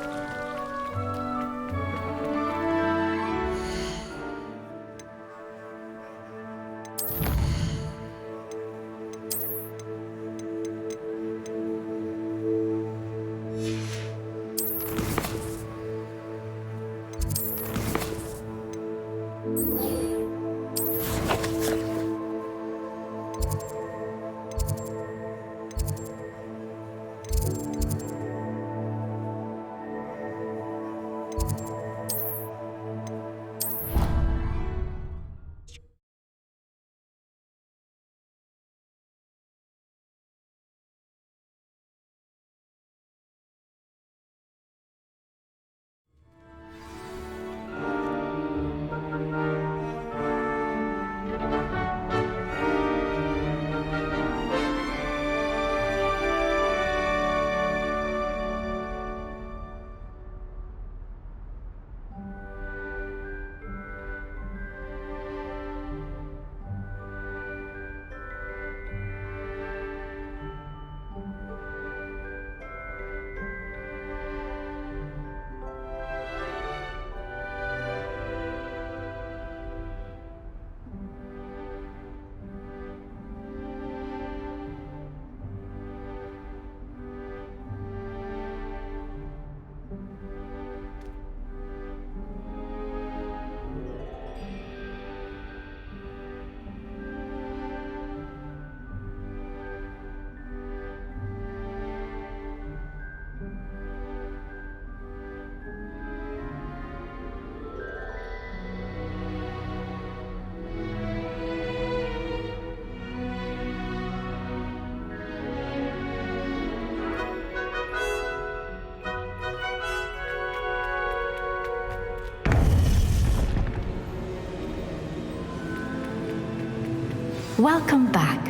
Welcome back.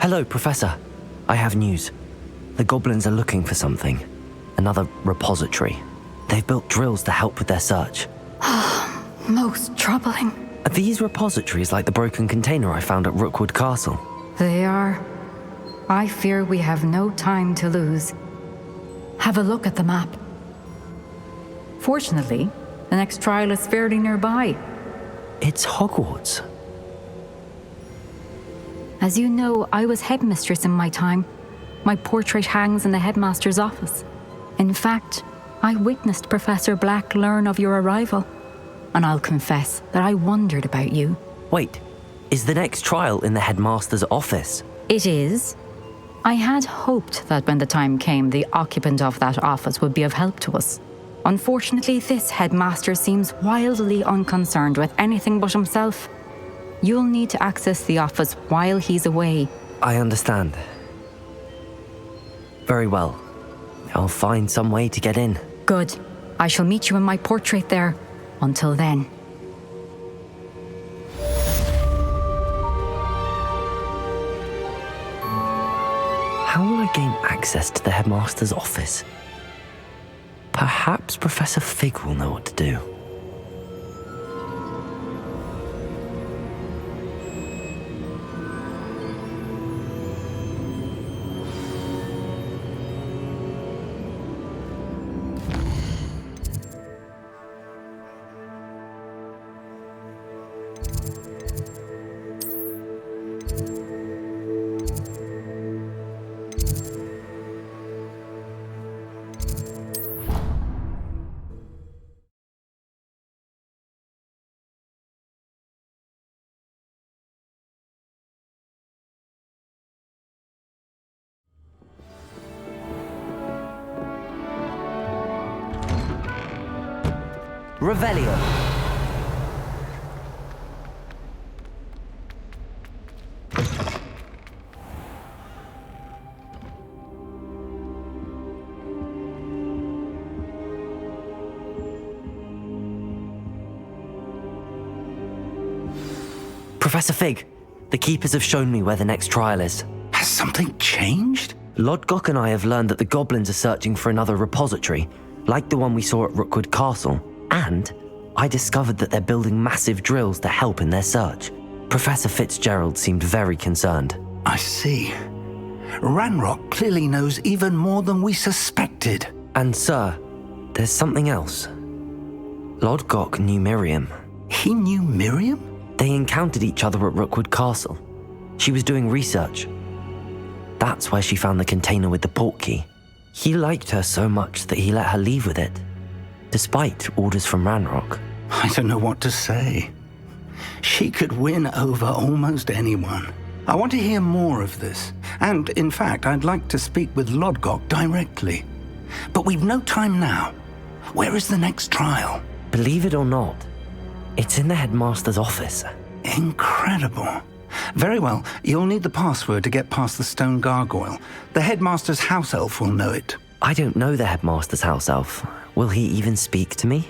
Hello, Professor. I have news. The goblins are looking for something. Another repository. They've built drills to help with their search. Most troubling. Are these repositories like the broken container I found at Rookwood Castle? They are. I fear we have no time to lose. Have a look at the map. Fortunately, the next trial is fairly nearby. It's Hogwarts. As you know, I was headmistress in my time. My portrait hangs in the headmaster's office. In fact, I witnessed Professor Black learn of your arrival. And I'll confess that I wondered about you. Wait, is the next trial in the headmaster's office? It is. I had hoped that when the time came, the occupant of that office would be of help to us. Unfortunately, this headmaster seems wildly unconcerned with anything but himself. You'll need to access the office while he's away. I understand. Very well. I'll find some way to get in. Good. I shall meet you in my portrait there. Until then. How will I gain access to the headmaster's office? Perhaps Professor Fig will know what to do. Revelio. Professor Fig, the Keepers have shown me where the next trial is. Has something changed? Lodgok and I have learned that the goblins are searching for another repository, like the one we saw at Rookwood Castle. And I discovered that they're building massive drills to help in their search. Professor Fitzgerald seemed very concerned. I see. Ranrock clearly knows even more than we suspected. And sir, there's something else. Lodgok knew Miriam. He knew Miriam? They encountered each other at Rookwood Castle. She was doing research. That's where she found the container with the portkey. He liked her so much that he let her leave with it, despite orders from Ranrock. I don't know what to say. She could win over almost anyone. I want to hear more of this. And, in fact, I'd like to speak with Lodgok directly. But we've no time now. Where is the next trial? Believe it or not, it's in the headmaster's office. Incredible. Very well, you'll need the password to get past the stone gargoyle. The headmaster's house elf will know it. I don't know the headmaster's house elf. Will he even speak to me?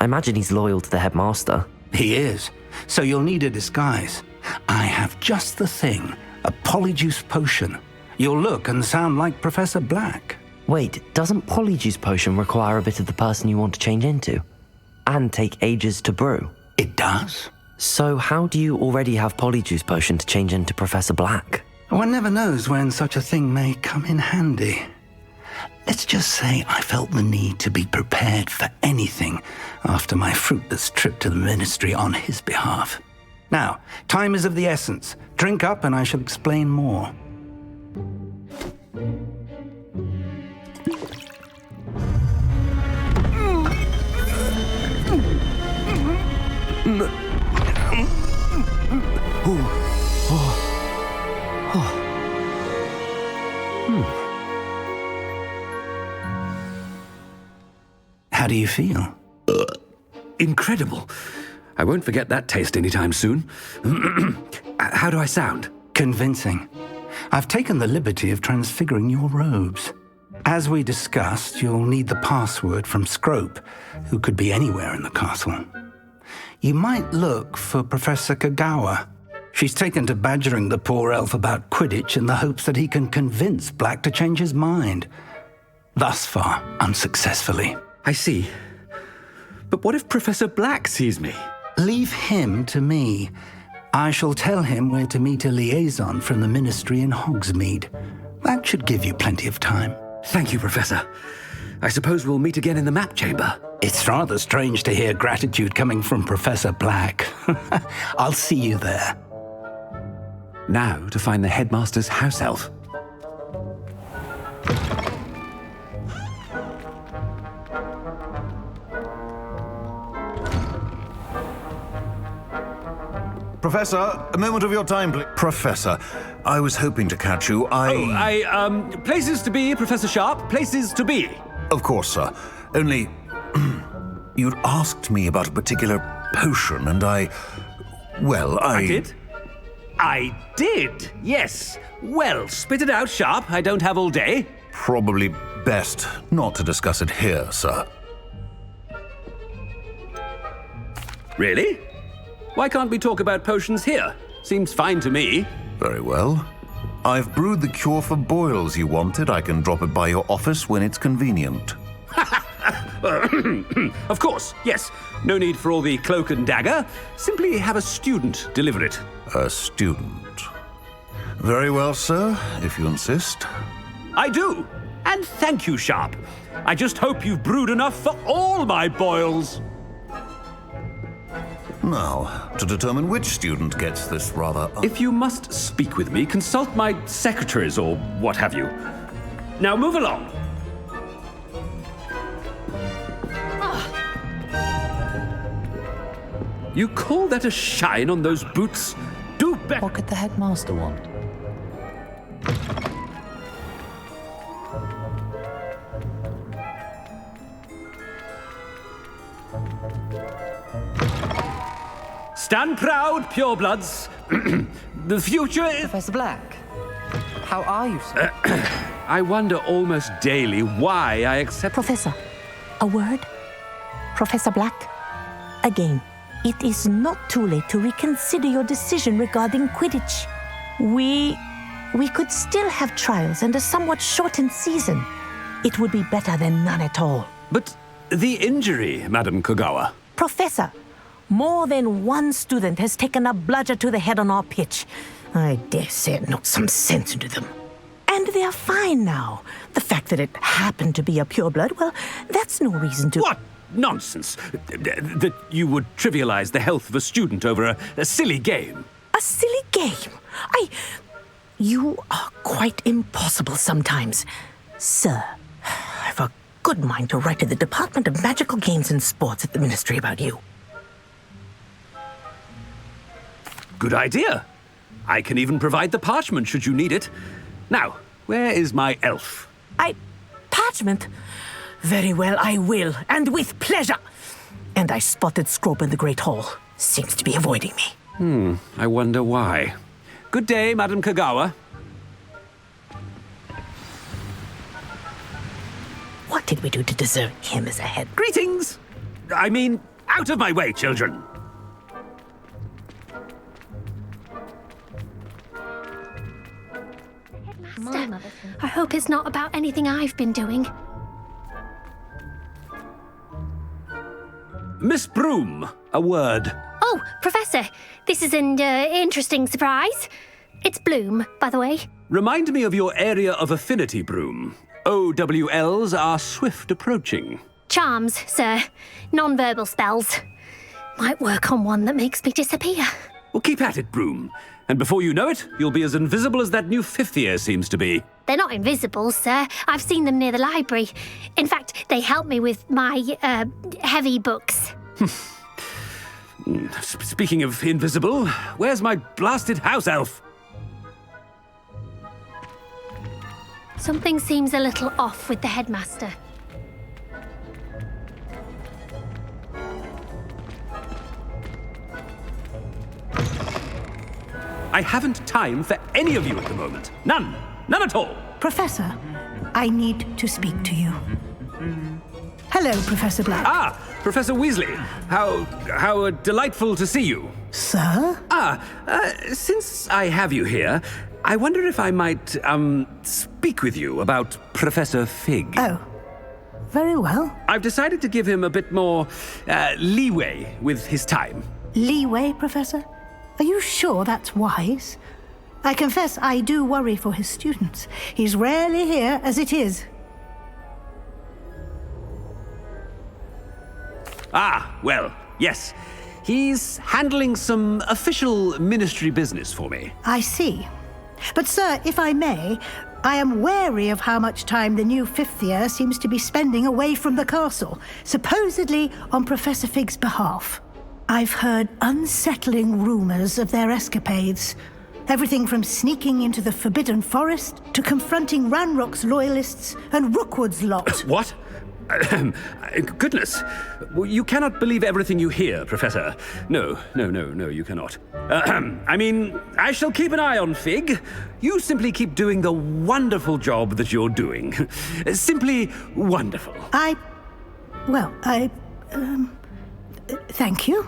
I imagine he's loyal to the headmaster. He is. So you'll need a disguise. I have just the thing. A polyjuice potion. You'll look and sound like Professor Black. Wait, doesn't polyjuice potion require a bit of the person you want to change into? And take ages to brew? It does. So how do you already have polyjuice potion to change into Professor Black? One never knows when such a thing may come in handy. Let's just say I felt the need to be prepared for anything after my fruitless trip to the ministry on his behalf. Now, time is of the essence. Drink up and I shall explain more. How do you feel? Incredible. I won't forget that taste anytime soon. How do I sound? Convincing. I've taken the liberty of transfiguring your robes. As we discussed, you'll need the password from Scrope, who could be anywhere in the castle. You might look for Professor Kagawa. She's taken to badgering the poor elf about Quidditch in the hopes that he can convince Black to change his mind. Thus far, unsuccessfully. I see. But what if Professor Black sees me? Leave him to me. I shall tell him where to meet a liaison from the ministry in Hogsmeade. That should give you plenty of time. Thank you, Professor. I suppose we'll meet again in the map chamber. It's rather strange to hear gratitude coming from Professor Black. I'll see you there. Now to find the headmaster's house elf. Professor, a moment of your time, please. Professor, I was hoping to catch you. Places to be, Professor Sharp, places to be. Of course, sir. Only, you'd asked me about a particular potion, and I did? I did, yes. Well, spit it out, Sharp. I don't have all day. Probably best not to discuss it here, sir. Really? Why can't we talk about potions here? Seems fine to me. Very well. I've brewed the cure for boils you wanted. I can drop it by your office when it's convenient. Of course, yes. No need for all the cloak and dagger. Simply have a student deliver it. A student. Very well, sir, if you insist. I do. And thank you, Sharp. I just hope you've brewed enough for all my boils. Now, to determine which student gets this rather... If you must speak with me, consult my secretaries or what have you. Now move along. You call that a shine on those boots? Do better. What could the headmaster want? Stand proud, purebloods. The future is... Professor Black, how are you, sir? I wonder almost daily why I accept... Professor, a word? Professor Black? Again, it is not too late to reconsider your decision regarding Quidditch. We could still have trials and a somewhat shortened season. It would be better than none at all. But the injury, Madam Kogawa. Professor, More than one student has taken a bludger to the head on our pitch. I dare say it knocked some sense into them. And they're fine now. The fact that it happened to be a pureblood, well, that's no reason to... What nonsense! That you would trivialize the health of a student over a silly game. A silly game? You are quite impossible sometimes. Sir, I've a good mind to write to the Department of Magical Games and Sports at the Ministry about you. Good idea. I can even provide the parchment should you need it. Now, where is my elf? Parchment? Very well, I will, and with pleasure. And I spotted Scrope in the Great Hall. Seems to be avoiding me. I wonder why. Good day, Madam Kagawa. What did we do to deserve him as a head? Greetings! I mean, out of my way, children. I hope it's not about anything I've been doing. Miss Broom, a word. Oh, Professor, this is an interesting surprise. It's Bloom, by the way. Remind me of your area of affinity, Broom. OWLs are swift approaching. Charms, sir. Non-verbal spells. Might work on one that makes me disappear. Well, keep at it, Broom. And before you know it, you'll be as invisible as that new fifth year seems to be. They're not invisible, sir. I've seen them near the library. In fact, they help me with my, heavy books. Speaking of invisible, where's my blasted house elf? Something seems a little off with the headmaster. I haven't time for any of you at the moment. None. None at all. Professor, I need to speak to you. Hello, Professor Black. Ah, Professor Weasley. How delightful to see you. Sir? Since I have you here, I wonder if I might, speak with you about Professor Fig. Oh, very well. I've decided to give him a bit more, leeway with his time. Leeway, Professor? Are you sure that's wise? I confess I do worry for his students. He's rarely here as it is. Ah, well, yes. He's handling some official ministry business for me. I see. But, sir, if I may, I am wary of how much time the new fifth year seems to be spending away from the castle, supposedly on Professor Fig's behalf. I've heard unsettling rumors of their escapades. Everything from sneaking into the Forbidden Forest to confronting Ranrock's loyalists and Rookwood's lot. What? Goodness. You cannot believe everything you hear, Professor. No, you cannot. I mean, I shall keep an eye on Fig. You simply keep doing the wonderful job that you're doing. Simply wonderful. Thank you.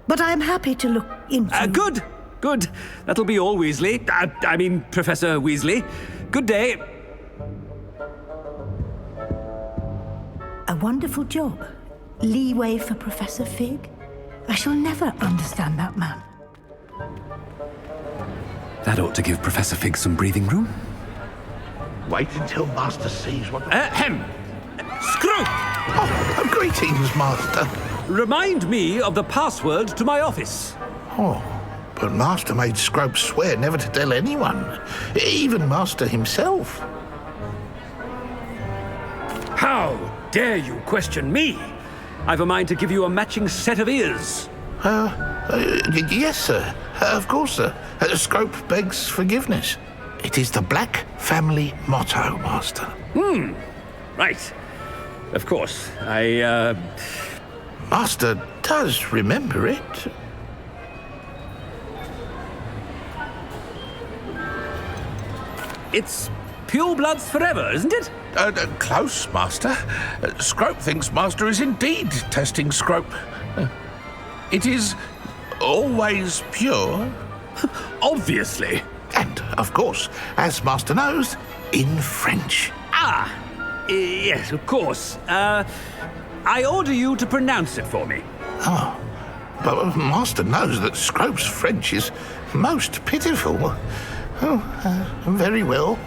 But I'm happy to look into... Good. That'll be all, Weasley. I mean, Professor Weasley. Good day. A wonderful job. Leeway for Professor Fig. I shall never understand that man. That ought to give Professor Fig some breathing room. Wait until Master sees what... Screw! Oh, greetings, Master. Remind me of the password to my office. Oh, but Master made Scrope swear never to tell anyone, even Master himself. How dare you question me? I've a mind to give you a matching set of ears. Yes, sir. Of course, sir. Scrope begs forgiveness. It is the Black family motto, Master. Right. Of course. Master does remember it. It's purebloods forever, isn't it? Close, Master. Scrope thinks Master is indeed testing Scrope. It is always pure. Obviously. And, of course, as Master knows, in French. Yes, of course. I order you to pronounce it for me. Oh, But Master knows that Scrope's French is most pitiful. Very well.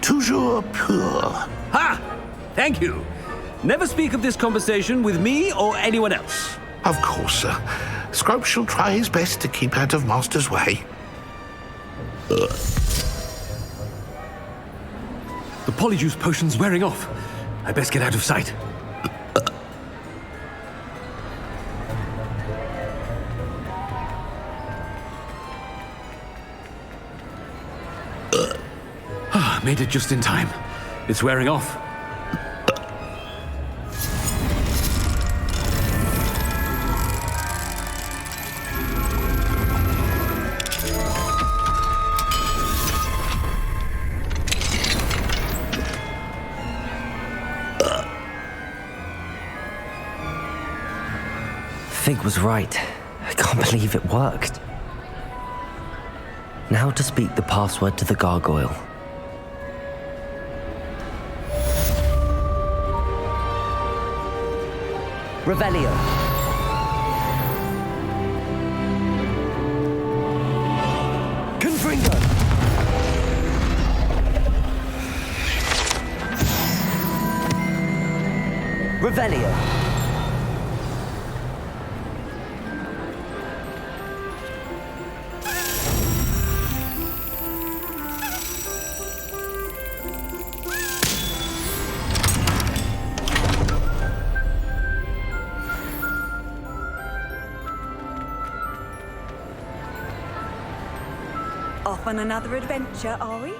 Toujours pur. Ha! Thank you. Never speak of this conversation with me or anyone else. Of course, sir. Scrope shall try his best to keep out of Master's way. The polyjuice potion's wearing off. I best get out of sight. Made it just in time. It's wearing off. Fig was right. I can't believe it worked. Now to speak the password to the gargoyle. Revelio. Confringo. Revelio. Off on another adventure, are we?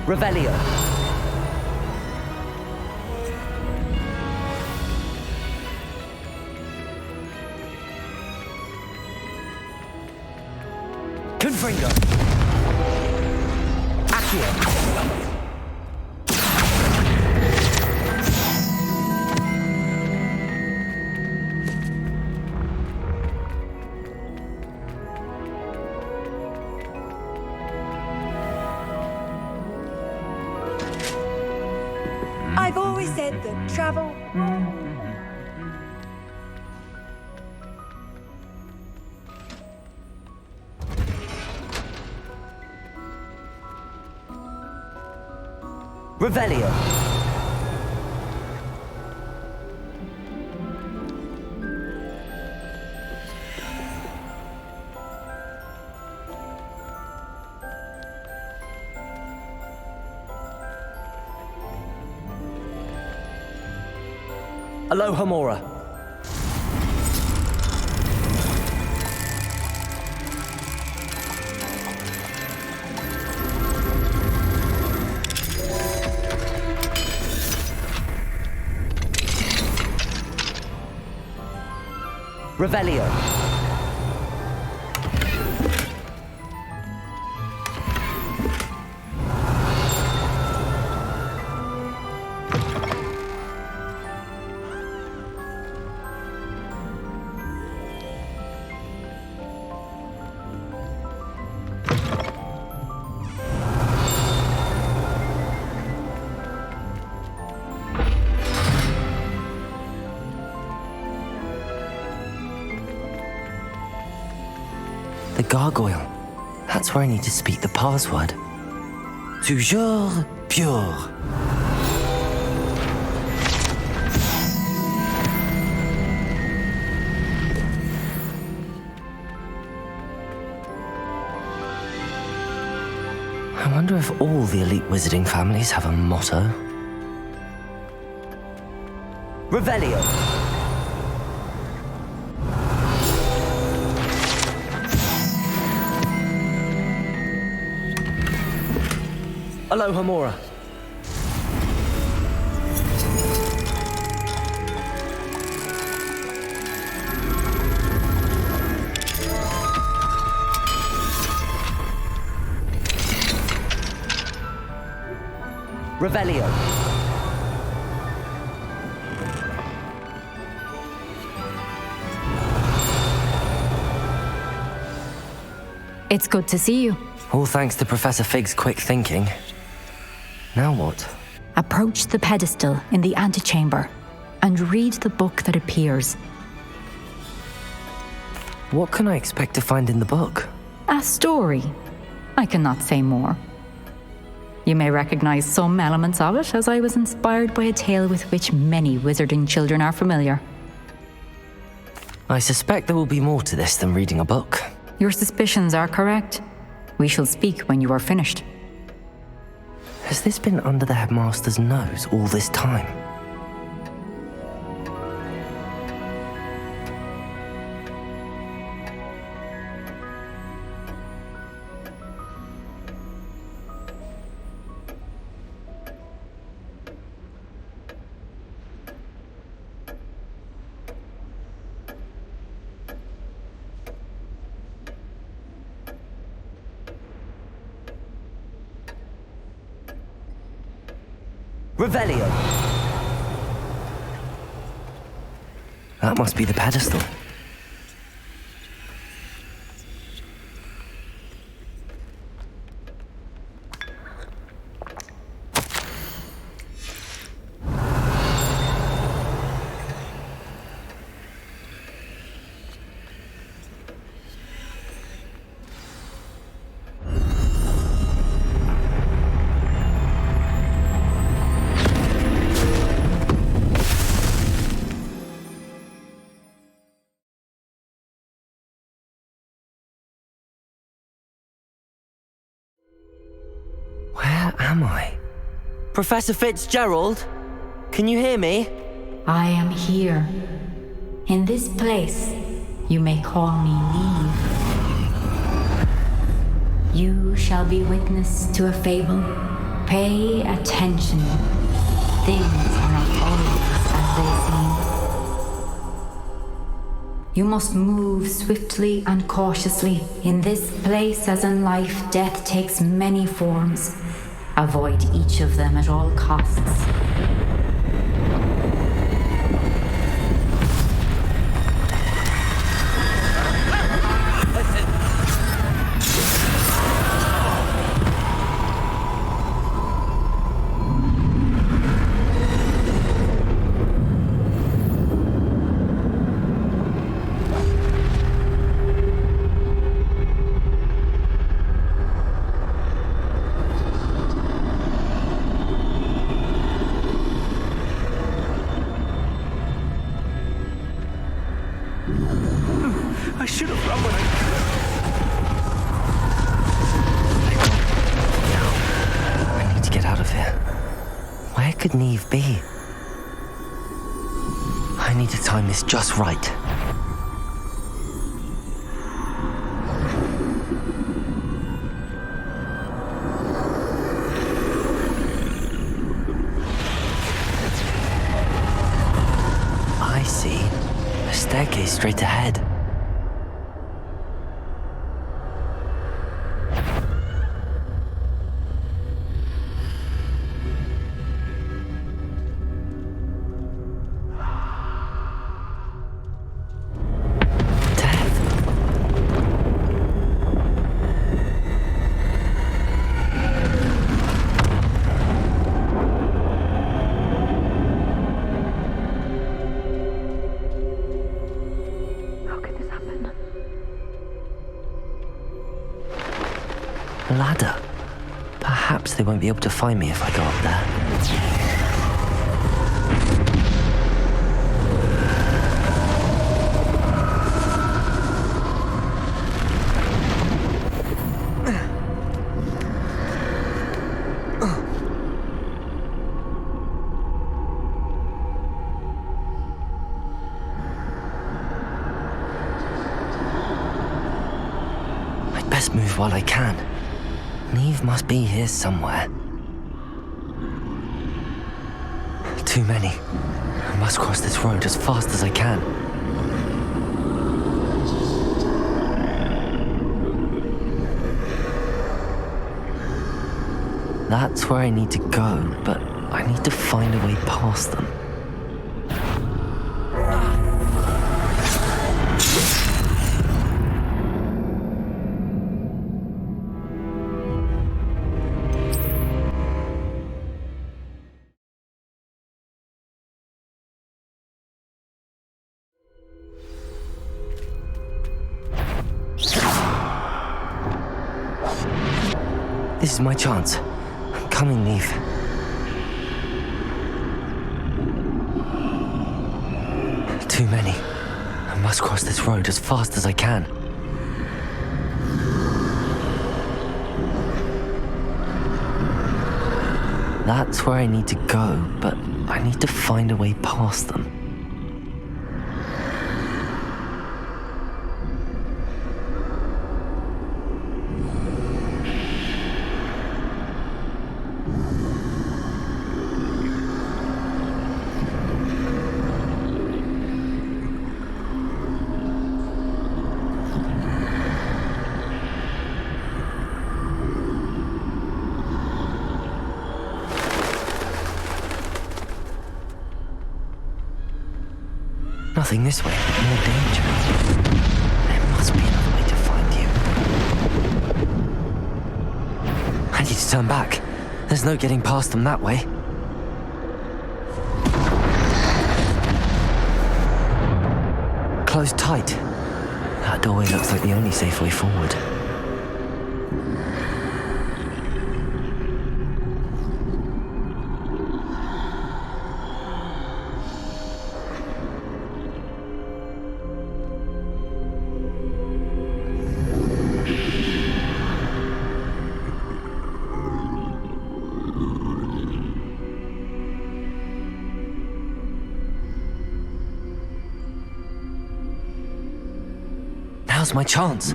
Revelio. Confringo. Accio. I've always said that travel... Revelio. Alohomora. Revelio. The gargoyle. That's where I need to speak the password. Toujours pure. I wonder if all the elite wizarding families have a motto. Revelio. Alohomora. Revelio. It's good to see you. All thanks to Professor Fig's quick thinking. Now what? Approach the pedestal in the antechamber and read the book that appears. What can I expect to find in the book? A story. I cannot say more. You may recognize some elements of it, as I was inspired by a tale with which many wizarding children are familiar. I suspect there will be more to this than reading a book. Your suspicions are correct. We shall speak when you are finished. Has this been under the headmaster's nose all this time? Revelio. That must be the pedestal. Where am I? Professor Fitzgerald? Can you hear me? I am here. In this place, you may call me Leave. You shall be witness to a fable. Pay attention. Things are not always as they seem. You must move swiftly and cautiously. In this place, as in life, death takes many forms. Avoid each of them at all costs. I should have run when I need to get out of here. Where could Neve be? I need to time this just right. I see a staircase staircase straight ahead. A ladder. Perhaps they won't be able to find me if I go up there. I'd best move while I can. Neve must be here somewhere. Too many. I must cross this road as fast as I can. That's where I need to go, but I need to find a way past them. This is my chance. I'm coming, Neve. Too many. I must cross this road as fast as I can. That's where I need to go, but I need to find a way past them. Nothing this way, but more danger. There must be another way to find you. I need to turn back. There's no getting past them that way. Close tight. That doorway looks like the only safe way forward. Now's my chance.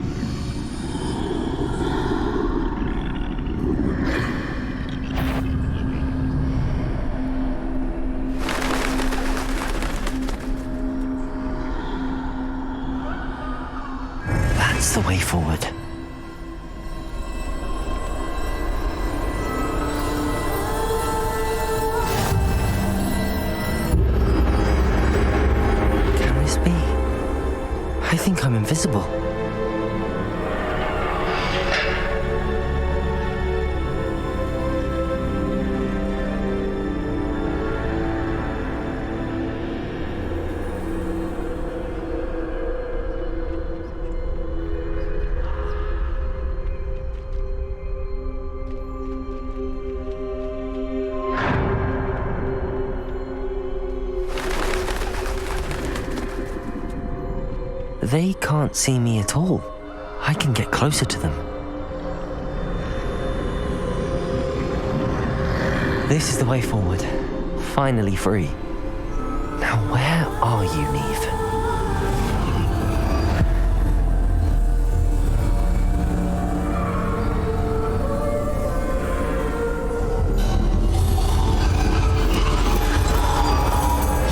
That's the way forward. Can this be? I think I'm invisible. They can't see me at all. I can get closer to them. This is the way forward. Finally free. Now where are you, Neve?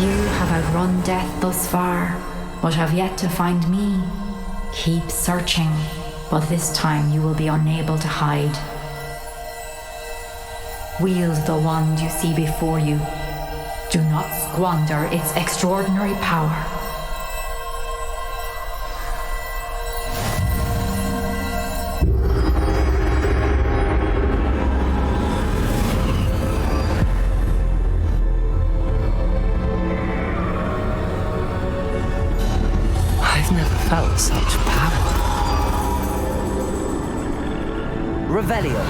You have outrun death thus far, but have yet to find me. Keep searching, but this time you will be unable to hide. Wield the wand you see before you. Do not squander its extraordinary power. I've never felt such power. Revelio.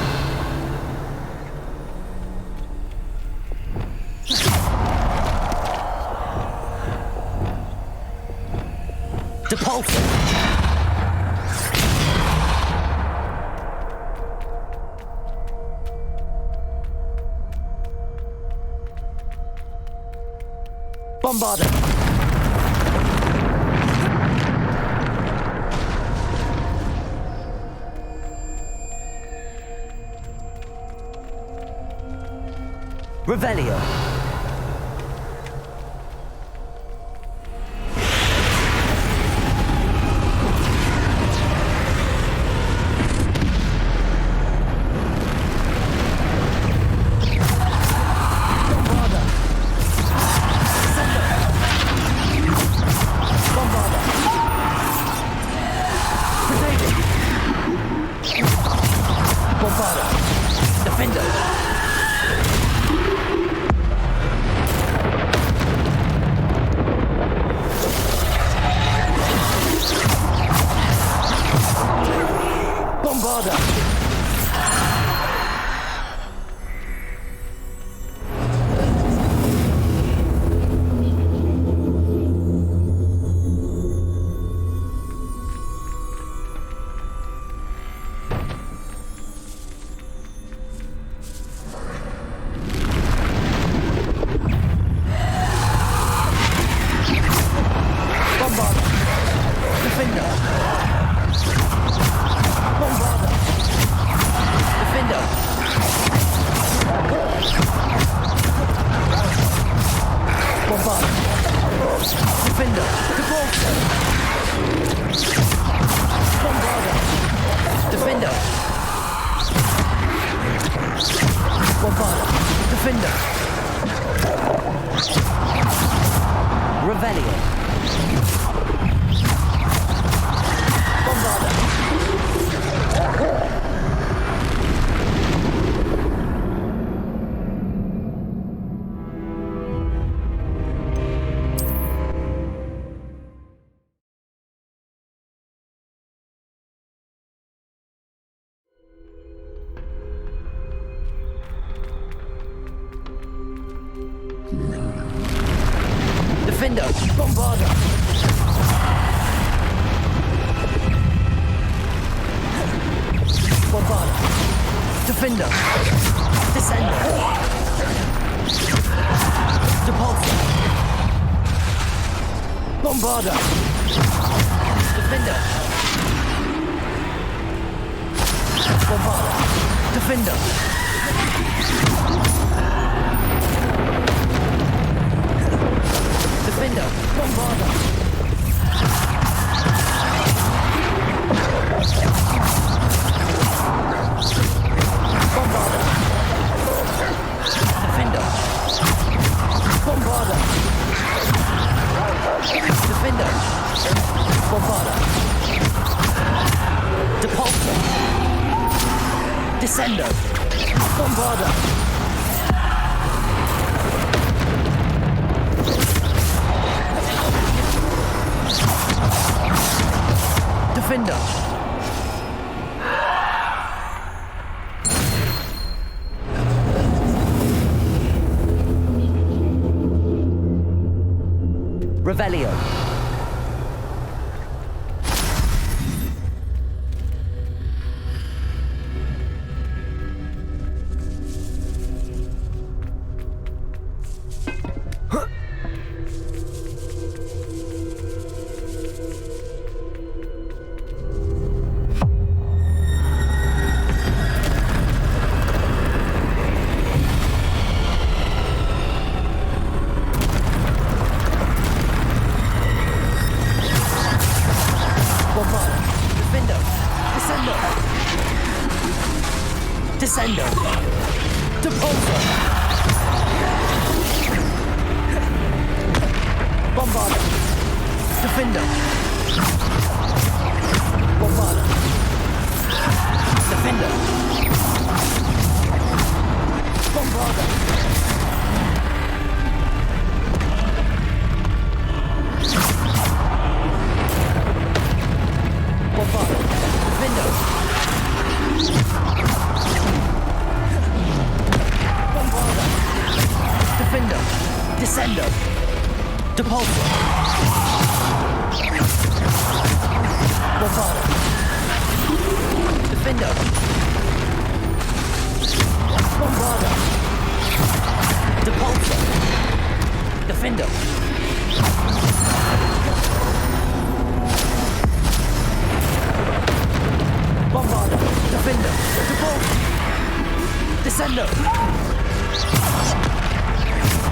Depulso. Bombarda. Revelio. Defender, Bombarda! Bombarda! Defender! Descender! Depulso! Bombarda! Defender! Bombarda! Defender! Defender, Bombarda! Bombarda! Defender! Bombarda! Defender! Bombarda! Depulso! Descender! Bombarda! Defender! Revelio. Bombarda. Defendo. Descendo. Descendo. Depulso. Bombarda. Defendo. Bombarda. Defendo. Bombarda. Bombarda. Defendo. Bombarda. Defendo. Descendo. Depulso. Bombarda. Defendo. Bombarda. Depulso. Defendo. Bombarda. Defendo. Depulso. Descendo.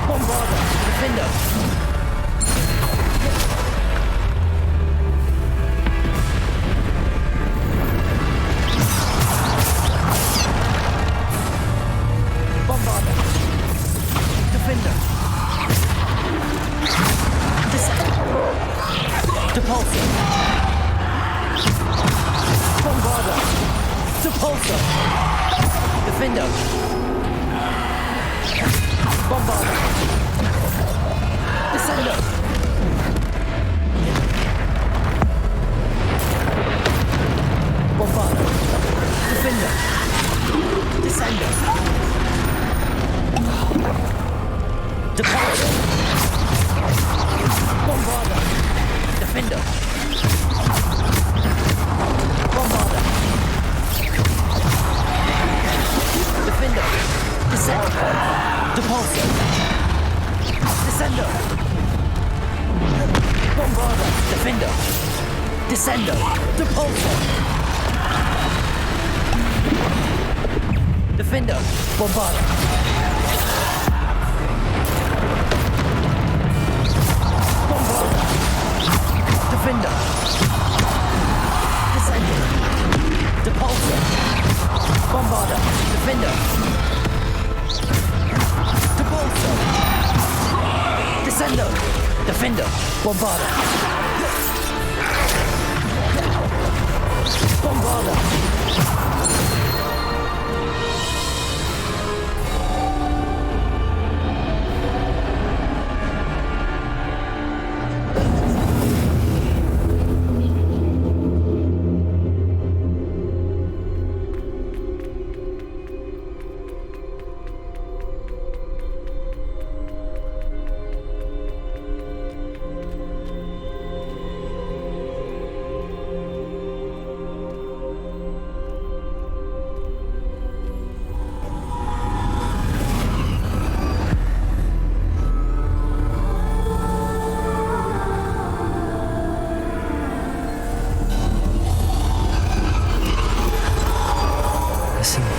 Bombarda. Defendo. Bombarda. Defender. Depulso. Bombarda. Depulso. Defender. Bombarda. Descendo. Bombarda. Defender. Descendo. Depulso. Bombarda. Defendo. Bombarda. Defendo. Descendo. Depulso. Descendo. Bombarda. Defendo. Descendo. Depulso. Defendo. Bombarda. Bombarda. Defendo. Descendo. Depulso. Bombarda. Defendo. Depulso. Descendo. Defendo. Bombarda. Bombarda.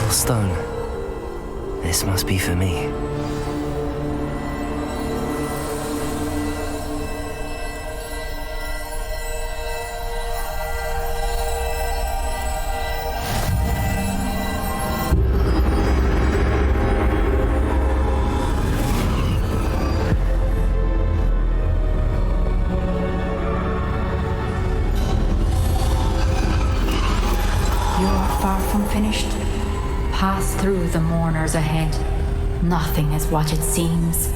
Stone. This must be for me. You're far from finished. Pass through the mourners ahead. Nothing is what it seems.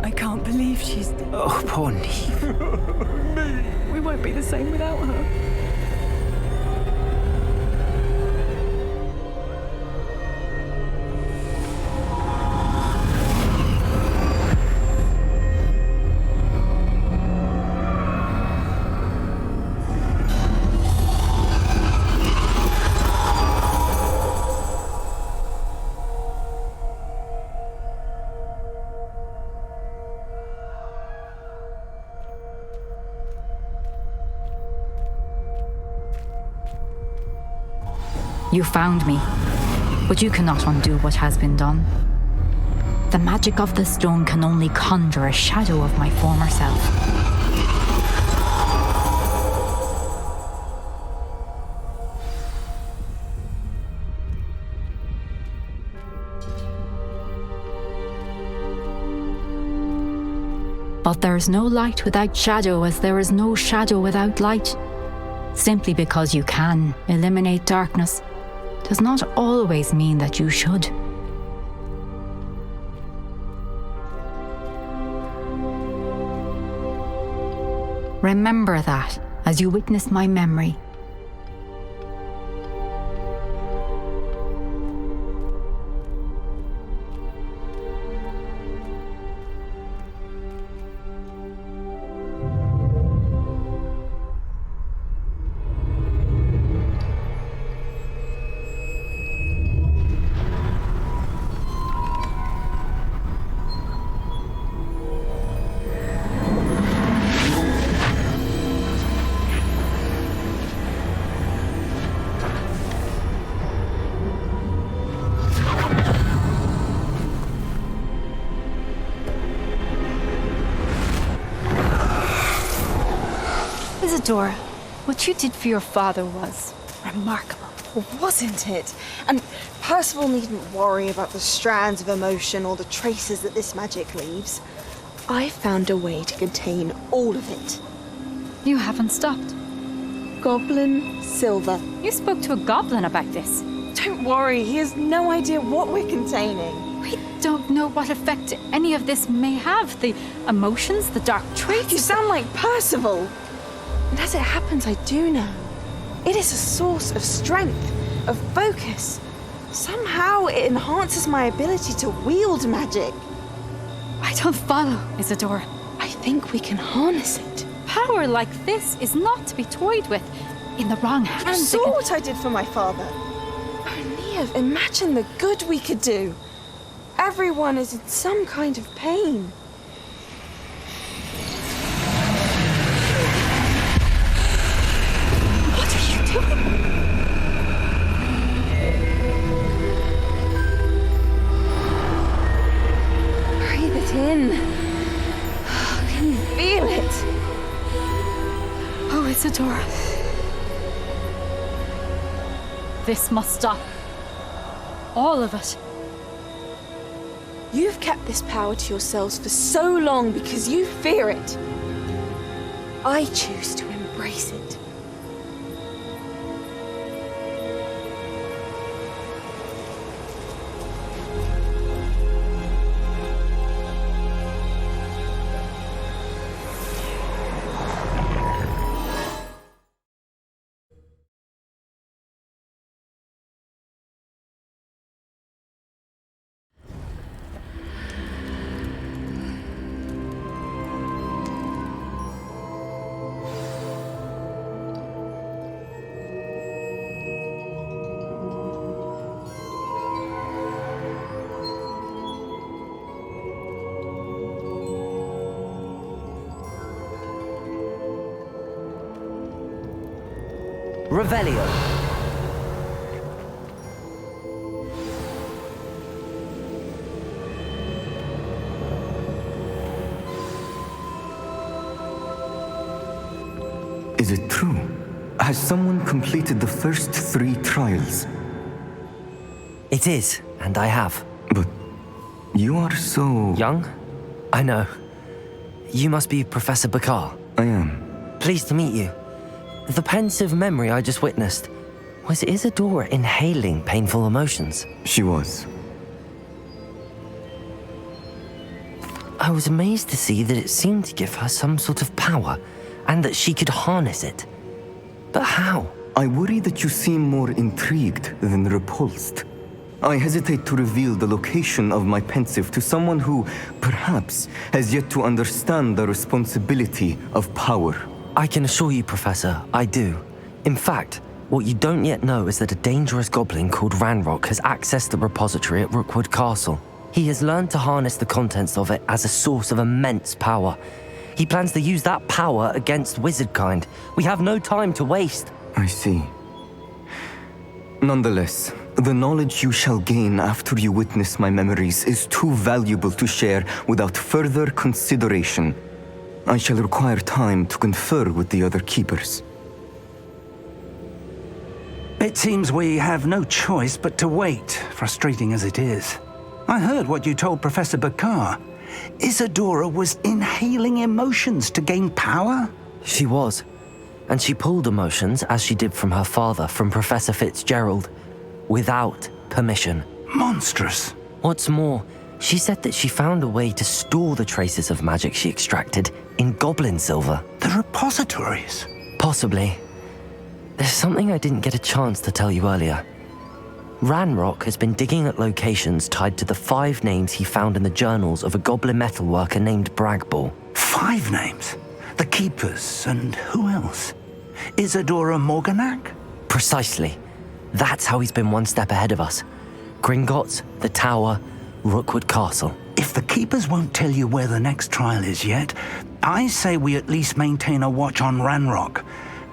I can't believe she's... Oh, poor Neve. We won't be the same without her. You found me. But you cannot undo what has been done. The magic of the stone can only conjure a shadow of my former self. But there is no light without shadow, as there is no shadow without light. Simply because you can eliminate darkness does not always mean that you should. Remember that as you witness my memory. Isadora, what you did for your father was remarkable, wasn't it? And Percival needn't worry about the strands of emotion or the traces that this magic leaves. I found a way to contain all of it. You haven't stopped. Goblin Silver. You spoke to a goblin about this. Don't worry, he has no idea what we're containing. We don't know what effect any of this may have. The emotions, the dark traits. You sound like Percival. And as it happens, I do know. It is a source of strength, of focus. Somehow it enhances my ability to wield magic. I don't follow, Isadora. I think we can harness it. Power like this is not to be toyed with. In the wrong hands. You saw what I did for my father. Oh, Neve, imagine the good we could do. Everyone is in some kind of pain. Breathe it in. Can you feel it? Oh, Isadora. This must stop. All of it. You've kept this power to yourselves for so long because you fear it. I choose to embrace it. Revelio. Is it true? Has someone completed the first 3 trials? It is, and I have. But you are so... young? I know. You must be Professor Bakar. I am. Pleased to meet you. The pensive memory I just witnessed, was Isadora inhaling painful emotions? She was. I was amazed to see that it seemed to give her some sort of power, and that she could harness it. But how? I worry that you seem more intrigued than repulsed. I hesitate to reveal the location of my pensive to someone who, perhaps, has yet to understand the responsibility of power. I can assure you, Professor, I do. In fact, what you don't yet know is that a dangerous goblin called Ranrock has accessed the repository at Rookwood Castle. He has learned to harness the contents of it as a source of immense power. He plans to use that power against wizardkind. We have no time to waste. I see. Nonetheless, The knowledge you shall gain after you witness my memories is too valuable to share without further consideration. I shall require time to confer with the other keepers. It seems we have no choice but to wait, frustrating as it is. I heard what you told Professor Bakar. Isadora was inhaling emotions to gain power? She was. And she pulled emotions, as she did from her father, from Professor Fitzgerald, without permission. Monstrous. What's more, she said that she found a way to store the traces of magic she extracted in goblin silver. The repositories? Possibly. There's something I didn't get a chance to tell you earlier. Ranrock has been digging at locations tied to the 5 names he found in the journals of a goblin metalworker named Bragball. 5 names? The Keepers, and who else? Isadora Morganac? Precisely. That's how he's been one step ahead of us. Gringotts, the Tower, Rookwood Castle. If the Keepers won't tell you where the next trial is yet, I say we at least maintain a watch on Ranrock.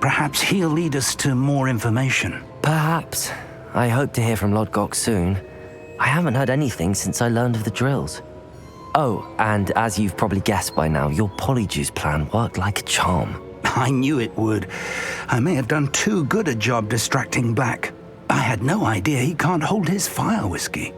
Perhaps he'll lead us to more information. Perhaps. I hope to hear from Lodgok soon. I haven't heard anything since I learned of the drills. Oh, and as you've probably guessed by now, your polyjuice plan worked like a charm. I knew it would. I may have done too good a job distracting Black. I had no idea he can't hold his fire whiskey.